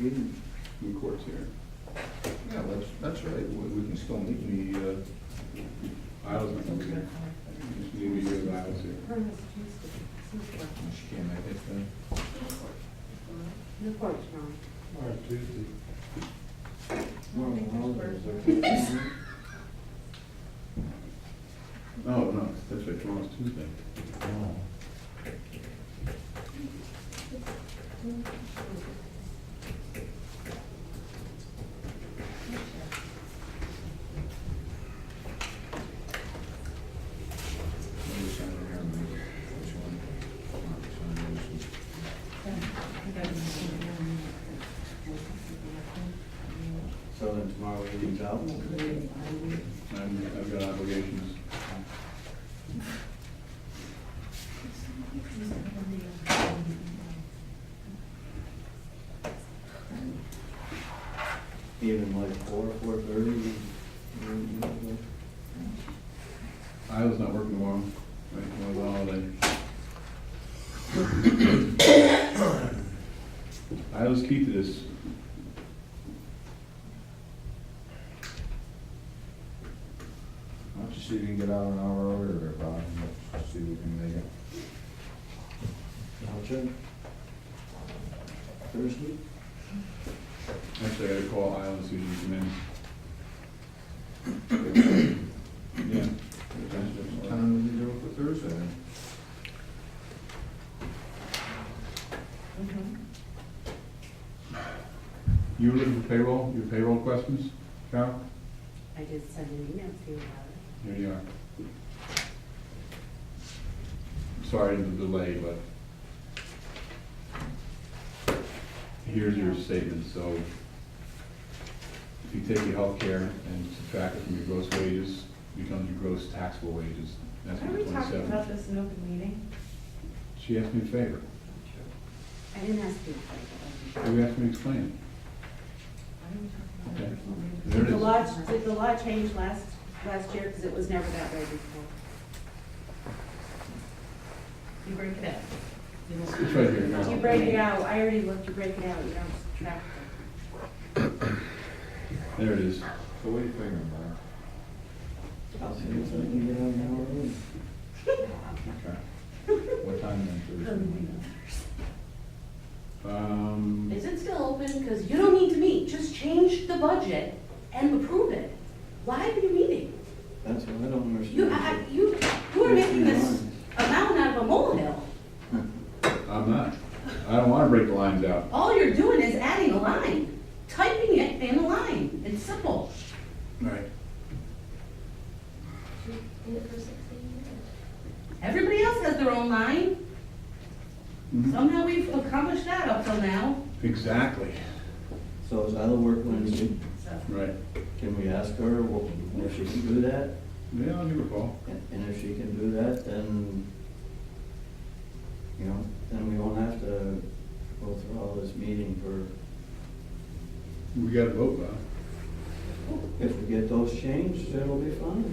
Evening. The court's here. Yeah, that's right, we can still meet in the, Isles not gonna be here. Just need to be here, Isles here. she can't make it then. The fourth, Ron. All right, Tuesday. Oh, no, that's right, tomorrow's Tuesday. So then tomorrow we leave out? I've got obligations. Even like 4:30? Isla's not working tomorrow, right, tomorrow's a holiday. Isla's key to this. Why don't you see if you can get out an hour earlier, Bob, and see if we can make it. I'll check. Thursday? Actually, I gotta call Isla and see if she can come in. Yeah. What time would you do it for Thursday? You were looking for payroll, your payroll questions, Carol? I did send an email to you about it. Here you are. Sorry for the delay, but here's your statement. So if you take your health care and subtract it from your gross wages, it becomes your gross taxable wages. That's Are what we talking 27. about this in open meeting? She asked me a favor. I didn't ask you to So we asked me to explain it. Okay. There it Did the is. law, did the law change last year? Because it was never that way before. You break it out. It's right here. You break it out, I already looked, you break it out, you don't subtract it. There it is. So what are you figuring, Bob? I'll see if I can get out an hour early. Okay. What time then Thursday? Is it still open? Because you don't need to meet, just change the budget and approve it. Why are you meeting? That's what I don't You, understand. you are making this a mountain out of a molehill. I'm not. I don't want to break the lines out. All you're doing is adding a line, typing it in a line. It's simple. Right. In it for 16 years. Everybody else has their own line. Mhm. Somehow we've accomplished that up till now. Exactly. So is Isla work Wednesday? Right. Can we ask her if she can do that? Yeah, I'll give her a call. And if she can do that, then, you know, then we won't have to go through all this meeting for, We got to vote, Bob. if we get those changed, it'll be fine.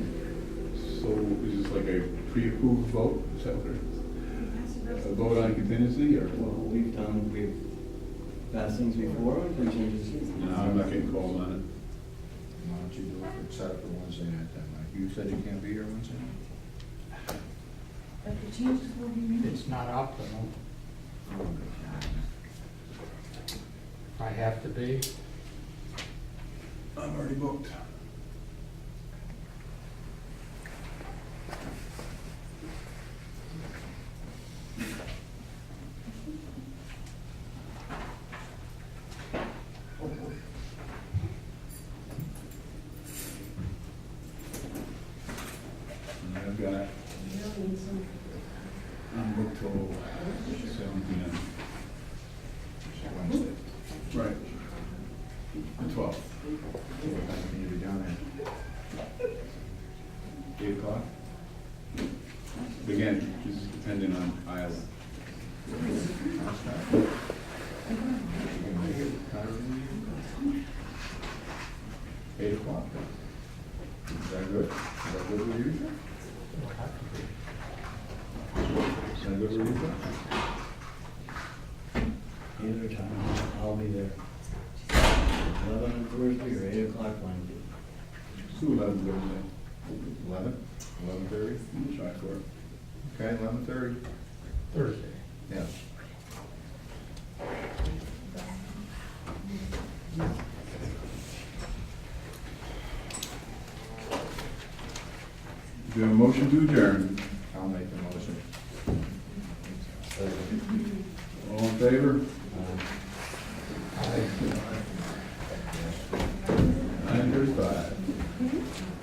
So is this like a pre-approved vote? Is that what it is? A vote on contingency or? Well, we've passed things before, contingencies. No, I'm not getting called on Why don't you do it, set it for Wednesday night then, Mike? You said you can't be here Wednesday night? But the changes will be made. It's not optimal. If I have to be, it. I'm already booked. And I've got, I'm booked till 7 p.m. Wednesday. Right. The 12th. What time can you be down there? 8 o'clock. Again, this is dependent on Iowa. That's not. You can make it, Saturday? 8 o'clock. Is that good? Is that good with you? it'll have to be. Is that good with you? Either time, I'll be there. 11 on Thursday or 8 o'clock Wednesday. Who 11 Thursday? 11? 11:30? We'll try for it. Okay, 11:30? Thursday. Yes. we have a motion to adjourn? I'll make the motion. All in favor? I- 9:35.